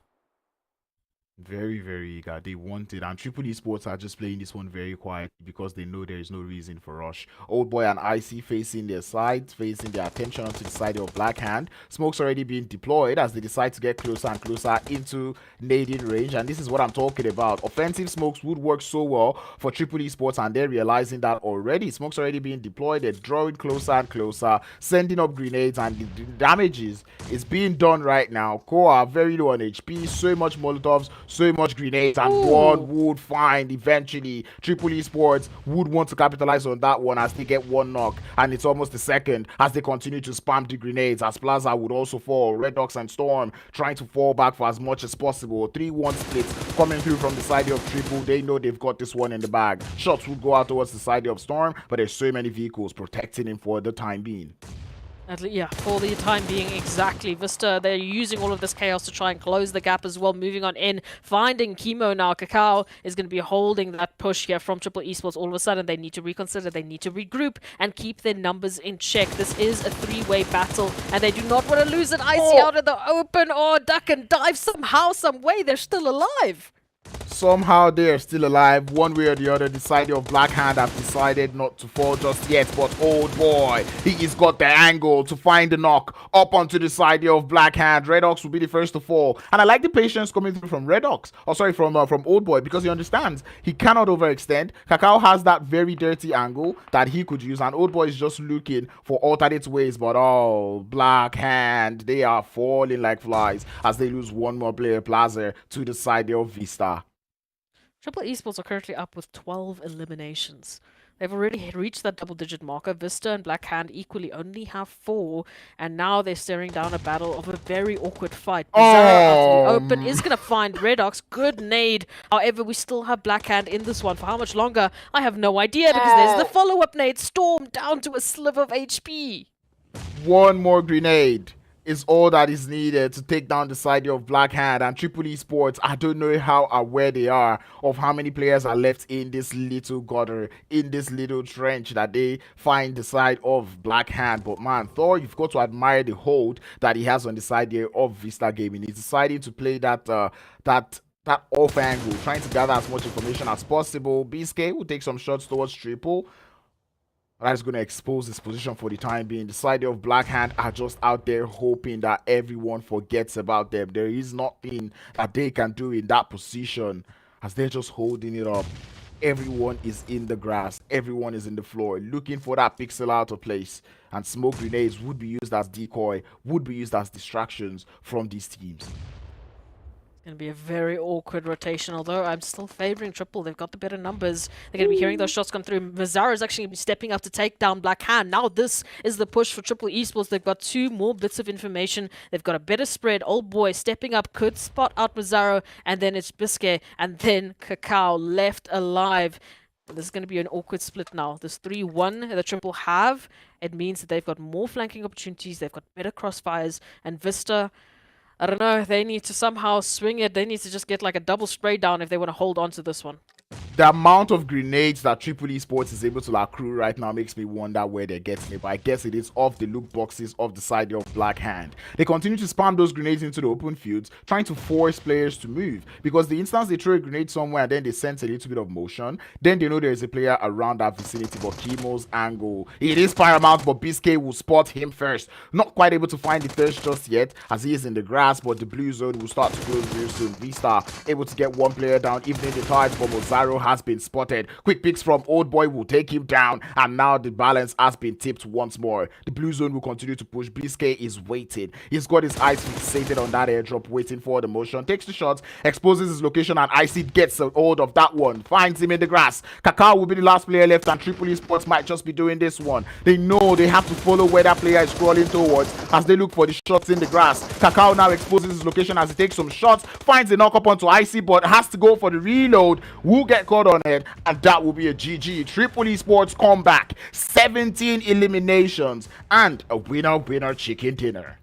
Very, very eager. They want it. And Triple Esports are just playing this one very quietly because they know there is no reason for rush. Old Boy and Icy facing their sides, facing their attention onto the side of Black Hand. Smoke's already being deployed as they decide to get closer and closer into nading range. And this is what I'm talking about. Offensive smokes would work so well for Triple Esports, and they're realizing that already. Smoke's already being deployed. They're drawing closer and closer, sending up grenades, and the damages is being done right now. Core very low on HP, so much Molotovs, so much grenades, and one would find eventually. Triple Esports would want to capitalize on that one as they get one knock, and it's almost the second as they continue to spam the grenades, as Plaza would also fall. RUKH and Storm trying to fall back for as much as possible. 3-1 splits coming through from the side of Triple. They know they've got this one in the bag. Shots would go out towards the side of Storm, but there's so many vehicles protecting him for the time being. Yeah, for the time being, exactly. Vista, they're using all of this chaos to try and close the gap as well. Moving on in, finding Chemo now. Kakao is going to be holding that push here from Triple Esports. All of a sudden, they need to reconsider, they need to regroup and keep their numbers in check. This is a three-way battle, and they do not want to lose it. Icy out in the open, or duck and dive somehow, some way. They're still alive. Somehow they are still alive, one way or the other. The side of Black Hand have decided not to fall just yet, but old boy, he's got the angle to find the knock up onto the side of Black Hand. RUKH will be the first to fall, and I like the patience coming through from RUKH, from old boy, because he understands he cannot overextend. Kakao has that very dirty angle that he could use, and old boy is just looking for alternate ways, but Black Hand, they are falling like flies as they lose one more player, Plaza, to the side of Vista. Triple Esports are currently up with 12 eliminations. They've already reached that double-digit marker. Vista and Black Hand equally only have 4, and now they're staring down a battle of a very awkward fight. Bizarre out in the open is going to find RUKH. Good nade. However, we still have Black Hand in this one. For how much longer? I have no idea, because there's the follow-up nade. Storm down to a sliver of HP. One more grenade is all that is needed to take down the side of Black Hand. And Triple Esports, I don't know how aware they are of how many players are left in this little gutter, in this little trench that they find the side of Black Hand. But man, Thor, you've got to admire the hold that he has on the side here of Vista Gaming. He's deciding to play that off angle, trying to gather as much information as possible. BSK will take some shots towards Triple. That's going to expose this position for the time being. The side of Black Hand are just out there hoping that everyone forgets about them. There is nothing that they can do in that position as they're just holding it up. Everyone is in the grass. Everyone is in the floor looking for that pixel out of place. And smoke grenades would be used as decoy, would be used as distractions from these teams. Going to be a very awkward rotation, although I'm still favoring Triple. They've got the better numbers. They're going to be hearing those shots come through. Mazzaro is actually going to be stepping up to take down Black Hand. Now this is the push for Triple Esports. They've got 2 more bits of information. They've got a better spread. Old Boy stepping up, could spot out Mazzaro, and then it's Biscay, and then Cacao left alive. This is going to be an awkward split now. This 3-1 that Triple have, it means that they've got more flanking opportunities. They've got better crossfires, and Vista, I don't know, they need to somehow swing it. They need to just get like a double spray down if they want to hold on to this one. The amount of grenades that Triple Esports is able to accrue right now makes me wonder where they're getting it, but I guess it is off the loot boxes of the side of Black Hand. They continue to spam those grenades into the open fields, trying to force players to move, because the instance they throw a grenade somewhere and then they sense a little bit of motion, then they know there is a player around that vicinity. But Chemo's angle, it is paramount, but Biscay will spot him first. Not quite able to find the thirst just yet, as he is in the grass, but the blue zone will start to close real soon. VISTA able to get one player down, even in the target, but Mazzaro has been spotted. Quick picks from Old Boy will take him down, and now the balance has been tipped once more. The blue zone will continue to push. Biscay is waiting. He's got his eyes fixated on that airdrop, waiting for the motion. Takes the shot, exposes his location, and Icy gets a hold of that one. Finds him in the grass. Cacao will be the last player left, and Triple Esports might just be doing this one. They know they have to follow where that player is crawling towards as they look for the shots in the grass. Cacao now exposes his location as he takes some shots, finds a knock up onto Icy, but has to go for the reload. Will get caught on it, and that will be a GG. Triple Esports comeback, 17 eliminations, and a winner chicken dinner.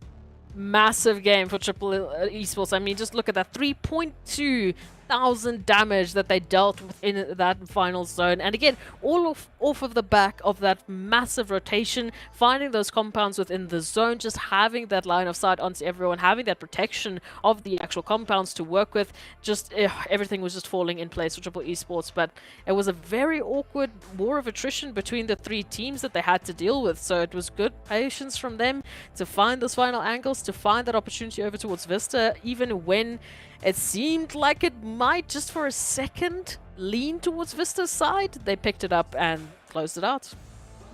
Massive game for Triple Esports. I mean, just look at that 3.2 thousand damage that they dealt with in that final zone, and again, all off of the back of that massive rotation, finding those compounds within the zone, just having that line of sight onto everyone, having that protection of the actual compounds to work with. Just everything was just falling in place for Triple Esports. But it was a very awkward war of attrition between the 3 teams that they had to deal with, so it was good patience from them to find those final angles, to find that opportunity over towards Vista, even when it seemed like it might just for a second lean towards Vista's side. They picked it up and closed it out.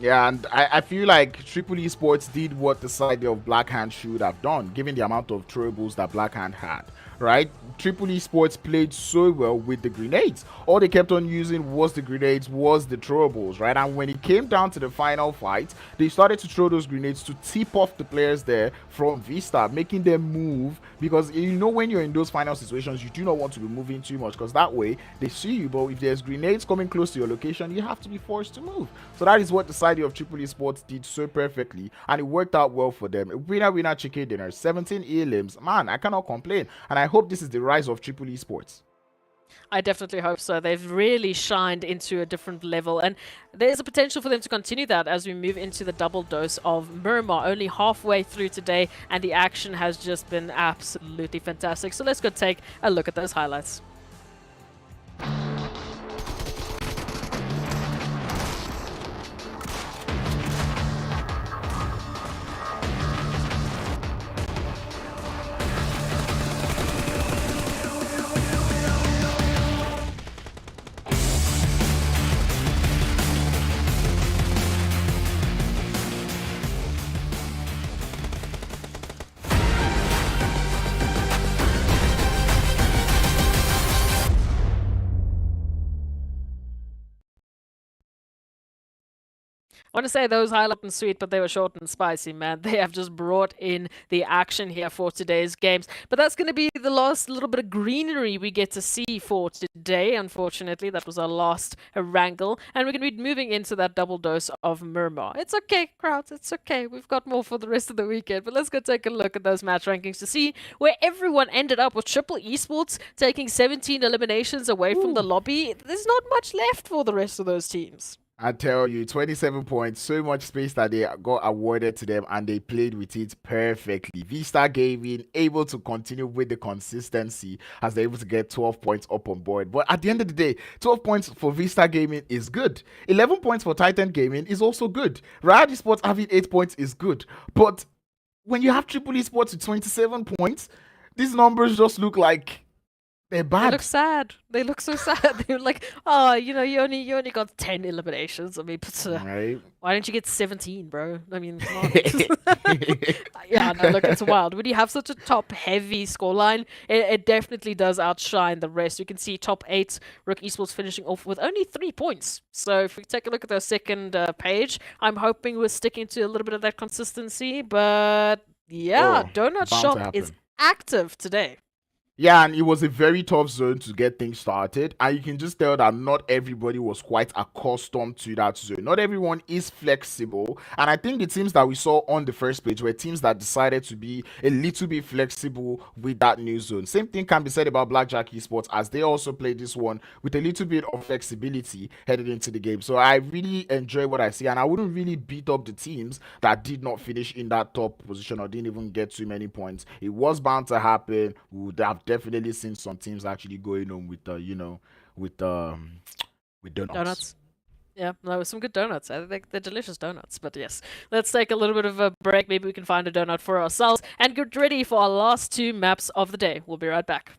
Yeah, and I feel like Triple Esports did what the side of Black Hand should have done, given the amount of throwables that Black Hand had, right? Triple Esports played so well with the grenades. All they kept on using was the grenades, was the throwables, right? And when it came down to the final fight, they started to throw those grenades to tip off the players there from VISTA, making them move, because you know when you're in those final situations, you do not want to be moving too much, because that way they see you, but if there's grenades coming close to your location, you have to be forced to move. So that is what the side of Triple Esports did so perfectly, and it worked out well for them. Winner chicken dinner, 17 elims. Man, I cannot complain, and I hope this is the rise of Triple Esports. I definitely hope so. They've really shined into a different level, and there's a potential for them to continue that as we move into the double dose of Miramar. Only halfway through today, and the action has just been absolutely fantastic. So let's go take a look at those highlights. I want to say those highlight and sweet, but they were short and spicy, man. They have just brought in the action here for today's games. But that's going to be the last little bit of greenery we get to see for today. Unfortunately, that was our last Erangel, and we're going to be moving into that double dose of Miramar. It's okay, crowds. It's okay. We've got more for the rest of the weekend. But let's go take a look at those match rankings to see where everyone ended up, with Triple Esports taking 17 eliminations away from the lobby. There's not much left for the rest of those teams. I tell you, 27 points, so much space that they got awarded to them, and they played with it perfectly. VISTA Gaming able to continue with the consistency as they're able to get 12 points up on board. But at the end of the day, 12 points for VISTA Gaming is good. 11 points for Titan Gaming is also good. RUKH Esports having 8 points is good. But when you have Triple Esports with 27 points, these numbers just look like They're They look bad. sad. They look so sad. They're like, oh, you only got 10 eliminations. I mean, Right? why didn't you get 17, bro? I mean, come on. Yeah, no, look, it's wild. When you have such a top-heavy scoreline, it definitely does outshine the rest. You can see top 8, RUKH Esports finishing off with only 3 points. So if we take a look at the second page, I'm hoping we're sticking to a little bit of that consistency. But yeah, Oh, Donut bound to Shop is happen. active today. Yeah, and it was a very tough zone to get things started. And you can just tell that not everybody was quite accustomed to that zone. Not everyone is flexible. And I think the teams that we saw on the first page were teams that decided to be a little bit flexible with that new zone. Same thing can be said about Blackjack Esports, as they also played this one with a little bit of flexibility headed into the game. So I really enjoy what I see. And I wouldn't really beat up the teams that did not finish in that top position or didn't even get too many points. It was bound to happen. We would have definitely seen some teams actually going on with with with donuts. Donuts. Yeah, no, some good donuts. I think they're delicious donuts. But yes, let's take a little bit of a break. Maybe we can find a donut for ourselves and get ready for our last 2 maps of the day. We'll be right back.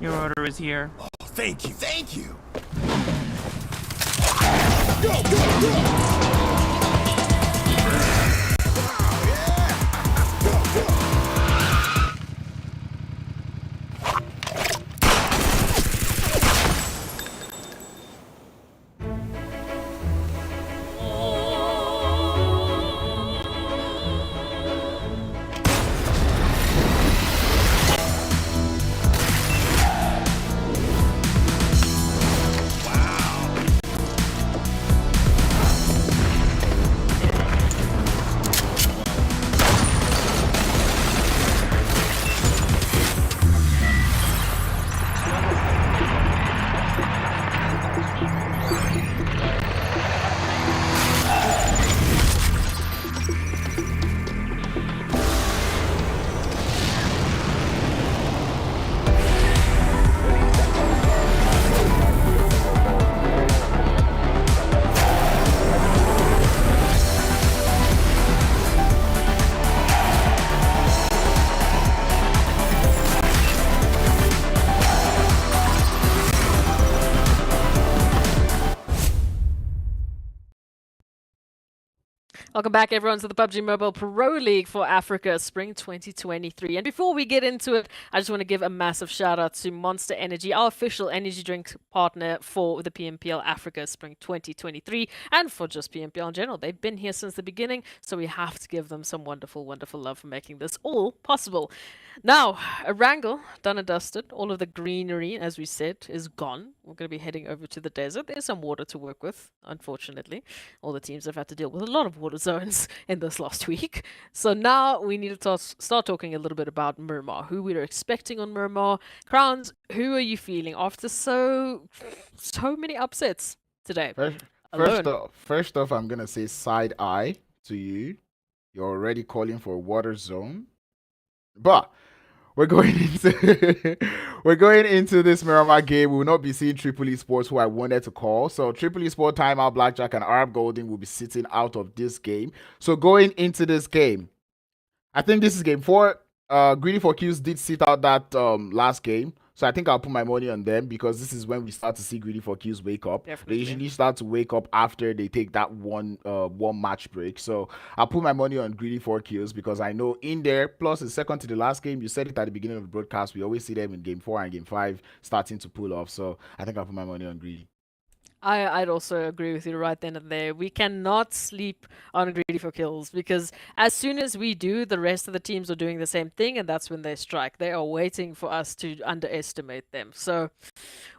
Your order is here. Oh, thank you, thank you. Welcome back, everyone, to the PUBG Mobile Pro League for Africa Spring 2023. And before we get into it, I just want to give a massive shout out to Monster Energy, our official energy drink partner for the PMPL Africa Spring 2023 and for just PMPL in general. They've been here since the beginning, so we have to give them some wonderful, wonderful love for making this all possible. Now, Erangel, done and dusted. All of the greenery, as we said, is gone. We're going to be heading over to the desert. There's some water to work with, unfortunately. All the teams have had to deal with a lot of water zones in this last week. So now we need to start talking a little bit about Miramar, who we are expecting on Miramar. Crowns, who are you feeling after so many upsets today? First off, I'm gonna say side eye to you. You're already calling for a water zone, but we're going into we're going into this Miramar game. We will not be seeing Triple Esports, who I wanted to call. So Triple Esports, Timeout, Blackjack, and Arab Golden will be sitting out of this game. So going into this game, I think this is game 4. GREEDYFORKILLS did sit out that last game. So I think I'll put my money on them because this is when we start to see GREEDYFORKILLS wake up. Definitely. They usually start to wake up after they take that one match break. So I'll put my money on GREEDYFORKILLS because I know in there, plus the second to the last game, you said it at the beginning of the broadcast, we always see them in game 4 and game 5 starting to pull off. So I think I'll put my money on Greedy. I'd also agree with you right then and there. We cannot sleep on GREEDYFORKILLS because as soon as we do, the rest of the teams are doing the same thing, and that's when they strike. They are waiting for us to underestimate them. So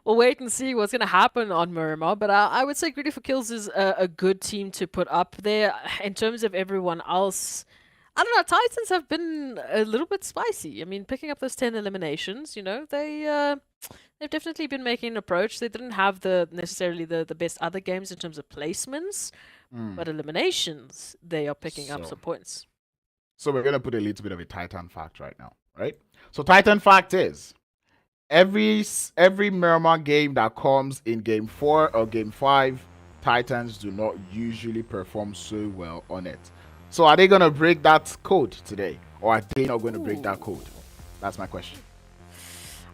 we'll wait and see what's going to happen on Miramar. But I would say GREEDYFORKILLS is a good team to put up there. In terms of everyone else, I don't know, Titans have been a little bit spicy. I mean, picking up those 10 eliminations, you know, they've definitely been making an approach. They didn't have necessarily the best other games in terms of placements, but eliminations, they are picking up some points. So we're going to put a little bit of a Titan fact right now, right? So Titan fact is, every Miramar game that comes in game 4 or game 5, Titans do not usually perform so well on it. So are they going to break that code today? Or are they not going to break that code? That's my question.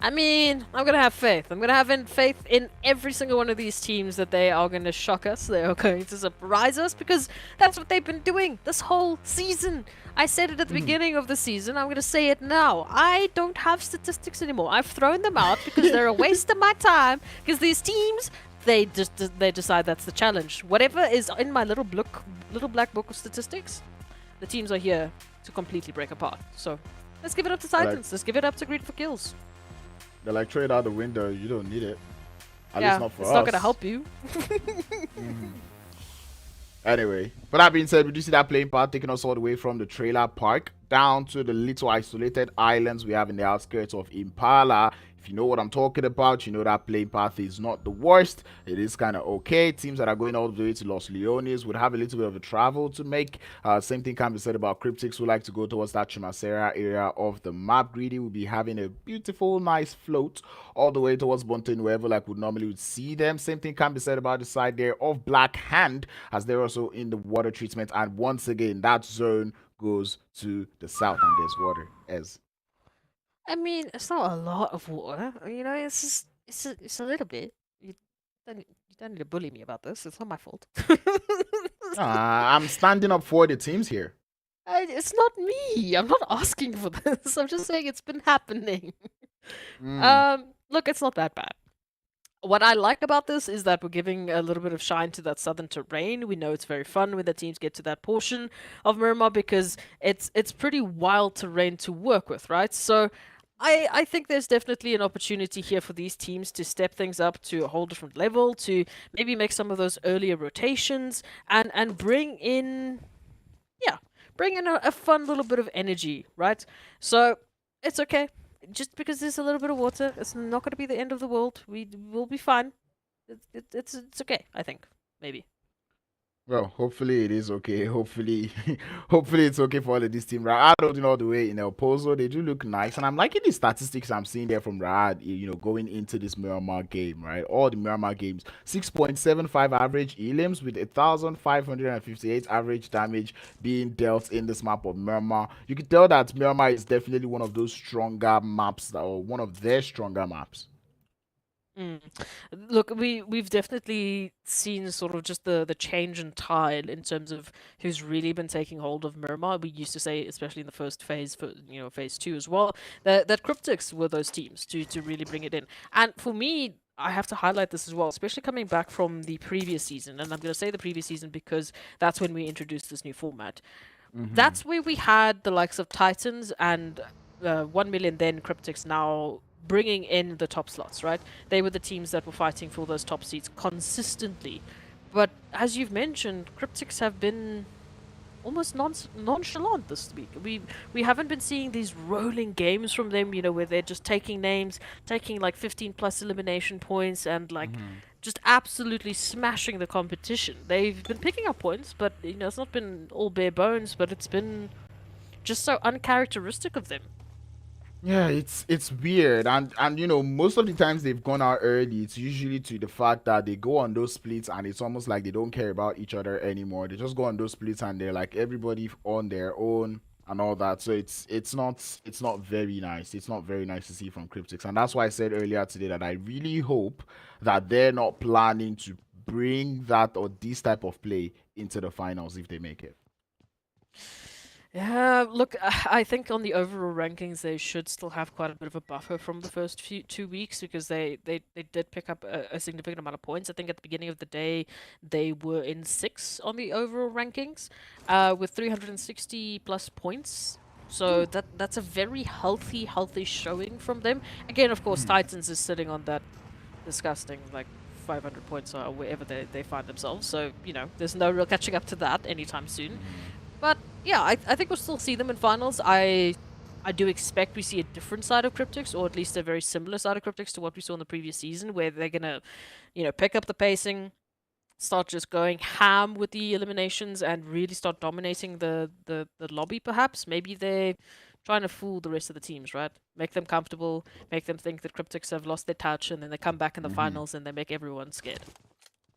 I mean, I'm going to have faith. I'm going to have faith in every single one of these teams that they are going to shock us. They are going to surprise us because that's what they've been doing this whole season. I said it at the beginning of the season. I'm going to say it now. I don't have statistics anymore. I've thrown them out because they're a waste of my time because these teams, they decide that's the challenge. Whatever is in my little black book of statistics, the teams are here to completely break apart. So let's give it up to Titans. Let's give it up to GREEDYFORKILLS. They're like, trade out the window. You don't need it. At least not for us. It's not going to help you. Anyway, but that being said, we do see that playing path taking us all the way from the trailer park down to the little isolated islands we have in the outskirts of Impala. If you know what I'm talking about, you know that playing path is not the worst. It is kind of okay. Teams that are going all the way to Los Leones would have a little bit of a travel to make. Same thing can be said about CRYPTICS, who like to go towards that Chimasera area of the map. Greedy will be having a beautiful, nice float all the way towards Bunton, wherever like would normally see them. Same thing can be said about the side there of Black Hand, as they're also in the water treatment. And once again, that zone goes to the south and there's water as I mean, it's not a lot of water. You know, it's a little bit. You don't need to bully me about this. It's not my fault. I'm standing up for the teams here. It's not me. I'm not asking for this. I'm just saying it's been happening. Look, it's not that bad. What I like about this is that we're giving a little bit of shine to that southern terrain. We know it's very fun when the teams get to that portion of Miramar because it's pretty wild terrain to work with, right? So I think there's definitely an opportunity here for these teams to step things up to a whole different level, to maybe make some of those earlier rotations and bring in a fun little bit of energy, right? So it's okay. Just because there's a little bit of water, it's not going to be the end of the world. We will be fine. It's okay, I think. Maybe. Well, hopefully it is okay. Hopefully it's okay for all of this team. Raad holding all the way in El Pozo. They do look nice. And I'm liking the statistics I'm seeing there from Raad, you know, going into this Miramar game, right? All the Miramar games. 6.75 average elims with 1,558 average damage being dealt in this map of Miramar. You can tell that Miramar is definitely one of those stronger maps, or one of their stronger maps. Look, we've definitely seen sort of just the change in tide in terms of who's really been taking hold of Miramar. We used to say, especially in the first phase, phase 2 as well, that CRYPTICS were those teams to really bring it in. And for me, I have to highlight this as well, especially coming back from the previous season. And I'm going to say the previous season because that's when we introduced this new format. That's where we had the likes of Titans and 1 million then CRYPTICS now bringing in the top slots, right? They were the teams that were fighting for those top seats consistently. But as you've mentioned, CRYPTICS have been almost nonchalant this week. We haven't been seeing these rolling games from them, you know, where they're just taking names, taking like 15 plus elimination points and like just absolutely smashing the competition. They've been picking up points, but you know, it's not been all bare bones, but it's been just so uncharacteristic of them. Yeah, it's weird, and you know, most of the times they've gone out early, it's usually to the fact that they go on those splits and it's almost like they don't care about each other anymore. They just go on those splits and they're like everybody on their own. and all that. So it's not very nice. It's not very nice to see from CRYPTICS, and that's why I said earlier today that I really hope that they're not planning to bring that or this type of play into the finals if they make it. Yeah, look, I think on the overall rankings, they should still have quite a bit of a buffer from the first 2 weeks because they did pick up a significant amount of points. I think at the beginning of the day, they were in 6th on the overall rankings with 360 plus points. So that's a very healthy showing from them. Again, of course, Titans is sitting on that disgusting, like, 500 points or wherever they find themselves. So, you know, there's no real catching up to that anytime soon. But yeah, I think we'll still see them in finals. I do expect we see a different side of CRYPTICS, or at least a very similar side of CRYPTICS to what we saw in the previous season, where they're gonna, you know, pick up the pacing, start just going ham with the eliminations, and really start dominating the lobby. Perhaps maybe they're trying to fool the rest of the teams, right? Make them comfortable, make them think that CRYPTICS have lost their touch, and then they come back in the finals and they make everyone scared.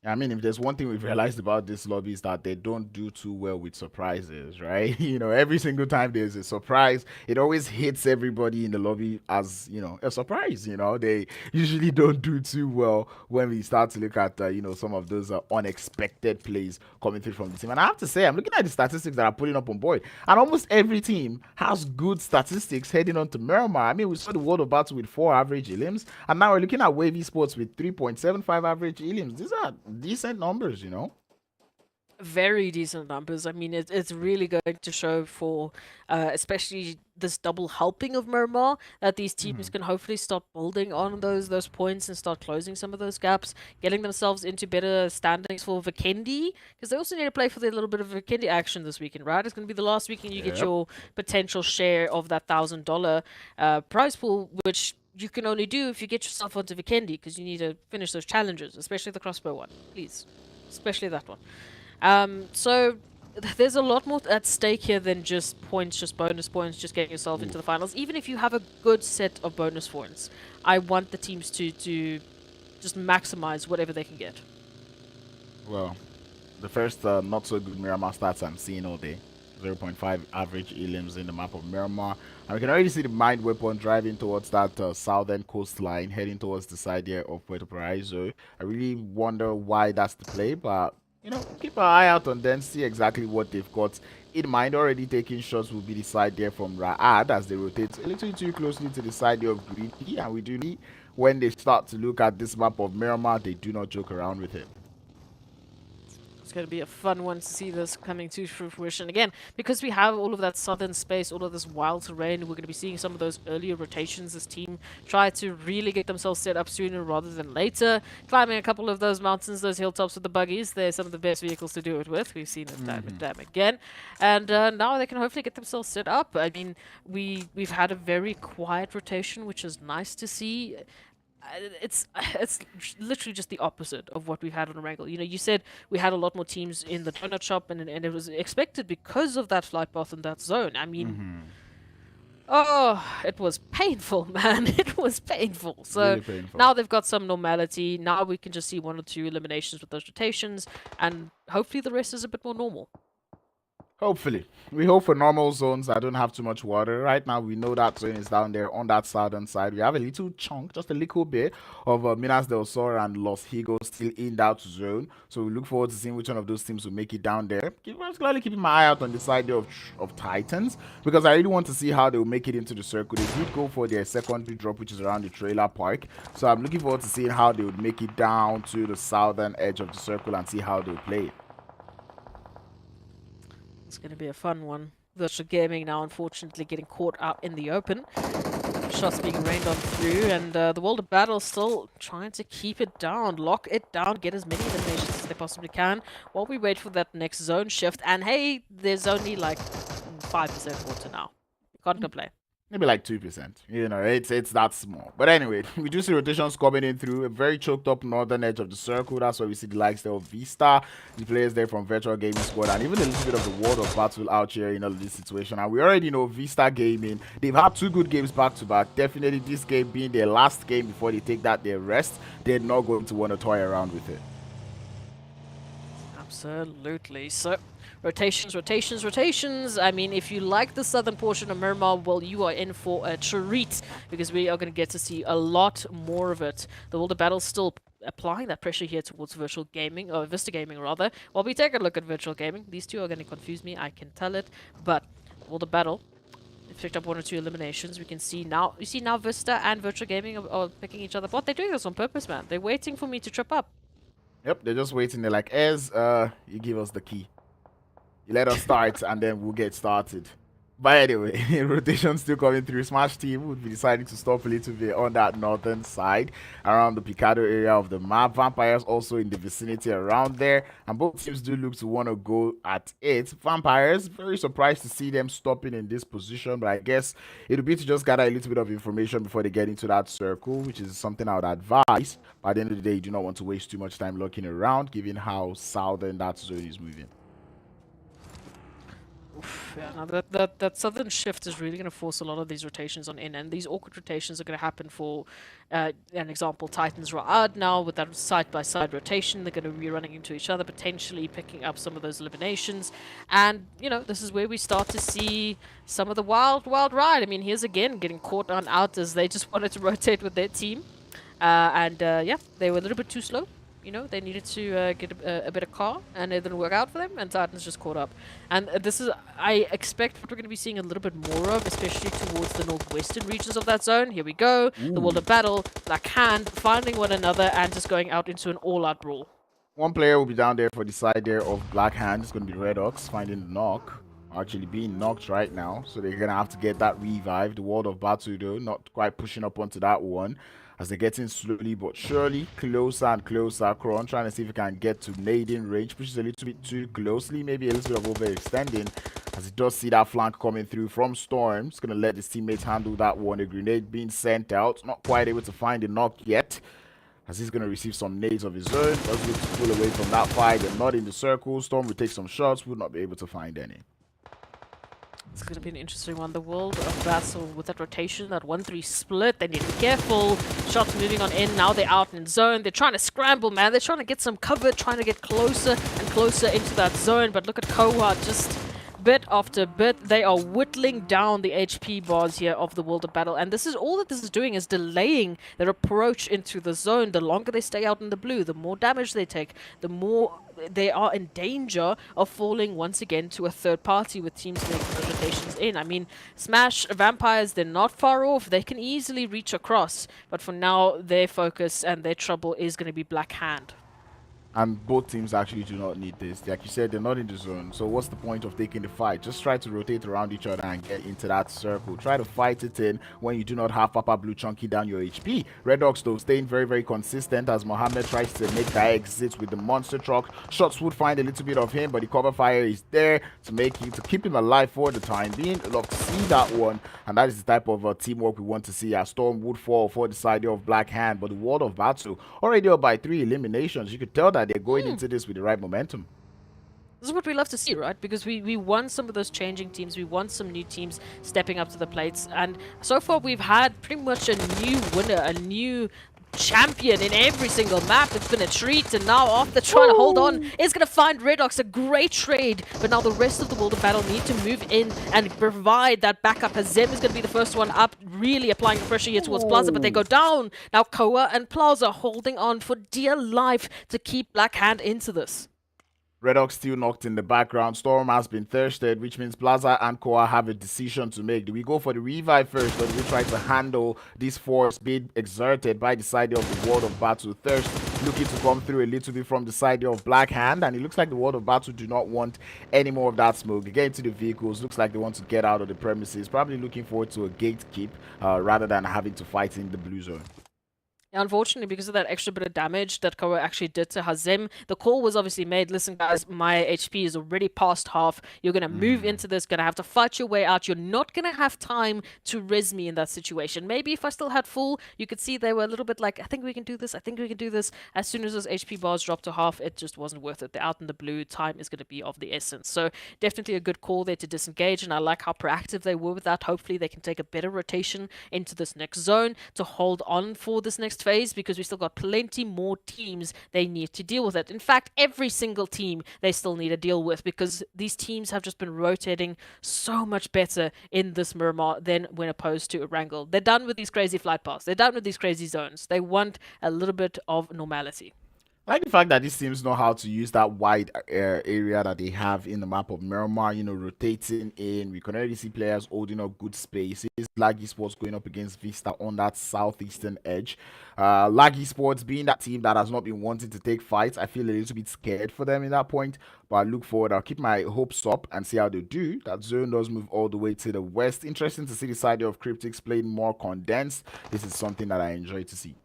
I mean, if there's one thing we've realized about this lobby is that they don't do too well with surprises, right? You know, every single time there's a surprise, it always hits everybody in the lobby as, you know, a surprise. You know, they usually don't do too well when we start to look at, you know, some of those unexpected plays coming through from the team. And I have to say, I'm looking at the statistics that are putting up on board, and almost every team has good statistics heading on to Miramar. I mean, we saw the World of Battle with 4 average elims, and now we're looking at Wave Esports with 3.75 average elims. These are decent numbers, you know. Very decent numbers. I mean, it's really going to show for, especially this double helping of Miramar, that these teams can hopefully start building on those points and start closing some of those gaps, getting themselves into better standings for VIKHVND, because they also need to play for their little bit of VIKHVND action this weekend, right? It's going to be the last weekend you get your potential share of that $1,000 prize pool, which you can only do if you get yourself onto VIKHVND, because you need to finish those challenges, especially the crossbow one, please, especially that one. So there's a lot more at stake here than just points, just bonus points, just getting yourself into the finals. Even if you have a good set of bonus points, I want the teams to just maximize whatever they can get. Well, the first not so good Miramar stats I'm seeing all day. 0.5 average elims in the map of Miramar. And we can already see the Mind Weapon driving towards that southern coastline, heading towards the side here of Puerto Paraíso. I really wonder why that's the play, but, you know, keep an eye out on them, see exactly what they've got in mind. Already taking shots will be the side there from RUKH as they rotate a little too closely to the side there of Greedy. And we do need, when they start to look at this map of Miramar, they do not joke around with it. It's going to be a fun one to see this coming to fruition. Again, because we have all of that southern space, all of this wild terrain, we're going to be seeing some of those earlier rotations. This team try to really get themselves set up sooner rather than later. Climbing a couple of those mountains, those hilltops with the buggies, they're some of the best vehicles to do it with. We've seen it time and time again. And now they can hopefully get themselves set up. I mean, we've had a very quiet rotation, which is nice to see. It's literally just the opposite of what we've had on Erangel. You know, you said we had a lot more teams in the donut shop, and it was expected because of that flight path in that zone. I mean, oh, it was painful, man. It was painful. So Really painful. now they've got some normality. Now we can just see 1 or 2 eliminations with those rotations, and hopefully the rest is a bit more normal. Hopefully. We hope for normal zones that don't have too much water. Right now, we know that zone is down there on that southern side. We have a little chunk, just a little bit, of Minas del Sur and Los Higos still in that zone. So we look forward to seeing which one of those teams will make it down there. Particularly keeping my eye out on the side there of Titans, because I really want to see how they will make it into the circle. They did go for their secondary drop, which is around the trailer park. So I'm looking forward to seeing how they would make it down to the southern edge of the circle and see how they'll play it. It's going to be a fun one. Virtual Gaming now, unfortunately, getting caught out in the open. Shots being rained on through, and the World of Battle still trying to keep it down, lock it down, get as many eliminations as they possibly can, while we wait for that next zone shift. And hey, there's only like 5% water now. Can't complain. Maybe like 2%. You know, it's that small. But anyway, we do see rotations coming in through a very choked up northern edge of the circle. That's where we see the likes there of VISTA, the players there from Virtual Gaming Squad, and even a little bit of the World of Battle out here in all of this situation. And we already know VISTA Gaming, they've had 2 good games back to back. Definitely this game being their last game before they take their rest. They're not going to want to toy around with it. Absolutely. So Rotations, rotations, rotations. I mean, if you like the southern portion of Miramar, well, you are in for a treat because we are going to get to see a lot more of it. The World of Battle still applying that pressure here towards virtual gaming, or Vista Gaming rather. While we take a look at virtual gaming, these two are going to confuse me, I can tell it. But World of Battle, they've picked up 1 or 2 eliminations. We can see now, you see now Vista and virtual gaming are picking each other apart. They're doing this on purpose, man. They're waiting for me to trip up. Yep, they're just waiting. They're like, Ez, you give us the key. You let us start, and then we'll get started. But anyway, rotation still coming through. Smash team would be deciding to stop a little bit on that northern side around the Picado area of the map. Vampires also in the vicinity around there, and both teams do look to want to go at it. Vampires, very surprised to see them stopping in this position, but I guess it would be to just gather a little bit of information before they get into that circle, which is something I would advise. But at the end of the day, you do not want to waste too much time looking around, given how southern that zone is moving. Yeah, now that southern shift is really going to force a lot of these rotations on in, and these awkward rotations are going to happen for, an example, Titans Ra'ad now with that side-by-side rotation. They're going to be running into each other, potentially picking up some of those eliminations. And, you know, this is where we start to see some of the wild ride. I mean, here's again getting caught on out as they just wanted to rotate with their team. Yeah, they were a little bit too slow. You know, they needed to get a bit of car, and it didn't work out for them, and Titans just caught up. And this is, I expect what we're going to be seeing a little bit more of, especially towards the northwestern regions of that zone. Here we go. The World of Battle, Black Hand, finding one another, and just going out into an all-out brawl. One player will be down there for the side there of Black Hand. It's going to be RUKH finding the knock. Actually being knocked right now, so they're going to have to get that revived. The World of Battle, though, not quite pushing up onto that one, as they're getting slowly but surely closer and closer. Kron trying to see if he can get to nading range, pushes a little bit too closely, maybe a little bit of overextending, as he does see that flank coming through from Storm. He's going to let his teammates handle that one. A grenade being sent out, not quite able to find the knock yet, as he's going to receive some nades of his own. Does look to pull away from that fight. They're not in the circle. Storm will take some shots, will not be able to find any. It's going to be an interesting one. The World of Battle with that rotation, that 1-3 split. They need to be careful. Shots moving on in. Now they're out in zone. They're trying to scramble, man. They're trying to get some cover, trying to get closer and closer into that zone. But look at Koha, just bit after bit. They are whittling down the HP bars here of the World of Battle. And this is all that this is doing, is delaying their approach into the zone. The longer they stay out in the blue, the more damage they take, the more they are in danger of falling once again to a third party with teams making those rotations in. I mean, Smash Vampires, they're not far off. They can easily reach across. But for now, their focus and their trouble is going to be Black Hand. And both teams actually do not need this. Like you said, they're not in the zone. So what's the point of taking the fight? Just try to rotate around each other and get into that circle. Try to fight it in when you do not have Papa Blue chunking down your HP. RUKH, though, staying very, very consistent as Mohammed tries to make that exit with the monster truck. Shots would find a little bit of him, but the cover fire is there to keep him alive for the time being. Love to see that one. And that is the type of teamwork we want to see. As Storm would fall for the side of Black Hand, but the World of Battle already up by 3 eliminations. You could tell that they're going into this with the right momentum. This is what we love to see, right? Because we want some of those changing teams. We want some new teams stepping up to the plates. And so far, we've had pretty much a new winner, a new champion in every single map. It's been a treat. And now, after trying to hold on, it's going to find RUKH. A great trade. But now the rest of the World of Battle need to move in and provide that backup. As Zem is going to be the first one up, really applying the pressure here towards Plaza. But they go down. Now Koa and Plaza holding on for dear life to keep Black Hand into this. RUKH still knocked in the background. Storm has been thirsted, which means Plaza and Koa have a decision to make. Do we go for the revive first, or do we try to handle this force being exerted by the side of the World of Battle? Thirst looking to come through a little bit from the side of Black Hand, and it looks like the World of Battle do not want any more of that smoke. They get into the vehicles. Looks like they want to get out of the premises. Probably looking forward to a gatekeep rather than having to fight in the blue zone. Unfortunately, because of that extra bit of damage that Koa actually did to Hazem, the call was obviously made. Listen, guys, my HP is already past half. You're going to move into this, going to have to fight your way out. You're not going to have time to res me in that situation. Maybe if I still had full, you could see they were a little bit like, I think we can do this. I think we can do this. As soon as those HP bars dropped to half, it just wasn't worth it. They're out in the blue. Time is going to be of the essence. So definitely a good call there to disengage, and I like how proactive they were with that. Hopefully they can take a better rotation into this next zone to hold on for this next phase because we still got plenty more teams they need to deal with it. In fact, every single team they still need to deal with because these teams have just been rotating so much better in this Miramar than when opposed to Erangel. They're done with these crazy flight paths. They're done with these crazy zones. They want a little bit of normality. I like the fact that these teams know how to use that wide area that they have in the map of Miramar, you know, rotating in. We can already see players holding up good spaces. Lag Esports going up against Vista on that southeastern edge. Lag Esports being that team that has not been wanting to take fights, I feel a little bit scared for them in that point. But I look forward. I'll keep my hopes up and see how they do. That zone does move all the way to the west. Interesting to see the side of CRYPTICS playing more condensed. This is something that I enjoy to see.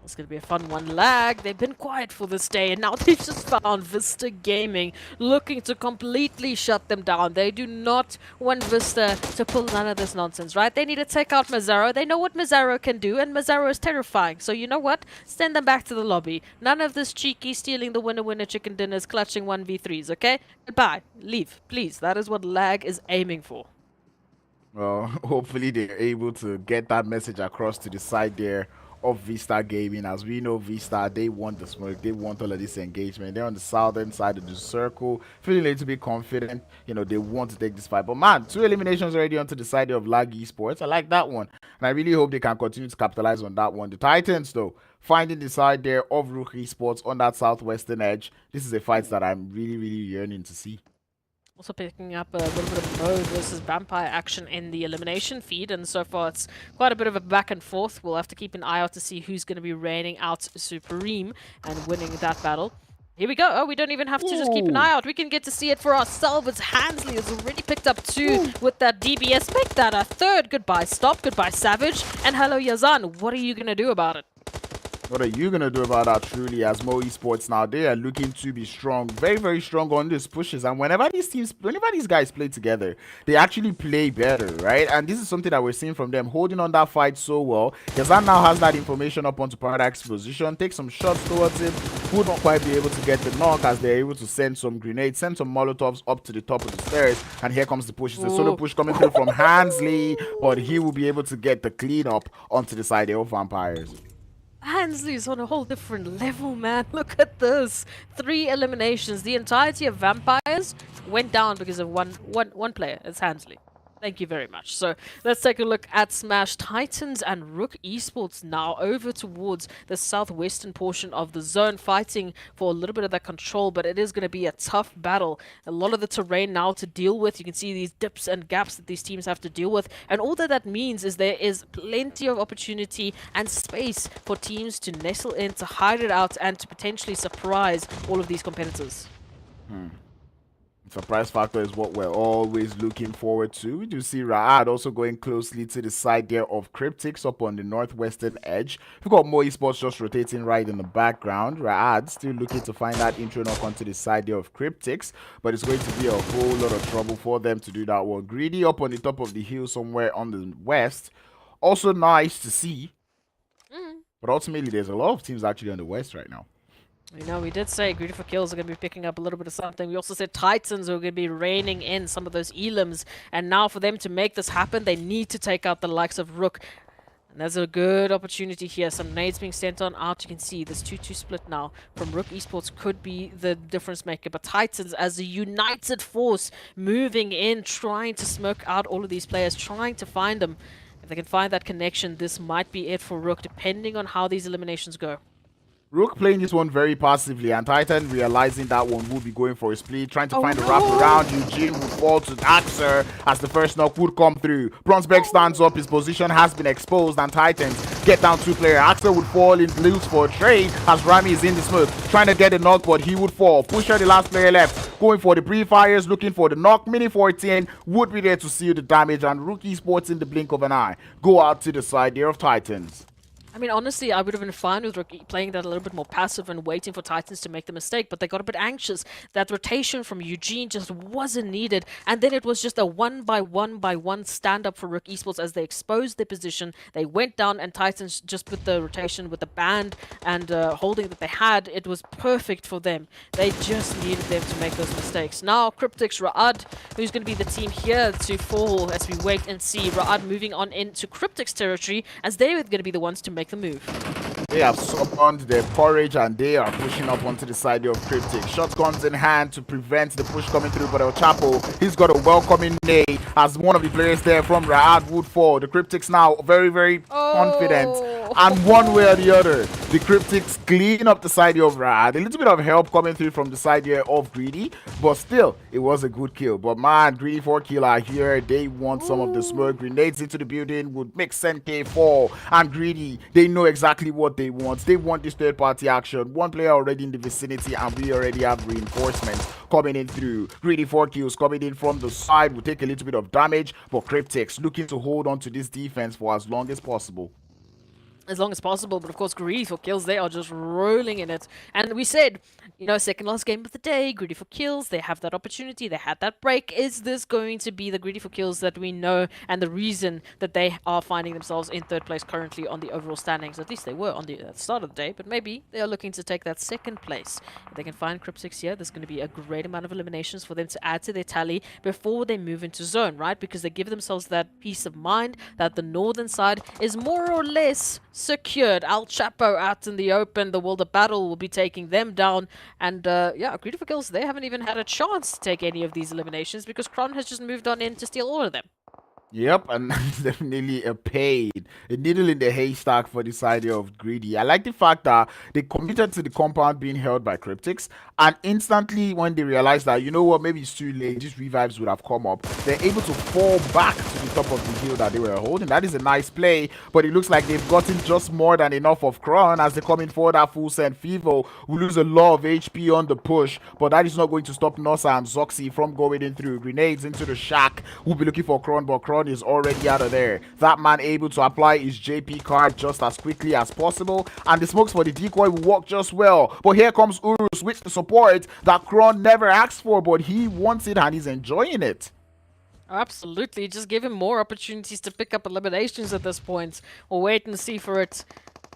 It's going to be a fun one. Lag, they've been quiet for this day, and now they've just found Vista Gaming looking to completely shut them down. They do not want Vista to pull none of this nonsense, right? They need to take out Mazzaro. They know what Mazzaro can do, and Mazzaro is terrifying. So you know what? Send them back to the lobby. None of this cheeky stealing the winner-winner chicken dinners, clutching 1v3s, okay? Goodbye. Leave, please. That is what Lag is aiming for. Well, hopefully they're able to get that message across to the side there of Vista Gaming. As we know, Vista, they want the smoke, they want all of this engagement. They're on the southern side of the circle, feeling a little bit confident. You know, they want to take this fight. But man, 2 eliminations already onto the side of Lag Esports. I like that one, and I really hope they can continue to capitalize on that one. The Titans, though, finding the side there of RUKH Esports on that southwestern edge. This is a fight that I'm really, really yearning to see. Also picking up a little bit of Mo versus Vampire action in the elimination feed, and so far it's quite a bit of a back and forth. We'll have to keep an eye out to see who's going to be reigning out Supreme and winning that battle. Here we go. Oh, we don't even have to just keep an eye out. We can get to see it for ourselves. It's Hansley has already picked up 2 with that DBS. Make that a 3rd. Goodbye, Stop. Goodbye, Savage. And hello, Yazan. What are you going to do about it? What are you going to do about that, truly, as Mo Esports now? They are looking to be strong, very, very strong on these pushes. And whenever these guys play together, they actually play better, right? And this is something that we're seeing from them, holding on that fight so well. Yazan now has that information up onto Paradise position, take some shots towards him, would not quite be able to get the knock as they're able to send some grenades, send some Molotovs up to the top of the stairs. And here comes the push. It's a solo push coming through from Hansley, but he will be able to get the clean up onto the side of Vampires. Hansley's on a whole different level, man. Look at this. 3 eliminations. The entirety of Vampires went down because of one player. It's Hansley. Thank you very much. So let's take a look at Smash. Titans and RUKH Esports now over towards the southwestern portion of the zone, fighting for a little bit of that control, but it is going to be a tough battle. A lot of the terrain now to deal with. You can see these dips and gaps that these teams have to deal with, and all that means is there is plenty of opportunity and space for teams to nestle in, to hide it out, and to potentially surprise all of these competitors. Surprise factor is what we're always looking forward to. We do see Raad also going closely to the side there of CRYPTICS up on the northwestern edge. We've got Mo Esports just rotating right in the background. Raad still looking to find that intro knock onto the side there of CRYPTICS, but it's going to be a whole lot of trouble for them to do that one. Greedy up on the top of the hill somewhere on the west. Also nice to see. But ultimately, there's a lot of teams actually on the west right now. You know, we did say GREEDYFORKILLS are going to be picking up a little bit of something. We also said Titans are going to be reining in some of those elims. And now for them to make this happen, they need to take out the likes of RUKH. And there's a good opportunity here. Some nades being sent on out. You can see this 2-2 split now from RUKH Esports could be the difference maker. But Titans as a united force moving in, trying to smoke out all of these players, trying to find them. If they can find that connection, this might be it for RUKH, depending on how these eliminations go. RUKH playing this one very passively, and Titan realizing that one will be going for a split, trying to find a wrap around. Eugene will fall to Axer as the first knock would come through. Bronsberg stands up, his position has been exposed, and Titans get down 2 player. Axer would fall in blues for a trade as Rami is in the smoke, trying to get a knock, but he would fall. Pusher, the last player left, going for the pre-fires, looking for the knock. Mini 14 would be there to seal the damage, and RUKH Esports in the blink of an eye go out to the side there of Titans. I mean, honestly, I would have been fine with RUKH playing that a little bit more passive and waiting for Titans to make the mistake, but they got a bit anxious. That rotation from Eugene just wasn't needed, and then it was just a 1-by-1 stand-up for RUKH Esports as they exposed their position. They went down, and Titans just with the rotation, with the band and holding that they had, it was perfect for them. They just needed them to make those mistakes. Now, CRYPTICS, Raad, who's going to be the team here to fall as we wait and see. Raad moving on into CRYPTICS territory, as they're going to be the ones to make make the move. They have summoned their courage and they are pushing up onto the side of CRYPTICS. Shotguns in hand to prevent the push coming through. But El Chapo, he's got a welcoming nade as one of the players there from Raad would fall. The CRYPTICS now very, very confident. And one way or the other, the CRYPTICS clean up the side of Raad. A little bit of help coming through from the side here of Greedy. But still, it was a good kill. But man, GREEDYFORKILLS are here. They want some of the smoke. Grenades into the building would make Sente fall. And Greedy, they know exactly what they want. They want this third party action. One player already in the vicinity and we already have reinforcements coming in through. GREEDYFORKILLS coming in from the side will take a little bit of damage, but CRYPTICS looking to hold on to this defense for as long as possible. As long as possible, but of course GREEDYFORKILLS, they are just rolling in it. And we said, you know, second last game of the day, GREEDYFORKILLS, they have that opportunity, they had that break. Is this going to be the GREEDYFORKILLS that we know and the reason that they are finding themselves in third place currently on the overall standings? At least they were on the start of the day, but maybe they are looking to take that second place. If they can find CRYPTICS here, there's going to be a great amount of eliminations for them to add to their tally before they move into zone, right? Because they give themselves that peace of mind that the northern side is more or less secured. El Chapo out in the open. The World of Battle will be taking them down. And yeah, GREEDYFORKILLS, they haven't even had a chance to take any of these eliminations because Kron has just moved on in to steal all of them. Yep, and that's definitely a needle in the haystack for this idea of Greedy. I like the fact that they committed to the compound being held by CRYPTICS, and instantly when they realized that, you know what, maybe it's too late, these revives would have come up, they're able to fall back to the top of the hill that they were holding. That is a nice play, but it looks like they've gotten just more than enough of Kron as they come in for that full send. Fivo will lose a lot of HP on the push, but that is not going to stop Nosa and Zoxy from going in through. Grenades into the shack. We'll be looking for Kron, but Kron is already out of there. That man able to apply his JP card just as quickly as possible, and the smokes for the decoy will work just well. But here comes URUS with the support that Kron never asked for, but he wants it and he's enjoying it. Absolutely, just give him more opportunities to pick up eliminations at this point. We'll wait and see for it.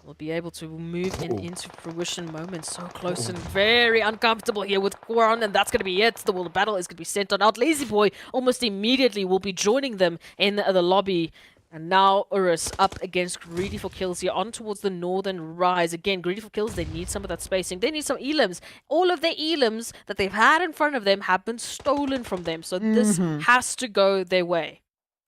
We'll be able to move into fruition moments. So close and very uncomfortable here with Kron, and that's going to be it. The World Battle is going to be sent on out. Lazy Boy almost immediately will be joining them in the lobby. And now URUS up against GREEDYFORKILLS here on towards the northern rise. Again, GREEDYFORKILLS, they need some of that spacing. They need some elims. All of their elims that they've had in front of them have been stolen from them. So this has to go their way.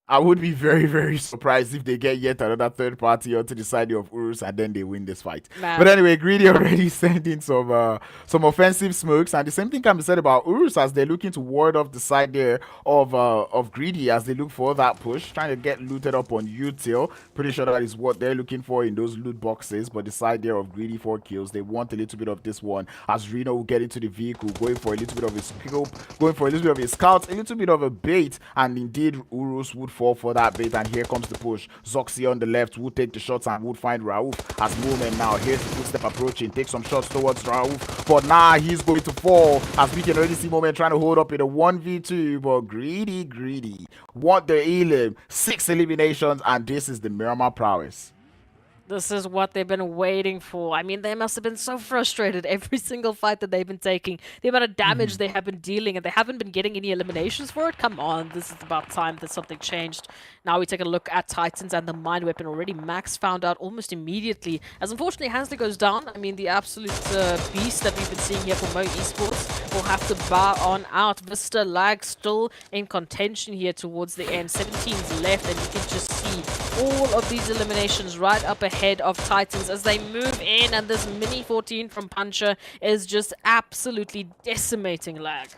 I would be very, very surprised if they get yet another third party onto the side of URUS and then they win this fight. Man. But anyway, Greedy already sent in some offensive smokes, and the same thing can be said about URUS as they're looking to ward off the side there of Greedy as they look for that push, trying to get looted up on Util. Pretty sure that is what they're looking for in those loot boxes. But the side there of GREEDYFORKILLS, they want a little bit of this one as Reno will get into the vehicle, going for a little bit of his scope, going for a little bit of his scouts, a little bit of a bait, and indeed URUS would fall for that bait, and here comes the push. Zoxy on the left would take the shots and would find Rauf as movement now. Here's the footstep approaching, take some shots towards Rauf, but now he's going to fall as we can already see Moment trying to hold up in a 1v2, but Greedy want the elim. 6 eliminations, and this is the Miramar prowess. This is what they've been waiting for. I mean, they must have been so frustrated every single fight that they've been taking. The amount of damage they have been dealing, and they haven't been getting any eliminations for it. Come on, this is about time that something changed. Now we take a look at Titans and the Mind Weapon already. Max found out almost immediately. As unfortunately Hansley goes down, I mean, the absolute beast that we've been seeing here for Mo Esports will have to bow on out. VISTA lag still in contention here towards the end. 17's left, and you can just see all of these eliminations right up ahead of Titans as they move in, and this mini 14 from Puncher is just absolutely decimating lag.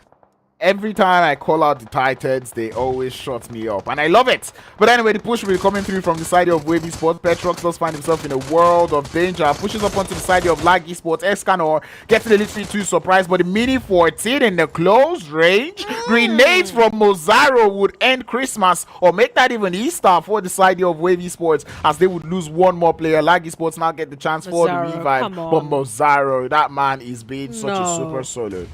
Every time I call out the Titans, they always shut me up, and I love it. But anyway, the push will be coming through from the side of Wave Esports. Petrox does find himself in a world of danger, pushes up onto the side of Lag Esports. Escanor gets a little bit too surprised, but the mini 14 in the close range. Grenades from Mozaro would end Christmas or make that even Easter for the side of Wave Esports as they would lose one more player. Lag Esports now get the chance for the revive, but Mozaro, that man is being such a super solo.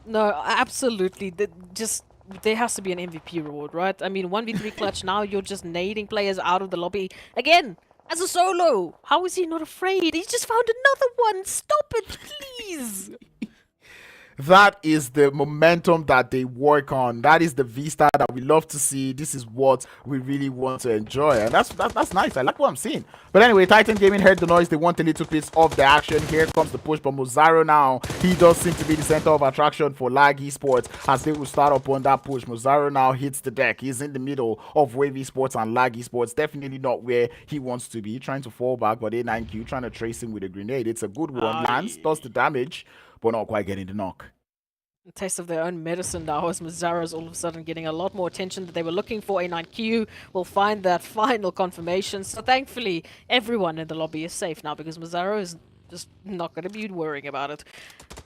No, absolutely. There has to be an MVP reward, right? I mean, 1v3 clutch, now you're just nading players out of the lobby. Again, as a solo. How is he not afraid? He's just found another one. Stop it, please. That is the momentum that they work on. That is the Vista that we love to see. This is what we really want to enjoy, and that's nice. I like what I'm seeing. But anyway, Titan Gaming heard the noise. They want a little piece of the action. Here comes the push, but Mozaro now, he does seem to be the center of attraction for Lag Esports as they will start up on that push. Mozaro now hits the deck. He's in the middle of Wave Esports and Lag Esports. Definitely not where he wants to be. Trying to fall back, but A9Q trying to trace him with a grenade. It's a good one. Lands, does the damage, but not quite getting the knock. A taste of their own medicine now as Mazzaro's all of a sudden getting a lot more attention that they were looking for. A9Q will find that final confirmation. So thankfully, everyone in the lobby is safe now because Mazzaro is just not going to be worrying about it.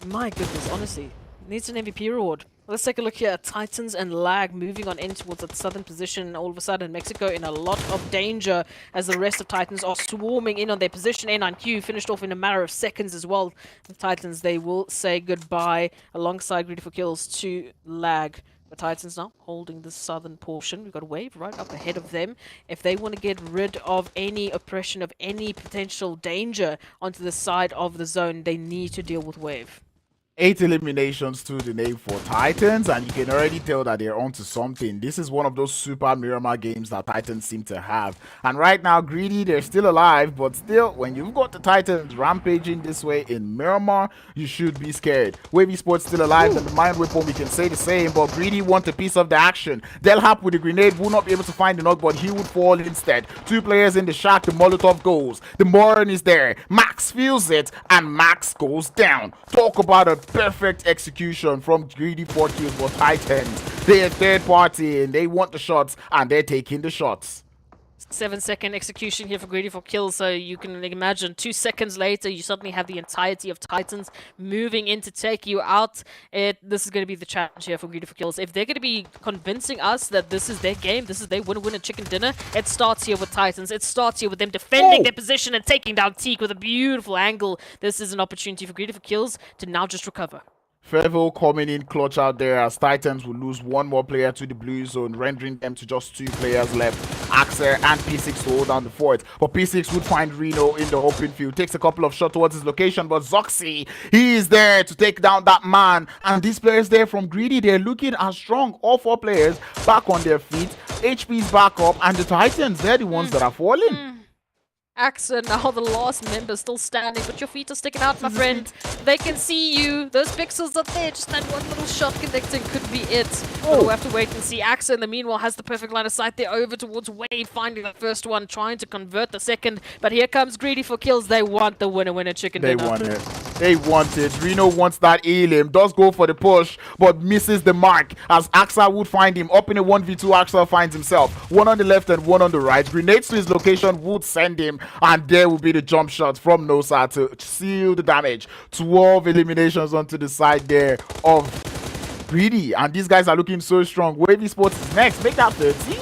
My goodness, honestly, needs an MVP reward. Let's take a look here at Titans and Lag moving on in towards that southern position. All of a sudden, Mexico in a lot of danger as the rest of Titans are swarming in on their position. A9Q finished off in a matter of seconds as well. The Titans, they will say goodbye alongside GREEDYFORKILLS to Lag. The Titans now holding the southern portion. We've got a Wave right up ahead of them. If they want to get rid of any oppression, of any potential danger onto the side of the zone, they need to deal with Wave. 8 eliminations to the name for Titans, and you can already tell that they're onto something. This is one of those super Miramar games that Titans seem to have. And right now, Greedy, they're still alive, but still, when you've got the Titans rampaging this way in Miramar, you should be scared. Wave Esports still alive, and the Mind Whip, we can say the same, but Greedy wants a piece of the action. Delhap with the grenade will not be able to find the knock, but he would fall instead. 2 players in the shack, the Molotov goes. The Moran is there. Max feels it, and Max goes down. Talk about a perfect execution from GREEDYFORKILLS for Titans. They're third party and they want the shots and they're taking the shots. 7-second execution here for GREEDYFORKILLS, so you can imagine 2 seconds later you suddenly have the entirety of Titans moving in to take you out. This is going to be the challenge here for GREEDYFORKILLS. If they're going to be convincing us that this is their game, this is their winner chicken dinner, it starts here with Titans. It starts here with them defending their position and taking down Teak with a beautiful angle. This is an opportunity for GREEDYFORKILLS to now just recover. Fervo coming in clutch out there as Titans will lose 1 more player to the blue zone, rendering them to just 2 players left. Axer and P6 to hold down the fort. But P6 would find Reno in the open field. Takes a couple of shots towards his location, but Zoxy, he is there to take down that man. And these players there from Greedy, they're looking as strong. All 4 players back on their feet. HP's back up, and the Titans, they're the ones that are falling. Axel, now the last member still standing, but your feet are sticking out, my friend. They can see you. Those pixels are there. Just that one little shot connecting could be it. But we'll have to wait and see. Axel, in the meanwhile, has the perfect line of sight there over towards Wave, finding the first one, trying to convert the second. But here comes GREEDYFORKILLS. They want the winner chicken dinner. They want it. They want it. Reno wants that elim. Does go for the push, but misses the mark as Axel would find him. Up in a 1v2, Axel finds himself. 1 on the left and 1 on the right. Grenades to his location would send him. And there will be the jump shot from Nosa to seal the damage. 12 eliminations onto the side there of Greedy. And these guys are looking so strong. Wave Esports is next. Make that 13.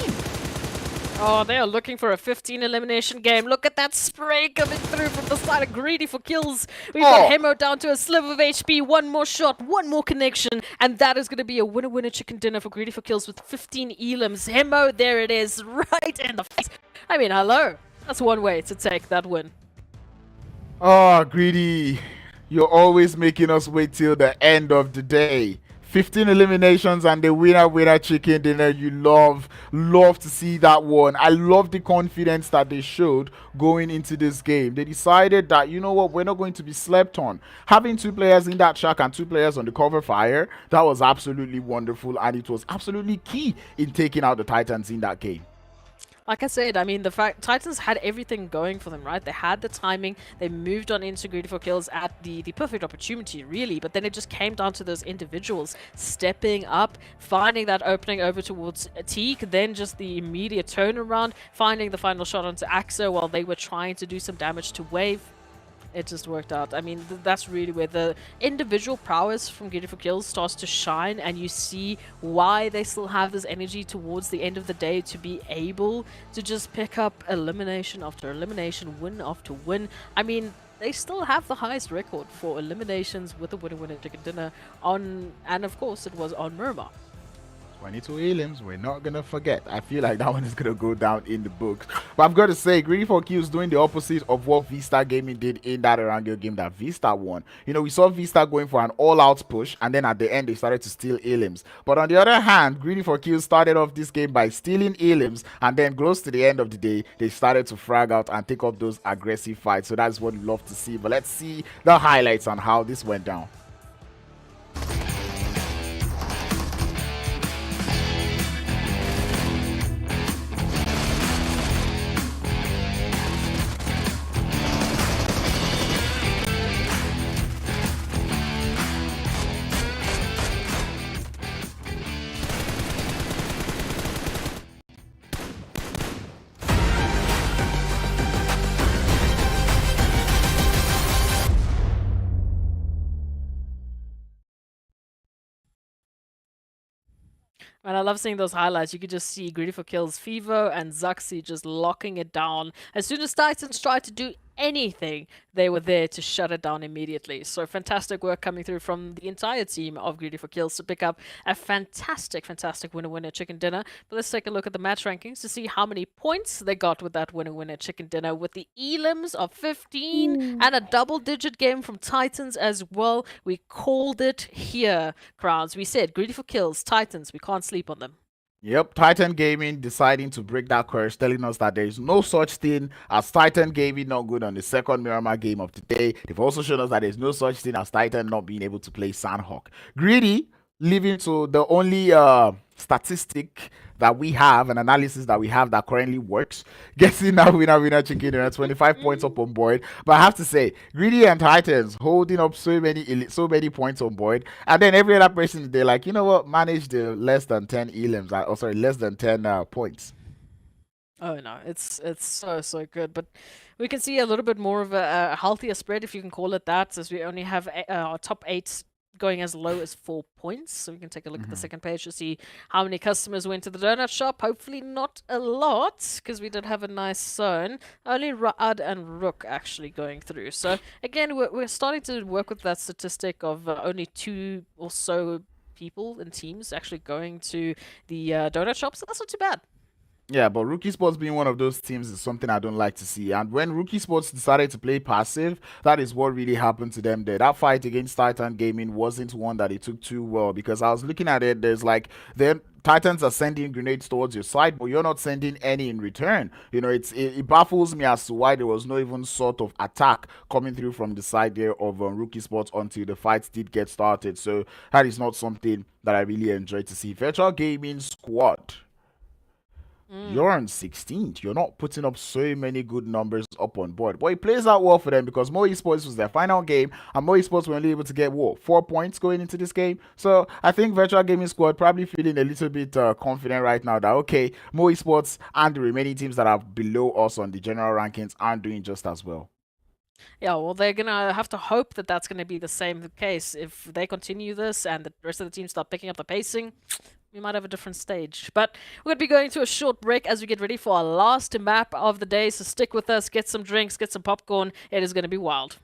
Oh, they are looking for a 15 elimination game. Look at that spray coming through from the side of GREEDYFORKILLS. We've got Hemo down to a sliver of HP. 1 more shot, 1 more connection. And that is going to be a winner chicken dinner for GREEDYFORKILLS with 15 elims. Hemo, there it is, right in the face. I mean, hello. That's one way to take that win. Oh, Greedy, you're always making us wait till the end of the day. 15 eliminations and the winner chicken dinner. You love to see that one. I love the confidence that they showed going into this game. They decided that, you know what, we're not going to be slept on. Having 2 players in that shack and 2 players on the cover fire, that was absolutely wonderful, and it was absolutely key in taking out the Titans in that game. Like I said, I mean, the fact Titans had everything going for them, right? They had the timing, they moved on into GREEDYFORKILLS at the perfect opportunity, really, but then it just came down to those individuals stepping up, finding that opening over towards Teak, then just the immediate turnaround, finding the final shot onto Axo while they were trying to do some damage to Wave. It just worked out. I mean, that's really where the individual prowess from GREEDYFORKILLS starts to shine, and you see why they still have this energy towards the end of the day to be able to just pick up elimination after elimination, win after win. I mean, they still have the highest record for eliminations with a winner chicken dinner on, and of course, it was on Miramar. 22 elims, we're not gonna forget. I feel like that one is gonna go down in the books. But I've got to say, Greedy4Kills doing the opposite of what VISTA Gaming did in that Erangel game that VISTA won. You know, we saw VISTA going for an all-out push, and then at the end they started to steal elims. But on the other hand, Greedy4Kills started off this game by stealing elims, and then close to the end of the day, they started to frag out and take up those aggressive fights. So that's what we love to see. But let's see the highlights on how this went down. And I love seeing those highlights. You could just see Greedy4Kills, Fivo, and Zaxi just locking it down. As soon as Titans tried to do anything, they were there to shut it down immediately. So fantastic work coming through from the entire team of Greedy4Kills to pick up a fantastic winner chicken dinner. But let's take a look at the match rankings to see how many points they got with that winner chicken dinner, with the elims of 15 and a double-digit game from Titans as well. We called it here, Crowns. We said Greedy4Kills, Titans, we can't sleep on them. Yep, Titan Gaming deciding to break that curse, telling us that there is no such thing as Titan Gaming not good on the second Miramar game of the day. They've also shown us that there's no such thing as Titan not being able to play Sanhok. Greedy, leaving to the only statistic that we have, an analysis that we have that currently works, getting that winner chicken dinner, 25 points up on board. But I have to say, Greedy and Titans holding up so many points on board, and then every other person, they're like, you know what, manage the less than 10 elims, less than 10 points. Oh no, it's so good, but we can see a little bit more of a healthier spread, if you can call it that, as we only have our top 8 going as low as 4 points. So we can take a look at the second page to see how many customers went to the donut shop. Hopefully not a lot, because we did have a nice zone. Only RUKH and RUKH actually going through. So again, we're starting to work with that statistic of only 2 or so people and teams actually going to the donut shop, so that's not too bad. Yeah, but Rookie Sports being one of those teams is something I don't like to see. And when Rookie Sports decided to play passive, that is what really happened to them there. That fight against Titan Gaming wasn't one that it took too well, because I was looking at it, there's like, then Titans are sending grenades towards your side, but you're not sending any in return. You know, it baffles me as to why there was no even sort of attack coming through from the side there of Rookie Sports until the fights did get started. So that is not something that I really enjoy to see. Virtual Gaming Squad, you're on 16th. You're not putting up so many good numbers up on board. But it plays out well for them, because Mo Esports was their final game, and Mo Esports were only able to get, 4 points going into this game. So I think Virtual Gaming Squad probably feeling a little bit confident right now that, okay, Mo Esports and the remaining teams that are below us on the general rankings aren't doing just as well. Yeah, well, they're going to have to hope that that's going to be the same case. If they continue this and the rest of the teams start picking up the pacing, we might have a different stage. But we're going to be going to a short break as we get ready for our last map of the day. So stick with us, get some drinks, get some popcorn. It is going to be wild.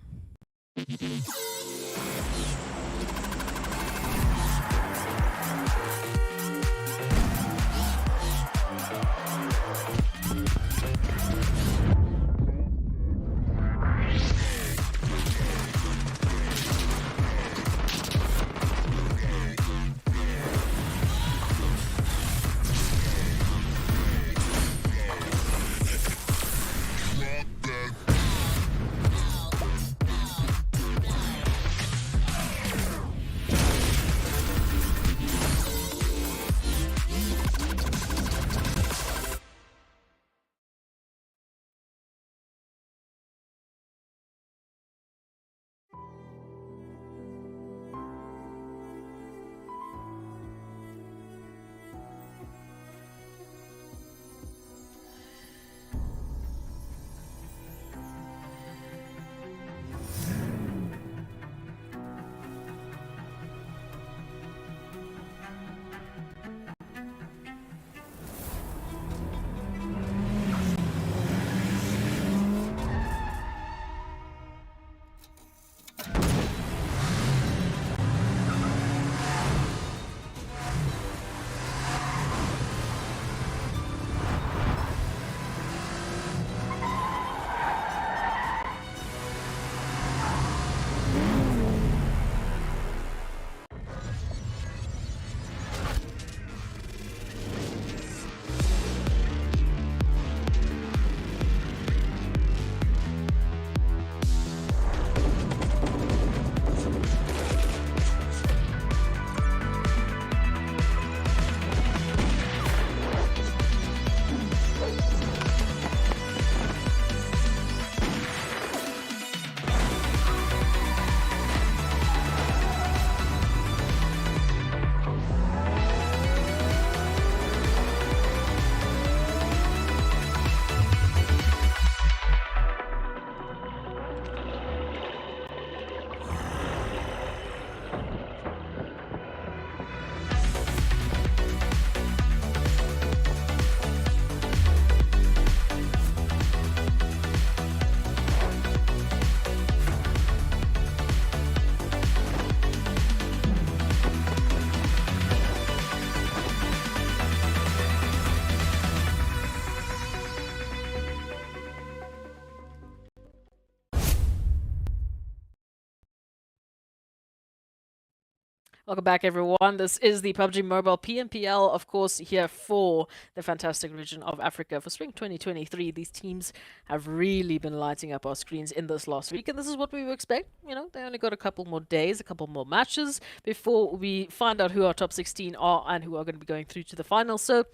Welcome back, everyone. This is the PUBG Mobile PMPL, of course, here for the fantastic region of Africa for Spring 2023. These teams have really been lighting up our screens in this last week, and this is what we would expect. You know, they only got a couple more days, a couple more matches before we find out who our top 16 are and who are going to be going through to the final. So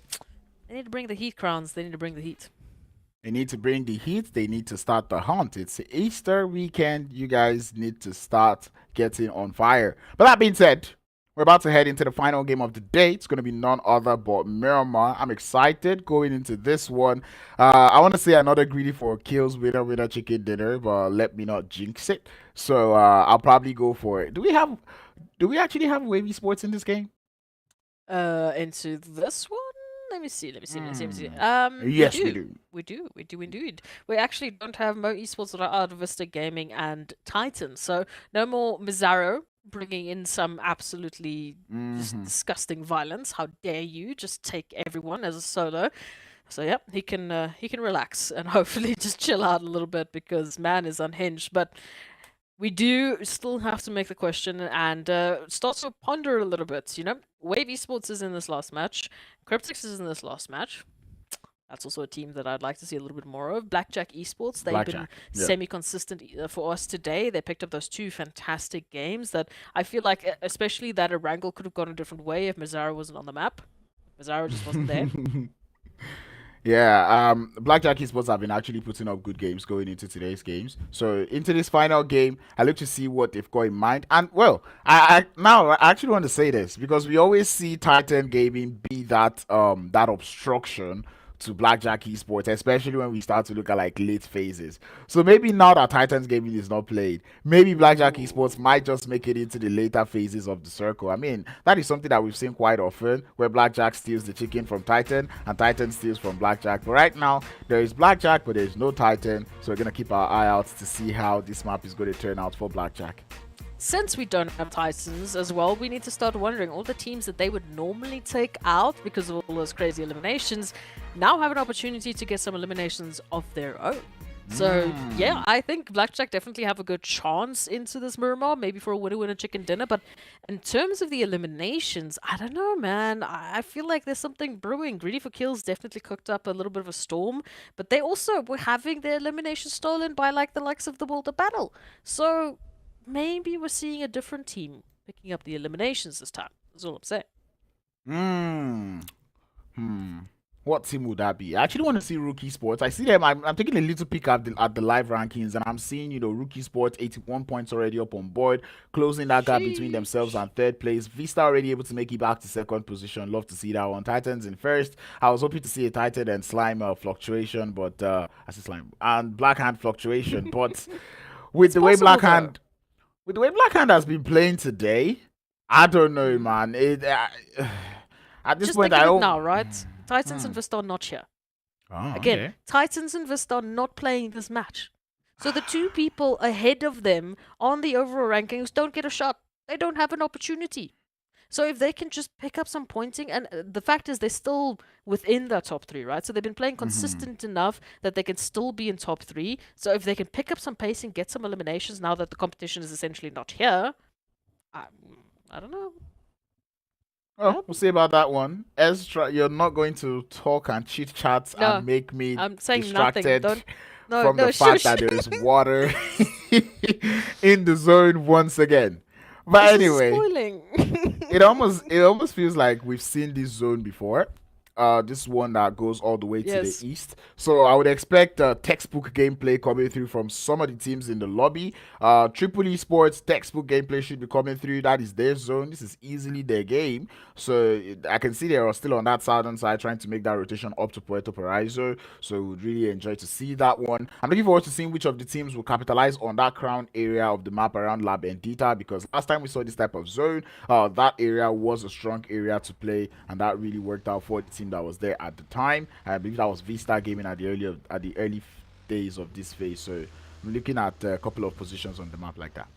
they need to bring the heat, Crowns. They need to bring the heat. They need to bring the heat. They need to start the hunt. It's Easter weekend. You guys need to start getting on fire. But that being said, we're about to head into the final game of the day. It's going to be none other but Miramar. I'm excited going into this one. I want to say another greedy for kills winner chicken dinner, but let me not jinx it. So I'll probably go for it. Do we actually have wavy sports in this game? Into this one? Let me see. Yes, we do. We do indeed. We actually don't have Mo Esports that are out of VISTA Gaming and Titan. So no more Mizzaro bringing in some absolutely just disgusting violence. How dare you just take everyone as a solo? So yeah, he can relax and hopefully just chill out a little bit because man is unhinged. But we do still have to make the question and start to ponder a little bit. You know, Wave Esports is in this last match. CRYPTICS is in this last match. That's also a team that I'd like to see a little bit more of. Blackjack Esports, they've been semi-consistent for us today. They picked up those two fantastic games that I feel like, especially that Erangel could have gone a different way if Mizzaro wasn't on the map. Mizzaro just wasn't there. Yeah, Blackjack Esports have been actually putting up good games going into today's games. So into this final game, I look to see what they've got in mind. And well, I actually want to say this because we always see Titan Gaming be that that obstruction to Blackjack Esports, especially when we start to look at like late phases. So maybe now that Titans Gaming is not played, maybe Blackjack Esports might just make it into the later phases of the circle. I mean, that is something that we've seen quite often, where Blackjack steals the chicken from Titan and Titan steals from Blackjack. But right now, there is Blackjack, but there's no Titan. So we're going to keep our eye out to see how this map is going to turn out for Blackjack. Since we don't have Titans as well, we need to start wondering all the teams that they would normally take out because of all those crazy eliminations now have an opportunity to get some eliminations of their own. So yeah, I think Blackjack definitely have a good chance into this Miramar, maybe for a winner chicken dinner. But in terms of the eliminations, I don't know, man. I feel like there's something brewing. GREEDYFORKILLS definitely cooked up a little bit of a storm, but they also were having their elimination stolen by like the likes of the World of Battle. So maybe we're seeing a different team picking up the eliminations this time. That's all I'm saying. What team would that be? I actually want to see RUKH Esports. I see them. I'm taking a little peek at the live rankings, and I'm seeing, you know, RUKH Esports 81 points already up on board, closing that gap between themselves and third place. VISTA already able to make it back to second position. Love to see that one. Titans in first. I was hoping to see a Titan and Slime fluctuation, but I see Slime and Blackhand fluctuation. But with the way Blackhand has been playing today, I don't know, man. At this point, I don't now, right? Titans and VISTA are not here. Again, okay. Titans and VISTA are not playing this match. So the two people ahead of them on the overall rankings don't get a shot. They don't have an opportunity. So if they can just pick up some pointing, and the fact is they're still within the top three, right? So they've been playing consistent enough that they can still be in top three. So if they can pick up some pacing, get some eliminations now that the competition is essentially not here, I don't know. Oh, we'll see about that one. Ezra, you're not going to talk and chit chat and make me distracted from the fact that there is water in the zone once again. But anyway, it almost feels like we've seen this zone before. This one that goes all the way to the east. So I would expect textbook gameplay coming through from some of the teams in the lobby. Triple Esports textbook gameplay should be coming through. That is their zone. This is easily their game. So I can see they are still on that southern side trying to make that rotation up to Puerto Paraiso. So we would really enjoy to see that one. I'm looking forward to seeing which of the teams will capitalize on that crown area of the map around La Bendita, because last time we saw this type of zone, that area was a strong area to play, and that really worked out for the team that was there at the time. I believe that was VISTA Gaming at the early days of this phase. So I'm looking at a couple of positions on the map like that.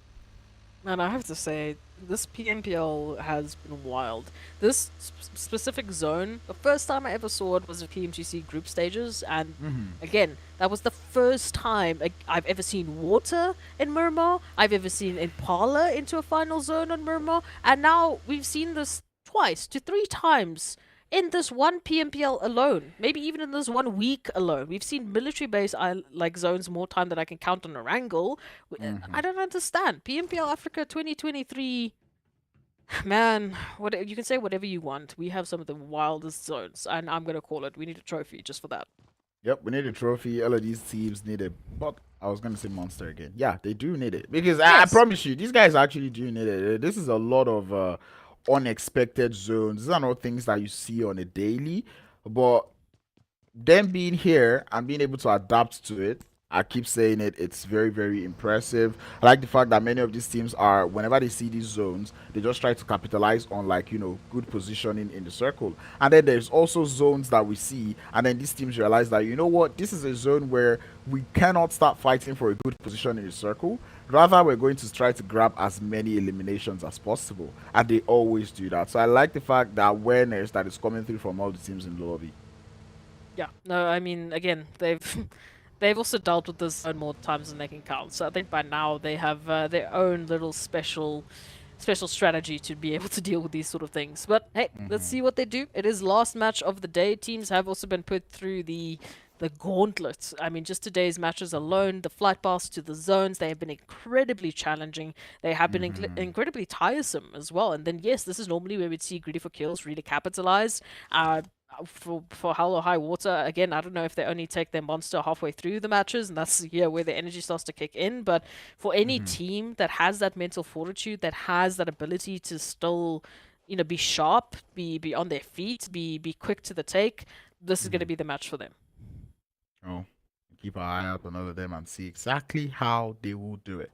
And I have to say, this PMPL has been wild. This specific zone, the first time I ever saw it was the PMGC group stages, and again, that was the first time I've ever seen water in Miramar, I've ever seen Impala into a final zone on Miramar, and now we've seen this twice to three times in this one PMPL alone, maybe even in this 1 week alone. We've seen military base like zones more time than I can count on Erangel. I don't understand. PMPL Africa 2023, man, what you can say whatever you want. We have some of the wildest zones, and I'm gonna call it. We need a trophy just for that. Yep, we need a trophy. All of these teams need it. But I was gonna say monster again. Yeah, they do need it because I promise you, these guys actually do need it. This is a lot of unexpected zones. These are not things that you see on a daily, but them being here and being able to adapt to it, I keep saying it, it's very, very impressive. I like the fact that many of these teams are, whenever they see these zones, they just try to capitalize on, like, you know, good positioning in the circle. And then there's also zones that we see, and then these teams realize that, you know what, this is a zone where we cannot start fighting for a good position in the circle. Rather, we're going to try to grab as many eliminations as possible. And they always do that. So I like the fact that awareness that is coming through from all the teams in the lobby. Yeah, no, I mean, again, they've they've also dealt with this zone more times than they can count. So I think by now they have their own little special strategy to be able to deal with these sort of things. But hey, let's see what they do. It is last match of the day. Teams have also been put through the gauntlet. I mean, just today's matches alone, the flight paths to the zones, they have been incredibly challenging. They have been incredibly tiresome as well. And then, yes, this is normally where we'd see GREEDYFORKILLS really capitalize. For Hell or High Water, again, I don't know if they only take their monster halfway through the matches, and that's where the energy starts to kick in. But for any team that has that mental fortitude, that has that ability to still, be sharp, be on their feet, be quick to the take, this is going to be the match for them. Oh, keep an eye out on all of them and see exactly how they will do it.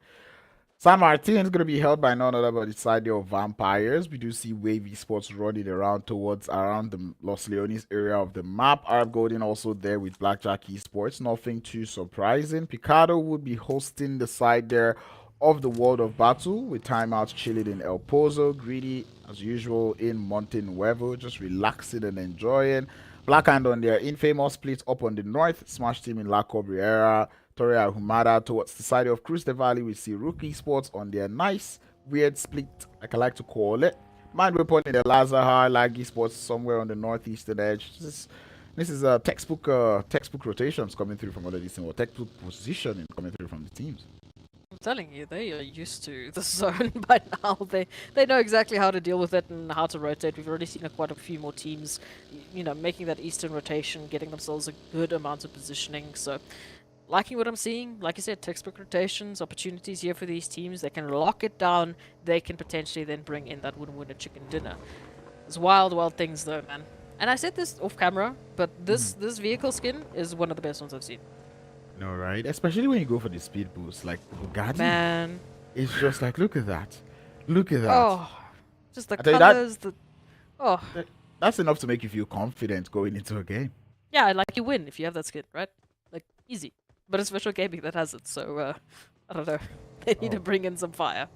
San Martin is going to be held by none other but the side of Vampires. We do see Wave Esports running around the Los Leones area of the map. Arab Golden also there with Blackjack Esports. Nothing too surprising. Picado would be hosting the side there of the World of Battle with Timeout chilling in El Pozo. Greedy, as usual, in Monte Nuevo, just relaxing and enjoying. Black Hand on their Infamous split up on the north. Smash Team in La Cabrera. Torre Humada towards the side of Cruz de Valle. We see RUKH Esports on their nice, weird split, like I like to call it. Mind Weapon in the Lazahar, Lag Esports somewhere on the northeastern edge. This is a textbook rotations coming through from all of these teams, or textbook positioning coming through from the teams. I'm telling you, they are used to the zone by now. They know exactly how to deal with it and how to rotate. We've already seen quite a few more teams, making that eastern rotation, getting themselves a good amount of positioning. So, liking what I'm seeing, like I said, textbook rotations, opportunities here for these teams. They can lock it down. They can potentially then bring in that winner chicken dinner. It's wild things though, man. And I said this off camera, but this vehicle skin is one of the best ones I've seen. No, right? Especially when you go for the speed boost, like Bugatti. Man, it's just like, look at that. Look at that. Oh, just the colors. That's enough to make you feel confident going into a game. Yeah, like you win if you have that skin, right? Like easy. But it's Virtual Gaming that has it, so I don't know. They need to bring in some fire.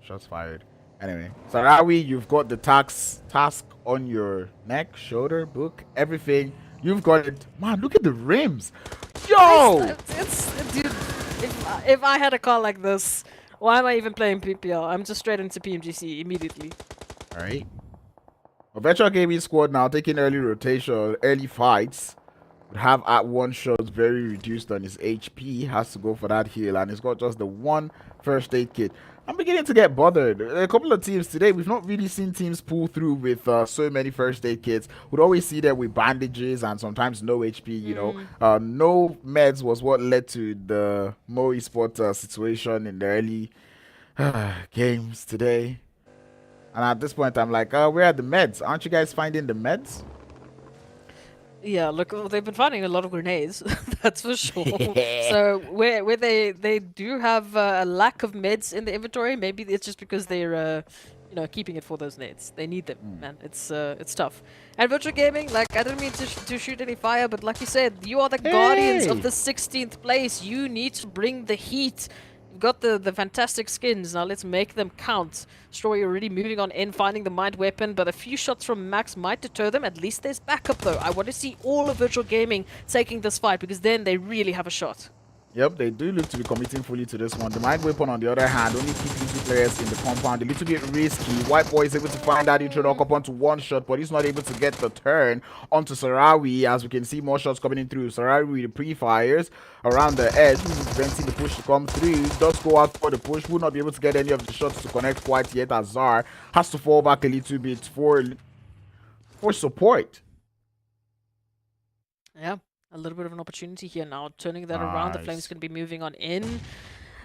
Shots fired. Anyway, Sarawi, you've got the task on your neck, shoulder, book, everything. You've got it. Man, look at the rims. Yo! Dude, if I had a car like this, why am I even playing PPL? I'm just straight into PMGC immediately. Alright. A Virtual Gaming squad now taking early rotation, early fights. Would have at one shot very reduced on his HP. Has to go for that heal, and he's got just the one first aid kit. I'm beginning to get bothered. A couple of teams today, we've not really seen teams pull through with so many first aid kits. We'd always see them with bandages and sometimes no HP, no meds was what led to the Mo Esports situation in the early games today. And at this point, I'm like, where are the meds? Aren't you guys finding the meds? Yeah, look, they've been finding a lot of grenades, that's for sure. So where they do have a lack of meds in the inventory, maybe it's just because they're keeping it for those nades. They need them, man. It's tough. And Virtual Gaming, like, I didn't mean to shoot any fire, but like you said, you are the guardians of the 16th place. You need to bring the heat. You've got the fantastic skins. Now let's make them count. Stroy already moving on in, finding the mind weapon, but a few shots from Max might deter them. At least there's backup though. I want to see all of Virtual Gaming taking this fight because then they really have a shot. Yep, they do look to be committing fully to this one. The mind weapon, on the other hand, only keeping 2 players in the compound. A little bit risky. White Boy is able to find that intro knock up onto 1 shot, but he's not able to get the turn onto Sarawi. As we can see, more shots coming in through. Sarawi with the pre-fires around the edge, preventing the push to come through. Does go out for the push. Will not be able to get any of the shots to connect quite yet. Azar has to fall back a little bit for support. Yeah. A little bit of an opportunity here now, turning that around. The Flames can be moving on in.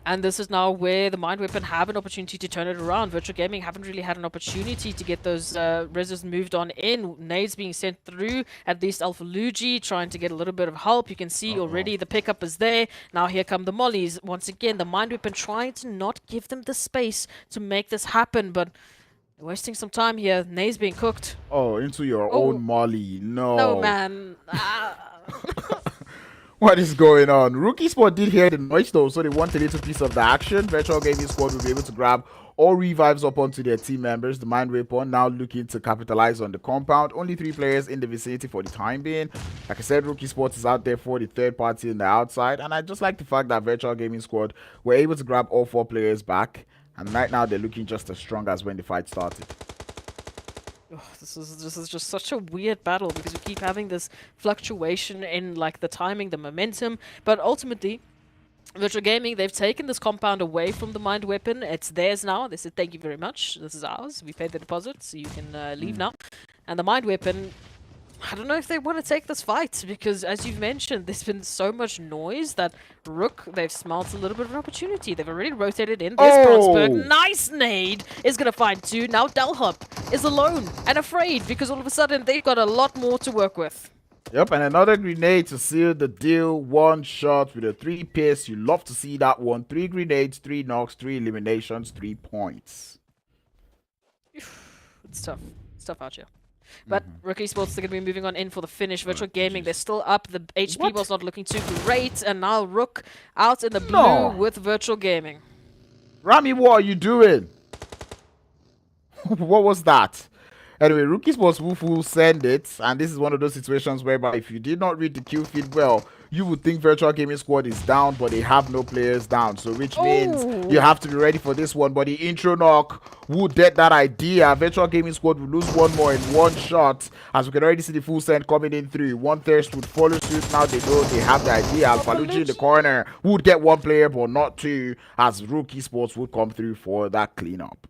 And this is now where the Mind Weapon have an opportunity to turn it around. Virtual Gaming haven't really had an opportunity to get those reses moved on in. Nades being sent through. At least Alpha Luigi trying to get a little bit of help. You can see already the pickup is there. Now here come the mollies. Once again, the Mind Weapon trying to not give them the space to make this happen. But they're wasting some time here. Nades being cooked. Oh, into your own molly. No. No, man. What is going on? Rookie Sport did hear the noise though, so they want a little piece of the action. Virtual Gaming Squad will be able to grab all revives up onto their team members. The Mind Weapon now looking to capitalize on the compound. Only 3 players in the vicinity for the time being. Like I said, Rookie Sports is out there for the third party in the outside. And I just like the fact that Virtual Gaming Squad were able to grab all 4 players back. And right now they're looking just as strong as when the fight started. Oh, this is just such a weird battle because we keep having this fluctuation in like the timing, the momentum, but ultimately Virtual Gaming, they've taken this compound away from the Mind Weapon. It's theirs now. They said, thank you very much. This is ours. We paid the deposit, so you can leave now. And the Mind Weapon, I don't know if they want to take this fight because, as you've mentioned, there's been so much noise that RUKH, they've smelt a little bit of an opportunity. They've already rotated in. There's Bronsberg. Nice nade is going to find 2. Now Delhup is alone and afraid because all of a sudden they've got a lot more to work with. Yep, and another grenade to seal the deal. 1 shot with a 3 pierce. You love to see that one. 3 grenades, 3 knocks, 3 eliminations, 3 points. It's tough. It's tough out here. But RUKH Esports, they're going to be moving on in for the finish. Virtual Gaming, they're still up. The HP was not looking too great. And now RUKH out in the blue with Virtual Gaming. Rami, what are you doing? What was that? Anyway, Rookie Sports will send it. And this is one of those situations whereby if you did not read the kill feed well, you would think Virtual Gaming Squad is down, but they have no players down. So which means you have to be ready for this one. But the intro knock would get that idea. Virtual Gaming Squad will lose 1 more in 1 shot. As we can already see the full send coming in through. 1 thirst would follow suit. Now they know they have the idea. Alphalucci in the corner would get 1 player, but not 2. As Rookie Sports would come through for that cleanup.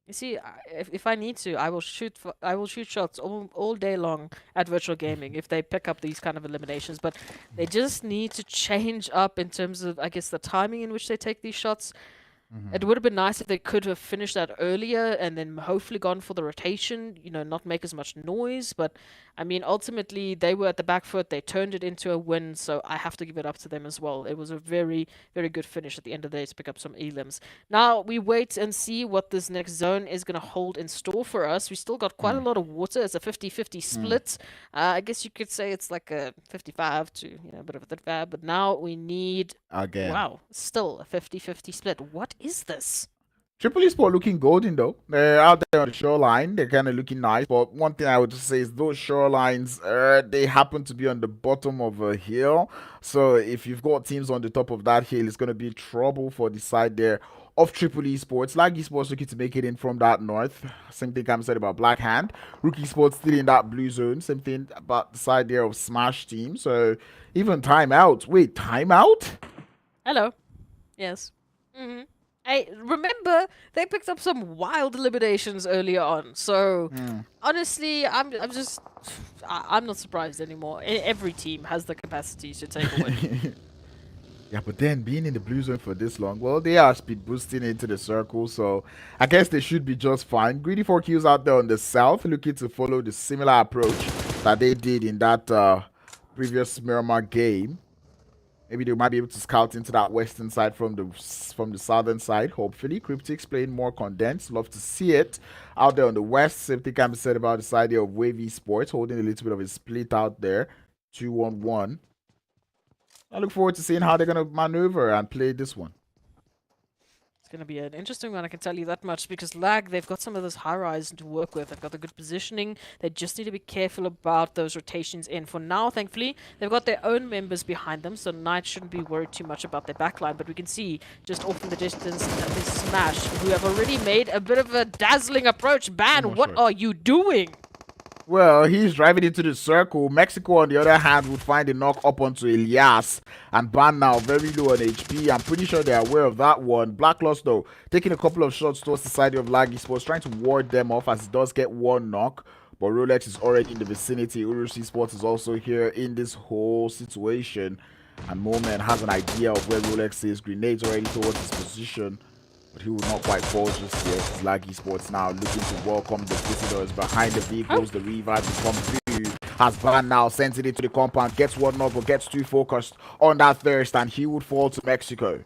You see, if I need to, I will shoot shots all day long at Virtual Gaming if they pick up these kind of eliminations. But they just need to change up in terms of, I guess, the timing in which they take these shots. It would have been nice if they could have finished that earlier and then hopefully gone for the rotation, you know, not make as much noise. But, I mean, ultimately, they were at the back foot. They turned it into a win, so I have to give it up to them as well. It was a very, very good finish at the end of the day to pick up some elims. Now, we wait and see what this next zone is going to hold in store for us. We still got quite a lot of water. It's a 50-50 split. I guess you could say it's like a 55 to, you know, a bit of a 35. But now we need... Again. Wow, still a 50-50 split. What is this? Triple Esport looking golden though. They're out there on the shoreline. They're kind of looking nice. But one thing I would just say is those shorelines, they happen to be on the bottom of a hill. So if you've got teams on the top of that hill, it's going to be trouble for the side there of Triple Esports. Lag Esports looking to make it in from that north. Same thing I'm said about Black Hand. Rookie Esports still in that blue zone. Same thing about the side there of Smash Team. So even timeout. Wait, timeout? Hello. Yes. Hey, remember they picked up some wild eliminations earlier on. So honestly, I'm not surprised anymore. Every team has the capacity to take a win. Yeah, but then being in the blue zone for this long, well, they are speed boosting into the circle, so I guess they should be just fine. Greedy4Kills out there on the south, looking to follow the similar approach that they did in that previous Miramar game. Maybe they might be able to scout into that western side from the southern side, hopefully. CRYPTICS playing more condensed. Love to see it. Out there on the west, same thing can be said about the side there of Wavy Sports, holding a little bit of a split out there. 2-1-1. I look forward to seeing how they're going to maneuver and play this one. It's going to be an interesting one, I can tell you that much, because Lag, they've got some of this high-rise to work with. They've got the good positioning. They just need to be careful about those rotations in. For now, thankfully, they've got their own members behind them, so Knight shouldn't be worried too much about their backline. But we can see, just off in the distance, this Smash, who have already made a bit of a dazzling approach. Ban, what are you doing? Well, he's driving into the circle. Mexico, on the other hand, would find a knock up onto Elias. And Ban now very low on HP. I'm pretty sure they're aware of that one. Black Lost, though, taking a couple of shots towards the side of Lag Esports, trying to ward them off as he does get one knock. But Rolex is already in the vicinity. URUS Esports is also here in this whole situation. And Moment has an idea of where Rolex is. Grenades already towards his position. But he will not quite fall just yet. It's Lag Esports now looking to welcome the visitors behind the vehicles. The revive will come through. Has Van now sent it into the compound. Gets one knock, but gets too focused on that thirst. And he would fall to Mexico.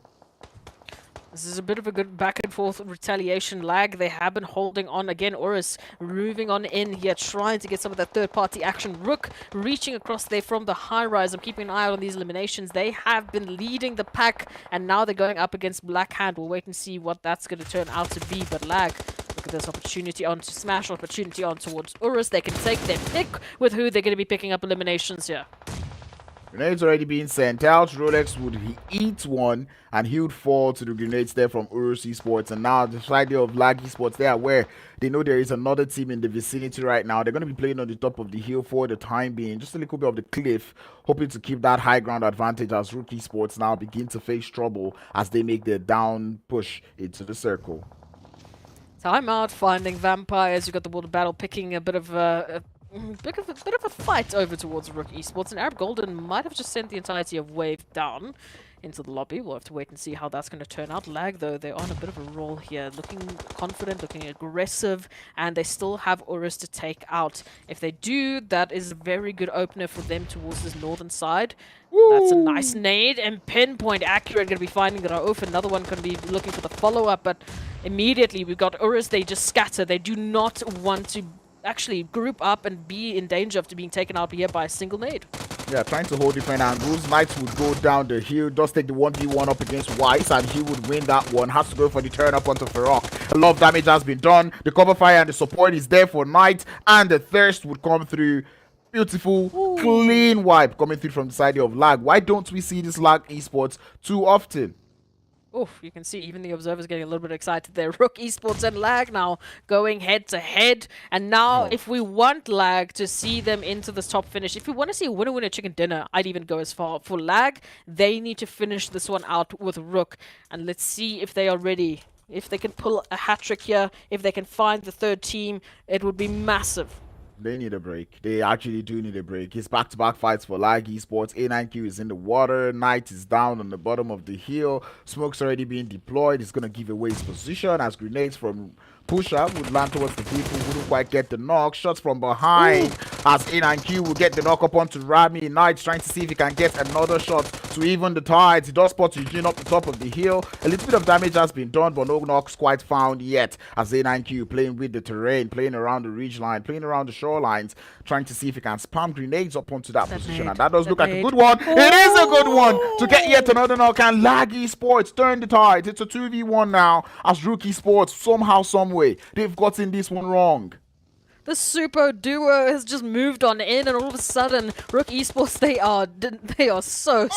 This is a bit of a good back and forth retaliation. Lag, they have been holding on again. URUS moving on in here, trying to get some of that third party action. RUKH reaching across there from the high rise. I'm keeping an eye out on these eliminations. They have been leading the pack, and now they're going up against Black Hand. We'll wait and see what that's going to turn out to be. But Lag, look at this opportunity on to Smash, opportunity on towards URUS. They can take their pick with who they're going to be picking up eliminations here. Grenades already being sent out. Rolex would eat one, and he would fall to the grenades there from URUS Esports. And now the side of Lag Esports, they are aware. They know there is another team in the vicinity right now. They're going to be playing on the top of the hill for the time being, just a little bit of the cliff, hoping to keep that high ground advantage as RUKH Esports now begin to face trouble as they make their down push into the circle. Timeout finding vampires. You got the water battle picking a bit of a bit of a fight over towards RUKH Esports, and Arab Golden might have just sent the entirety of Wave down into the lobby. We'll have to wait and see how that's going to turn out. Lag, though, they're on a bit of a roll here, looking confident, looking aggressive, and they still have URUS to take out. If they do, that is a very good opener for them towards this northern side. That's a nice nade and pinpoint accurate. Going to be finding Rauf. Another one going to be looking for the follow-up, but immediately we've got URUS. They just scatter. They do not want to actually group up and be in danger of being taken out here by a single nade. Yeah, trying to hold different angles. Knights would go down the hill, does take the 1v1 up against Weiss, and he would win that one. Has to go for the turn up onto Ferroc. A lot of damage has been done. The cover fire and the support is there for Knight, and the thirst would come through. Beautiful, clean wipe coming through from the side of Lag. Why don't we see this Lag Esports too often? Oof, you can see even the observers getting a little bit excited there. RUKH Esports and Lag now going head to head. And now if we want Lag to see them into this top finish, if we want to see a winner-winner chicken dinner, I'd even go as far. For Lag, they need to finish this one out with RUKH. And let's see if they are ready. If they can pull a hat-trick here, if they can find the third team, it would be massive. They need a break. They actually do need a break. It's back-to-back fights for Lag Esports. A9Q is in the water. Knight is down on the bottom of the hill. Smoke's already being deployed. It's going to give away his position as grenades from Pusher would land towards the people who wouldn't quite get the knock. Shots from behind as A9Q will get the knock up onto Rami. Knight's trying to see if he can get another shot to even the tides. He does spot Eugene up the top of the hill. A little bit of damage has been done, but no knocks quite found yet as A9Q playing with the terrain, playing around the ridge line, playing around the shorelines, trying to see if he can spam grenades up onto that position. And that does look like a good one. It is a good one to get yet another knock. And Lag Esports turn the tides. It's a 2v1 now as RUKH Esports somehow, someway, they've gotten this one wrong. The super duo has just moved on in, and all of a sudden, RUKH Esports, they are so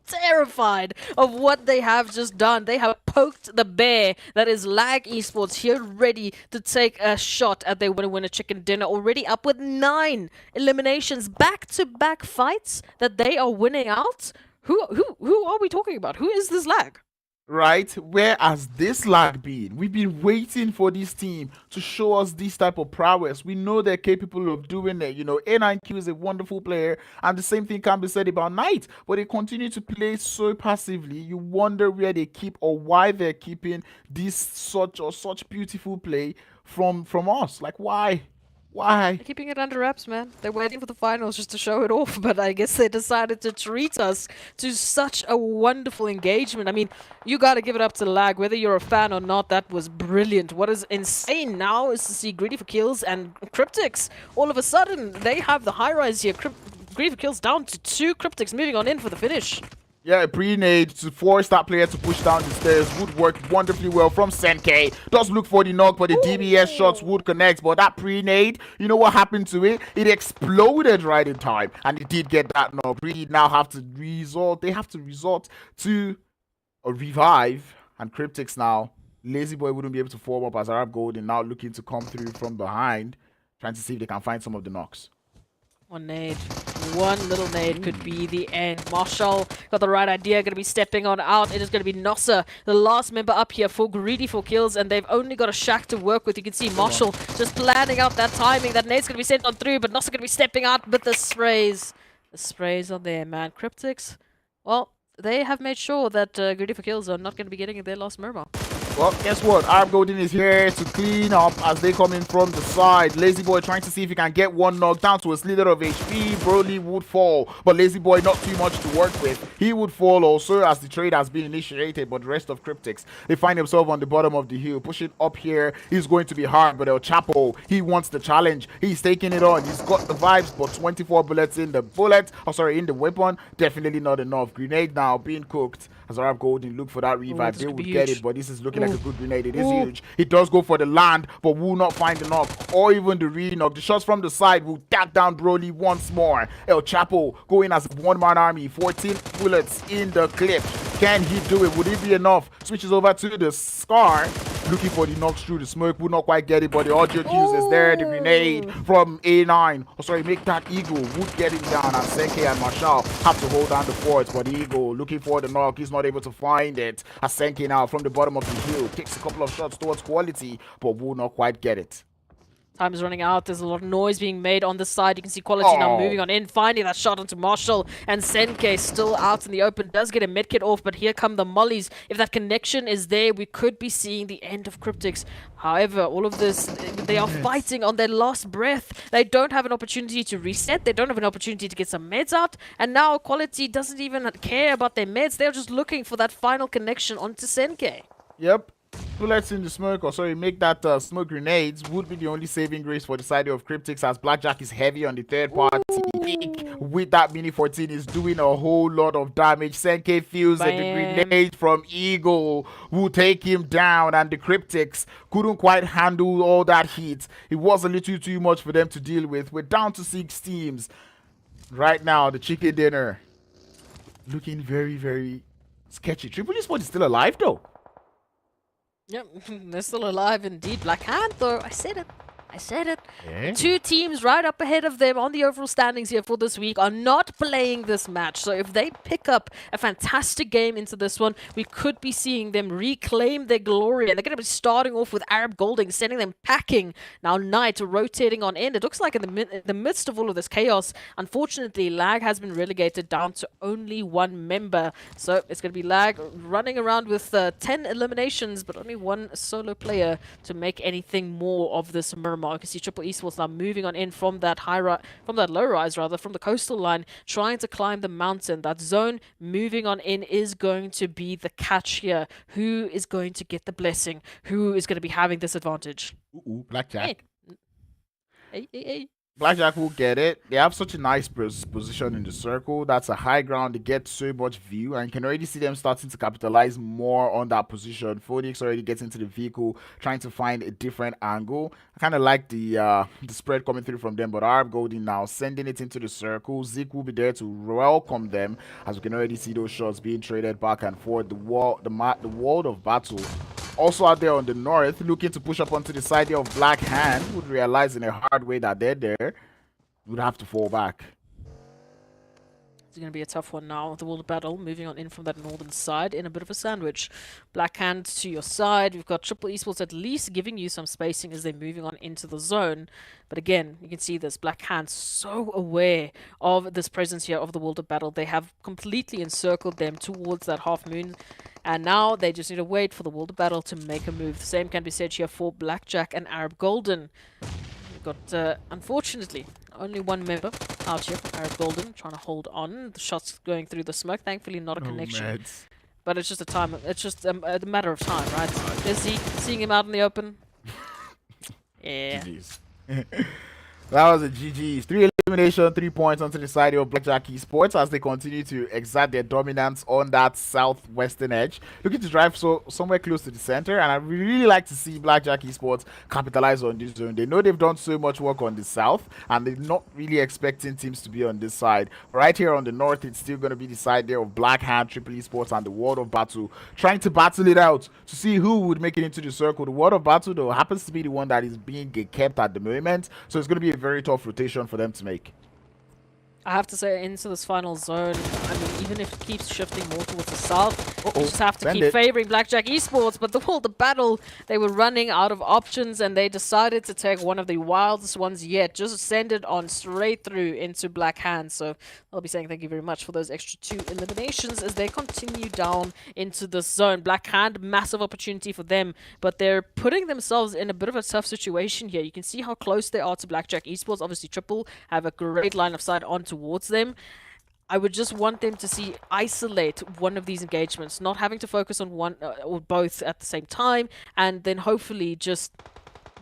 terrified of what they have just done. They have poked the bear that is Lag Esports here, ready to take a shot at their winner chicken dinner. Already up with 9 eliminations, back-to-back fights that they are winning out. Who are we talking about? Who is this Lag? Right, where has this Lag been? We've been waiting for this team to show us this type of prowess. We know they're capable of doing it. You know, A9Q is a wonderful player, and the same thing can be said about Knight, but they continue to play so passively. You wonder where they keep or why they're keeping this such beautiful play from us. Like, why? Why? They're keeping it under wraps, man. They're waiting for the finals just to show it off, but I guess they decided to treat us to such a wonderful engagement. I mean, you gotta give it up to Lag, whether you're a fan or not. That was brilliant. What is insane now is to see GREEDYFORKILLS and CRYPTICS. All of a sudden, they have the high rise here. GREEDYFORKILLS down to 2. CRYPTICS moving on in for the finish. Yeah, a pre-nade to force that player to push down the stairs would work wonderfully well from Senke. Does look for the knock, but the DBS shots would connect. But that pre-nade, you know what happened to it? It exploded right in time, and it did get that knock. Really now have to resort. They have to resort to a revive, and CRYPTICS now. Lazy Boy wouldn't be able to form up as Arab Golden now looking to come through from behind, trying to see if they can find some of the knocks. One nade. One little nade could be the end. Marshall got the right idea, going to be stepping on out. It is going to be Nossa, the last member up here for Greedy4Kills, and they've only got a shack to work with. You can see Marshall just planning out that timing. That nade's going to be sent on through, but Nossa going to be stepping out, but the sprays. The sprays are there, man. CRYPTICS, well, they have made sure that Greedy4Kills are not going to be getting their last Miramar. Well, guess what? Arab Golden is here to clean up as they come in from the side. Lazy Boy trying to see if he can get one knock down to a slither of HP. Broly would fall, but Lazy Boy not too much to work with. He would fall also as the trade has been initiated, but the rest of CRYPTICS, they find himself on the bottom of the hill. Pushing up here is going to be hard, but El Chapo, he wants the challenge. He's taking it on. He's got the vibes, but 24 bullets in the in the weapon, definitely not enough. Grenade now being cooked as Arab Golden look for that revive. They would get it, but this is looking like a good grenade. It is huge. It does go for the land, but will not find the knock or even the re-knock. The shots from the side will tap down Broly once more. El Chapo going as a one-man army. 14 bullets in the clip. Can he do it? Would it be enough? Switches over to the Scar. Looking for the knocks through the smoke. Would not quite get it, but the audio cues is there. The grenade from A9. Oh, sorry, make that Eagle. Would get him down. And Senke and Marshall have to hold down the forts. But the Eagle looking for the knock. He's not able to find it. As Senke now from the bottom of the hill takes a couple of shots towards quality, but will not quite get it. Time is running out. There's a lot of noise being made on the side. You can see Quality now moving on in, finding that shot onto Marshall. And Senke still out in the open. Does get a medkit off, but here come the mollies. If that connection is there, we could be seeing the end of CRYPTICS. However, all of this, they are fighting on their last breath. They don't have an opportunity to reset. They don't have an opportunity to get some meds out. And now Quality doesn't even care about their meds. They're just looking for that final connection onto Senke. Yep. Bullets in the smoke, or sorry, make that smoke grenades would be the only saving grace for the side of CRYPTICS, as Blackjack is heavy on the third party. With that mini 14 is doing a whole lot of damage. Senke feels that the grenade from Eagle will take him down, and the CRYPTICS couldn't quite handle all that heat. It was a little too much for them to deal with. We're down to 6 teams right now. The chicken dinner looking very, very sketchy. Triple Esports is still alive though. Yep, they're still alive indeed. Black Hand, though, I said it. I said it. Yeah. 2 teams right up ahead of them on the overall standings here for this week are not playing this match. So if they pick up a fantastic game into this one, we could be seeing them reclaim their glory. And they're going to be starting off with Arab Golden, sending them packing. Now Knight rotating on in. It looks like in the midst of all of this chaos, unfortunately, Lag has been relegated down to only 1 member. So it's going to be Lag running around with 10 eliminations, but only 1 solo player to make anything more of this Miramar. You can see Triple Esports now moving on in from that low rise, from the coastal line, trying to climb the mountain. That zone moving on in is going to be the catch here. Who is going to get the blessing? Who is going to be having this advantage? Blackjack. Hey. Blackjack will get it. They have such a nice position in the circle. That's a high ground. They get so much view, and you can already see them starting to capitalize more on that position. Phoenix already gets into the vehicle, trying to find a different angle. I kind of like the spread coming through from them, but Arab Golden now sending it into the circle. Zeke will be there to welcome them, as we can already see those shots being traded back and forth. The world of battle. Also out there on the north, looking to push up onto the side here of Black Hand, would realize in a hard way that they're there, would have to fall back. It's going to be a tough one now. The World Battle moving on in from that northern side in a bit of a sandwich. Black Hand to your side. We've got Triple Esports at least giving you some spacing as they're moving on into the zone. But again, you can see this. Black Hand so aware of this presence here of the World of Battle. They have completely encircled them towards that half moon. And now they just need to wait for the World of Battle to make a move. The same can be said here for Blackjack and Arab Golden. We've got, unfortunately, only 1 member out here from Arab Golden trying to hold on. The shots going through the smoke. Thankfully, not a connection. Meds. But it's just it's just a matter of time, right? Is he seeing him out in the open? Yeah. GG's. That was a GG's. 3 Elimination 3 points onto the side of Blackjack Esports as they continue to exert their dominance on that southwestern edge, looking to drive somewhere close to the center. And I really like to see Blackjack Esports capitalize on this zone. They know they've done so much work on the south, and they're not really expecting teams to be on this side. Right here on the north, it's still going to be the side there of Black Hand, Triple Esports, and the World of Battle, trying to battle it out to see who would make it into the circle. The World of Battle, though, happens to be the one that is being kept at the moment, so it's going to be a very tough rotation for them to make. I have to say, into this final zone, I mean, even if it keeps shifting more towards the south, you just have to keep favoring Blackjack Esports. But the World of Battle, they were running out of options, and they decided to take one of the wildest ones yet, just send it on straight through into Black Hand. So I'll be saying thank you very much for those extra 2 eliminations as they continue down into the zone. Black Hand, massive opportunity for them, but they're putting themselves in a bit of a tough situation here. You can see how close they are to Blackjack Esports. Obviously, Triple have a great line of sight on towards them. I would just want them to isolate one of these engagements, not having to focus on one or both at the same time, and then hopefully just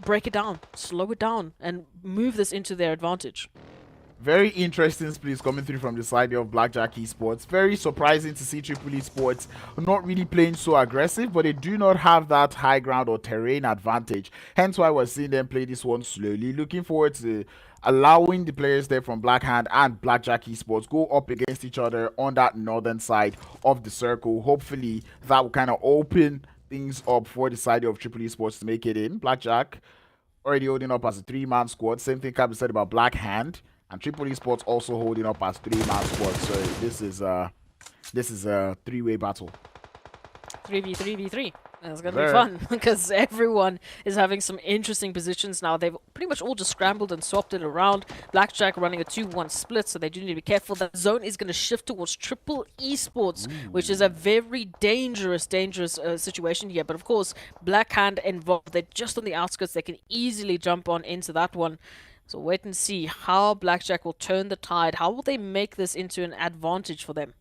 break it down, slow it down, and move this into their advantage. Very interesting splits coming through from the side of Blackjack Esports. Very surprising to see Triple Esports not really playing so aggressive, but they do not have that high ground or terrain advantage. Hence why we're seeing them play this one slowly. Looking forward to allowing the players there from Black Hand and Blackjack Esports go up against each other on that northern side of the circle. Hopefully that will kind of open things up for the side of Triple Esports to make it in. Blackjack already holding up as a 3-man squad. Same thing can be said about Black Hand. And Triple Esports also holding up as 3-man squad. So this is a 3-way battle. 3v3v3. It's going to be fun because everyone is having some interesting positions now. They've pretty much all just scrambled and swapped it around. Blackjack running a 2-1 split, so they do need to be careful. That zone is going to shift towards Triple Esports, which is a very dangerous situation here. But of course, Black Hand involved. They're just on the outskirts. They can easily jump on into that one. So wait and see how Blackjack will turn the tide. How will they make this into an advantage for them?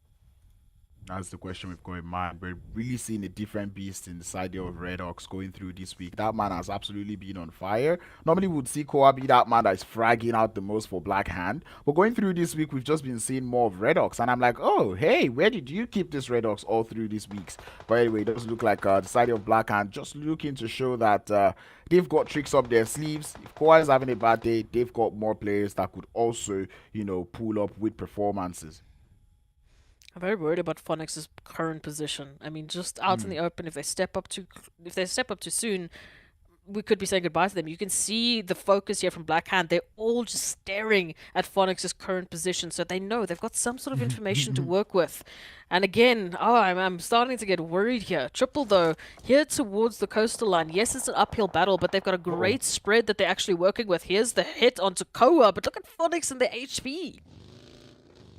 That's the question we've got in mind. We're really seeing a different beast in the side of RUKH going through this week. That man has absolutely been on fire. Normally we would see Koa be that man that is fragging out the most for Black Hand. But going through this week, we've just been seeing more of RUKH. And I'm like, oh, hey, where did you keep this RUKH all through these weeks? But anyway, it does look like the side of Black Hand just looking to show that they've got tricks up their sleeves. If Koa is having a bad day, they've got more players that could also, you know, pull up with performances. I'm very worried about Phoenix's current position. I mean, just out in the open, if they step up too soon, we could be saying goodbye to them. You can see the focus here from Black Hand. They're all just staring at Phoenix's current position, so they know they've got some sort of information to work with. And again, I'm starting to get worried here. Triple, though, here towards the coastal line. Yes, it's an uphill battle, but they've got a great spread that they're actually working with. Here's the hit onto Koa, but look at Phoenix and their HP.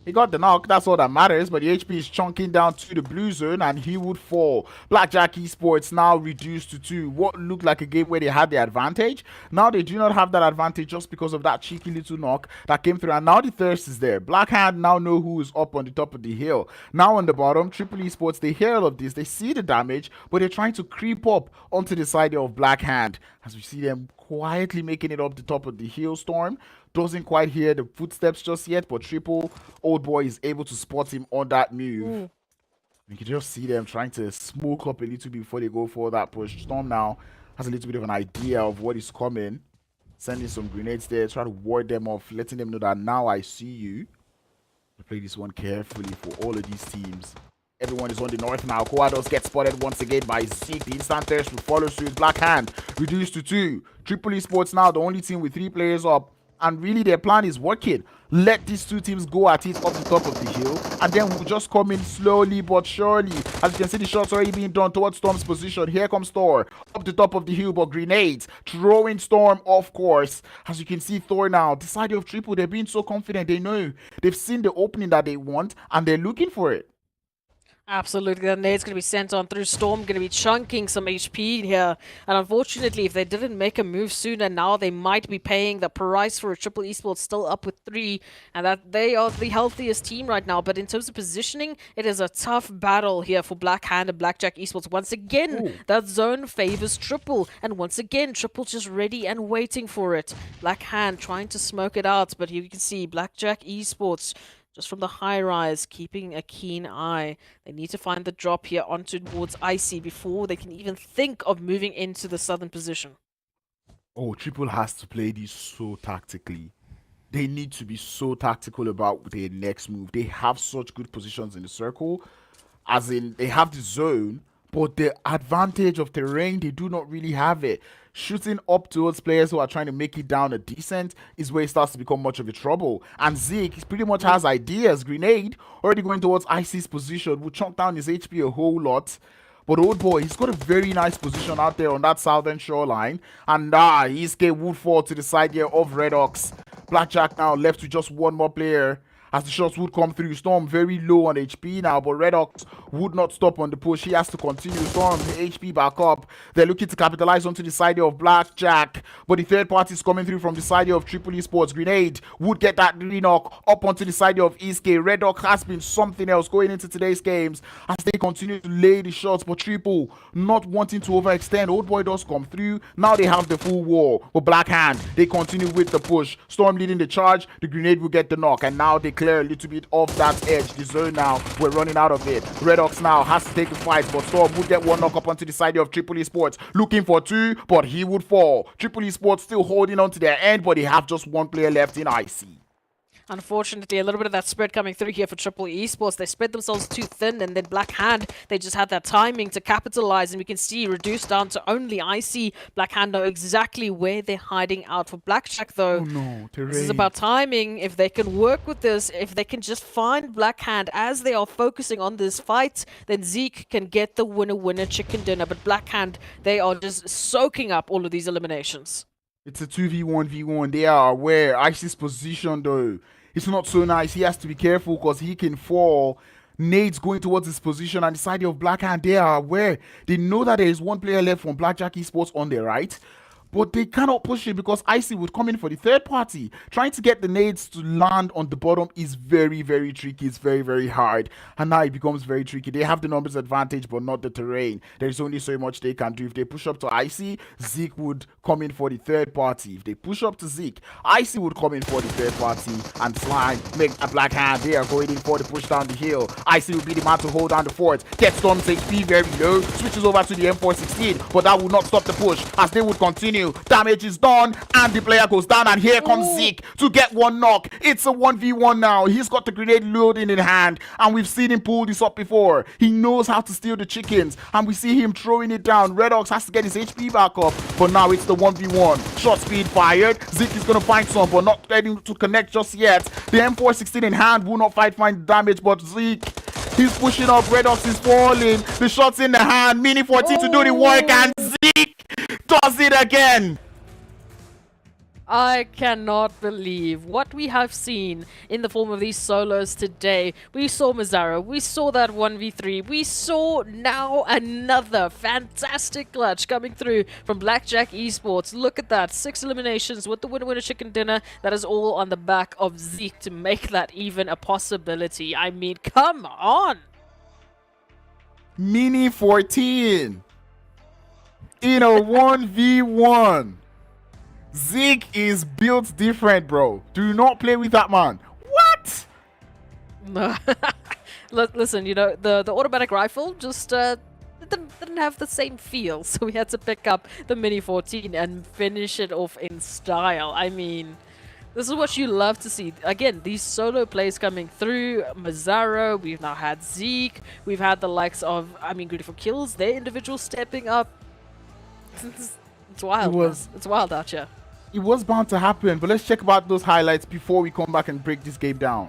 He got the knock, that's all that matters, but the HP is chunking down to the blue zone and he would fall. Blackjack Esports now reduced to 2. What looked like a game where they had the advantage. Now they do not have that advantage just because of that cheeky little knock that came through, and now the thirst is there. Black Hand now know who is up on the top of the hill. Now on the bottom, Triple Esports, they hear all of this, they see the damage, but they're trying to creep up onto the side of Black Hand as we see them quietly making it up the top of the hill. Storm doesn't quite hear the footsteps just yet, but Triple Old Boy is able to spot him on that move. You can just see them trying to smoke up a little bit before they go for that push. Storm now has a little bit of an idea of what is coming, sending some grenades there, try to ward them off, letting them know that now I see you. I play this one carefully for all of these teams. Everyone is on the north now. Koa does get spotted once again by Zeke. The instant thirst will follow suit. Black Hand reduced to 2. Triple Esports now the only team with 3 players up. And really their plan is working. Let these 2 teams go at it up the top of the hill. And then we'll just come in slowly but surely. As you can see, the shots already being done towards Storm's position. Here comes Thor up the top of the hill, but grenades throwing Storm off course. As you can see, Thor now, the side of Triple, they're being so confident. They know they've seen the opening that they want and they're looking for it. Absolutely, the nade's going to be sent on through Storm, going to be chunking some HP here. And unfortunately, if they didn't make a move sooner, now they might be paying the price for a triple esports, still up with 3. And that they are the healthiest team right now. But in terms of positioning, it is a tough battle here for Black Hand and Blackjack Esports. Once again, that zone favors Triple. And once again, Triple just ready and waiting for it. Black Hand trying to smoke it out. But you can see Blackjack Esports just from the high rise, keeping a keen eye. They need to find the drop here onto towards Icy before they can even think of moving into the southern position. Oh, Triple has to play this so tactically. They need to be so tactical about their next move. They have such good positions in the circle, as in they have the zone, but the advantage of terrain, they do not really have it. Shooting up towards players who are trying to make it down a decent is where it starts to become much of a trouble. And Zeke pretty much has ideas. Grenade already going towards Icy's position, will chunk down his HP a whole lot. But old boy, he's got a very nice position out there on that southern shoreline. And Iske would fall to the side here of RUKH. Blackjack now left with just one more player, as the shots would come through. Storm very low on HP now, but RUKH would not stop on the push. He has to continue. Storm, the HP back up. They're looking to capitalize onto the side of Blackjack, but the third party is coming through from the side of Triple Esports. Grenade would get that knock up onto the side of Iske. RUKH has been something else going into today's games as they continue to lay the shots, but Triple not wanting to overextend. Old boy does come through. Now they have the full wall, but Black Hand, they continue with the push. Storm leading the charge. The Grenade will get the knock, and now they clear a little bit off that edge. The zone now, we're running out of it. RUKH now has to take the fight, but Storm would get one knock up onto the side of Triple Esports, looking for 2, but he would fall. Triple Esports still holding on to their end, but they have just one player left in IC. Unfortunately, a little bit of that spread coming through here for Triple Esports. They spread themselves too thin, and then Black Hand, they just had that timing to capitalize, and we can see reduced down to only IC. Black Hand know exactly where they're hiding out. For Blackjack, though, Oh no, terrain. this is about timing. If they can work with this, if they can just find Black Hand as they are focusing on this fight, then Zeke can get the winner chicken dinner. But Black Hand, they are just soaking up all of these eliminations. It's a 2v1v1. They are aware. IC's position though, it's not so nice. He has to be careful because he can fall. Nade's going towards his position, and the side of Black Hand, they are aware. They know that there is one player left from Blackjack Esports on the right, but they cannot push it because Icy would come in for the third party. Trying to get the nades to land on the bottom is very, very tricky. It's very, very hard. And now it becomes very tricky. They have the numbers advantage, but not the terrain. There's only so much they can do. If they push up to Icy, Zeke would come in for the third party. If they push up to Zeke, Icy would come in for the third party and slime, make a Black Hand. They are going in for the push down the hill. Icy will be the man to hold down the fort. Get Storm's HP very low. Switches over to the M416, but that will not stop the push as they would continue. Damage is done, and the player goes down, and here comes Zeke to get one knock. It's a 1v1 now. He's got the grenade loading in hand, and we've seen him pull this up before. He knows how to steal the chickens, and we see him throwing it down. RUKH has to get his HP back up, but now it's the 1v1. Shot speed fired. Zeke is going to find some, but not ready to connect just yet. The M416 in hand will not find damage, but Zeke, he's pushing up. RUKH is falling. The shot's in the hand. Mini 14 to do the work, and Zeke does it again. I cannot believe what we have seen in the form of these solos today. We saw Mazzaro, we saw that 1v3, we saw now another fantastic clutch coming through from Blackjack Esports. Look at that, 6 eliminations with the winner chicken dinner. That is all on the back of Zeke to make that even a possibility. I mean, come on! Mini 14 in a 1v1. Zeke is built different, bro. Do not play with that man. What? No. Listen, you know, the automatic rifle just didn't have the same feel, so we had to pick up the Mini 14 and finish it off in style. I mean, this is what you love to see. Again, these solo plays coming through. Mazzaro, we've now had Zeke. We've had the likes of, I mean, GREEDYFORKILLS, their individuals stepping up. It's wild. It's wild out here. It was bound to happen, but let's check about those highlights before we come back and break this game down.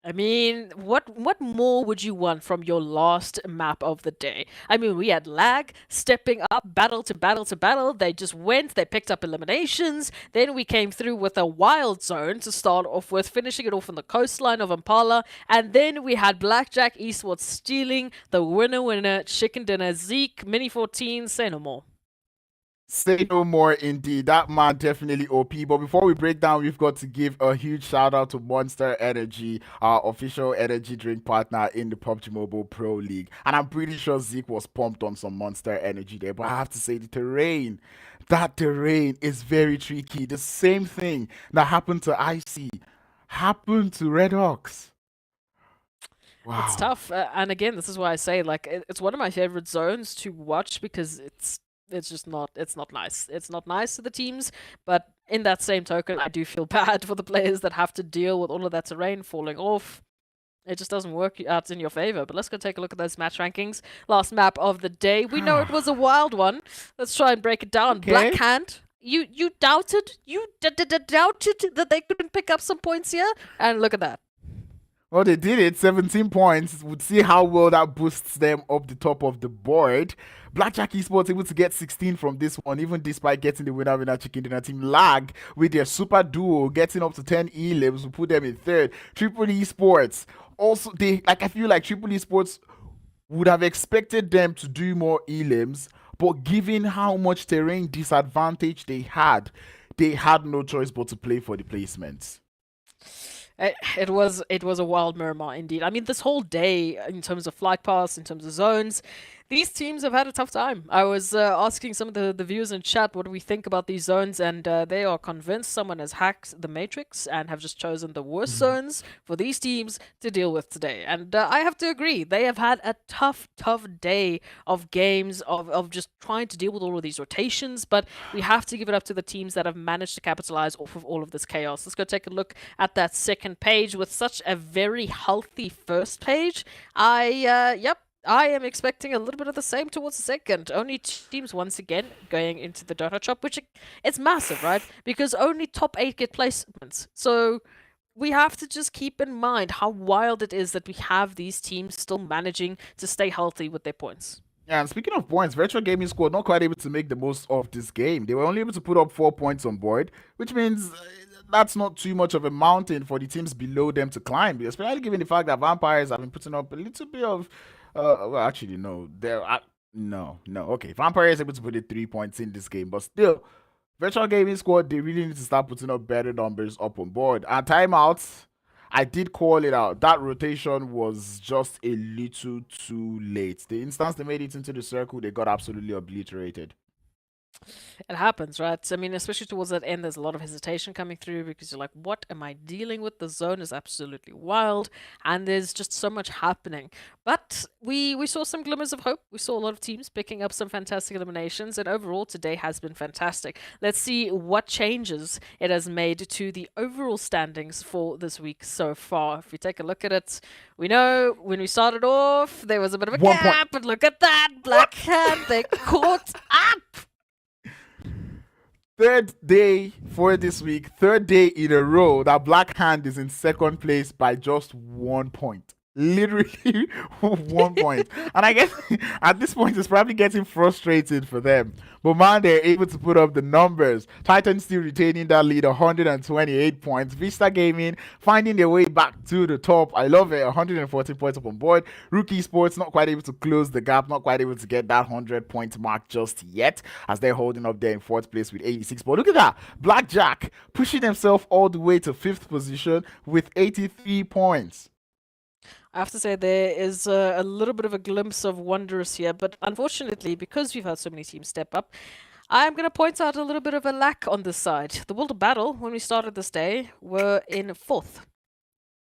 I mean, what more would you want from your last map of the day? I mean, we had lag, stepping up, battle to battle to battle. They just went, they picked up eliminations. Then we came through with a wild zone to start off with, finishing it off on the coastline of Impala. And then we had Blackjack Esports stealing the winner, chicken dinner, Zeke, Mini 14, say no more. Say no more, indeed. That man definitely OP. But before we break down, we've got to give a huge shout out to Monster Energy, our official energy drink partner in the PUBG Mobile Pro League. And I'm pretty sure Zeke was pumped on some Monster Energy there. But I have to say, that terrain is very tricky. The same thing that happened to IC happened to RUKH. Wow. It's tough. And again, this is why I say, like, it's one of my favorite zones to watch because it's just not nice. It's not nice to the teams, but in that same token, I do feel bad for the players that have to deal with all of that terrain falling off. It just doesn't work out in your favor. But let's go take a look at those match rankings. Last map of the day. We know it was a wild one. Let's try and break it down. Okay. Black Hand. You doubted doubted that they couldn't pick up some points here, and look at that. Well, they did it. 17 points. We'll see how well that boosts them up the top of the board. Blackjack Esports able to get 16 from this one, even despite getting the winner chicken dinner. TEAMLAG with their super duo getting up to 10 elims will put them in third. Triple Esports also, I feel like Triple Esports would have expected them to do more elims, but given how much terrain disadvantage they had no choice but to play for the placements. It was a wild Miramar indeed. I mean, this whole day, in terms of flight paths, in terms of zones, these teams have had a tough time. I was asking some of the viewers in chat what do we think about these zones, and they are convinced someone has hacked the Matrix and have just chosen the worst zones for these teams to deal with today. And I have to agree, they have had a tough day of games, of just trying to deal with all of these rotations, but we have to give it up to the teams that have managed to capitalize off of all of this chaos. Let's go take a look at that second page with such a very healthy first page. I am expecting a little bit of the same towards the second. Only teams once again going into the Dota Chop, which it's massive, right? Because only top 8 get placements. So we have to just keep in mind how wild it is that we have these teams still managing to stay healthy with their points. Yeah, and speaking of points, Retro Gaming Squad not quite able to make the most of this game. They were only able to put up 4 points on board, which means that's not too much of a mountain for the teams below them to climb, especially given the fact that Vampires have been putting up a little bit of well, actually, no. No. Okay, Vampire is able to put in 3 points in this game, but still, Virtual Gaming Squad, they really need to start putting up better numbers up on board. And timeouts, I did call it out. That rotation was just a little too late. The instance they made it into the circle, they got absolutely obliterated. It happens, right? I mean, especially towards that end, there's a lot of hesitation coming through because you're like, what am I dealing with? The zone is absolutely wild, and there's just so much happening. But we saw some glimmers of hope. We saw a lot of teams picking up some fantastic eliminations, and overall today has been fantastic. Let's see what changes it has made to the overall standings for this week so far. If we take a look at it, we know when we started off, there was a bit of a gap, but look at that, Black Hand, they caught up! Third day for this week, third day in a row that Black Hand is in second place by just 1 point. Literally 1 point. And I guess at this point it's probably getting frustrated for them. But man, they're able to put up the numbers. Titan still retaining that lead, 128 points. Vista Gaming finding their way back to the top. I love it, 114 points up on board. RUKH Esports not quite able to close the gap, not quite able to get that 100-point mark just yet, as they're holding up there in 4th place with 86. But look at that, Blackjack pushing himself all the way to 5th position with 83 points. I have to say there is a little bit of a glimpse of wonders here, but unfortunately, because we've had so many teams step up, I'm going to point out a little bit of a lack on this side. The World of Battle, when we started this day, were in 4th.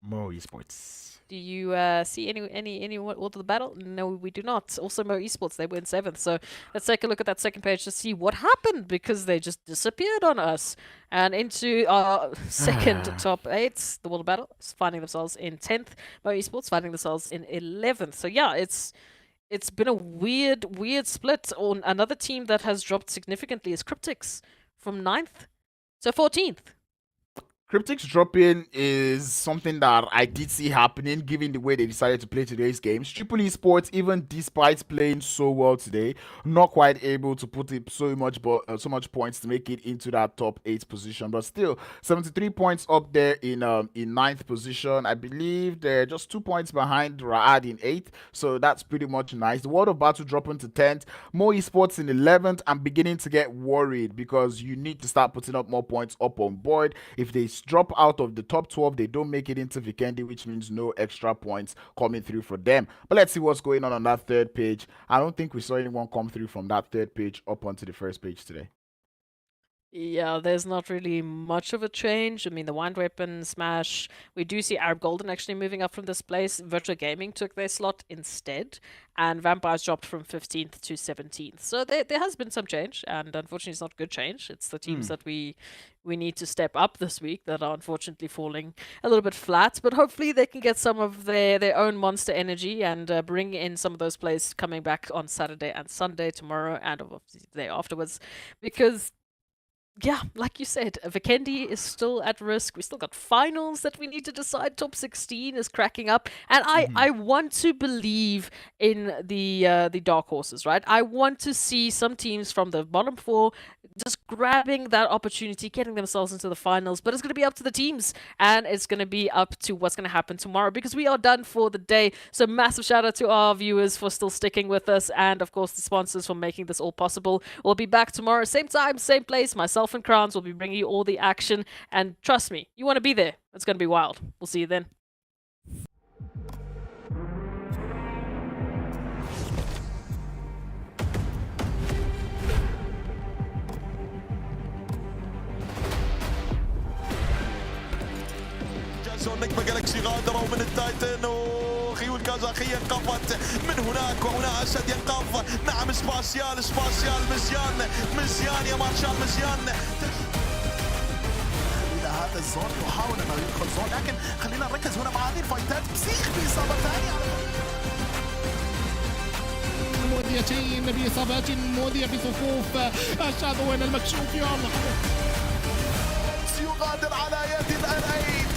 Mo Esports. Do you see any World of the Battle? No, we do not. Also, Mo Esports, they were in 7th. So let's take a look at that second page to see what happened, because they just disappeared on us. And into our second top 8, the World of Battle is finding themselves in 10th. Mo Esports finding themselves in 11th. So yeah, it's been a weird split. On another team that has dropped significantly is CRYPTICS from 9th to 14th. CRYPTICS dropping is something that I did see happening given the way they decided to play today's games. Triple Esports, even despite playing so well today, not quite able to put in so much points to make it into that top 8 position. But still, 73 points up there in 9th position. I believe they're just 2 points behind Raad in 8th, so that's pretty much nice. The World of Battle dropping to 10th. MEA Esports in 11th. I'm beginning to get worried because you need to start putting up more points up on board. If they drop out of the top 12, they don't make it into VIKHVND, which means no extra points coming through for them. But let's see what's going on that third page. I don't think we saw anyone come through from that third page up onto the first page today. Yeah, there's not really much of a change. I mean, the Wind Weapon, Smash, we do see Arab Golden actually moving up from this place. Virtual Gaming took their slot instead, and Vampires dropped from 15th to 17th. So there has been some change, and unfortunately it's not good change. It's the teams that we need to step up this week that are unfortunately falling a little bit flat, but hopefully they can get some of their own monster energy and bring in some of those players coming back on Saturday and Sunday, tomorrow, and obviously the day afterwards, because yeah, like you said, VIKHVND is still at risk. We still got finals that we need to decide. Top 16 is cracking up, and I want to believe in the dark horses, right? I want to see some teams from the bottom 4 just grabbing that opportunity, getting themselves into the finals. But it's going to be up to the teams, and it's going to be up to what's going to happen tomorrow, because we are done for the day. So massive shout out to our viewers for still sticking with us, and of course the sponsors for making this all possible. We'll be back tomorrow, same time, same place. Myself and Crowns will be bringing you all the action, and trust me, you want to be there. It's going to be wild. We'll see you then. نجمة جالكسي غادرة ومن التايتن وخيول كازاخية انقفت من هناك، وهنا أسد ينقف. نعم سباسيال مزيان يا مارشال مزيان. إلى هذا الزون يحاول أنه يدخل زون، لكن خلينا نركز هنا مع هذه الفايتات. بسيخ بإصابة ثانية مؤذيتين بإصابات مؤذية في صفوف الشاذوين المكشوف. يا الله يغادر على يد الأرأيت.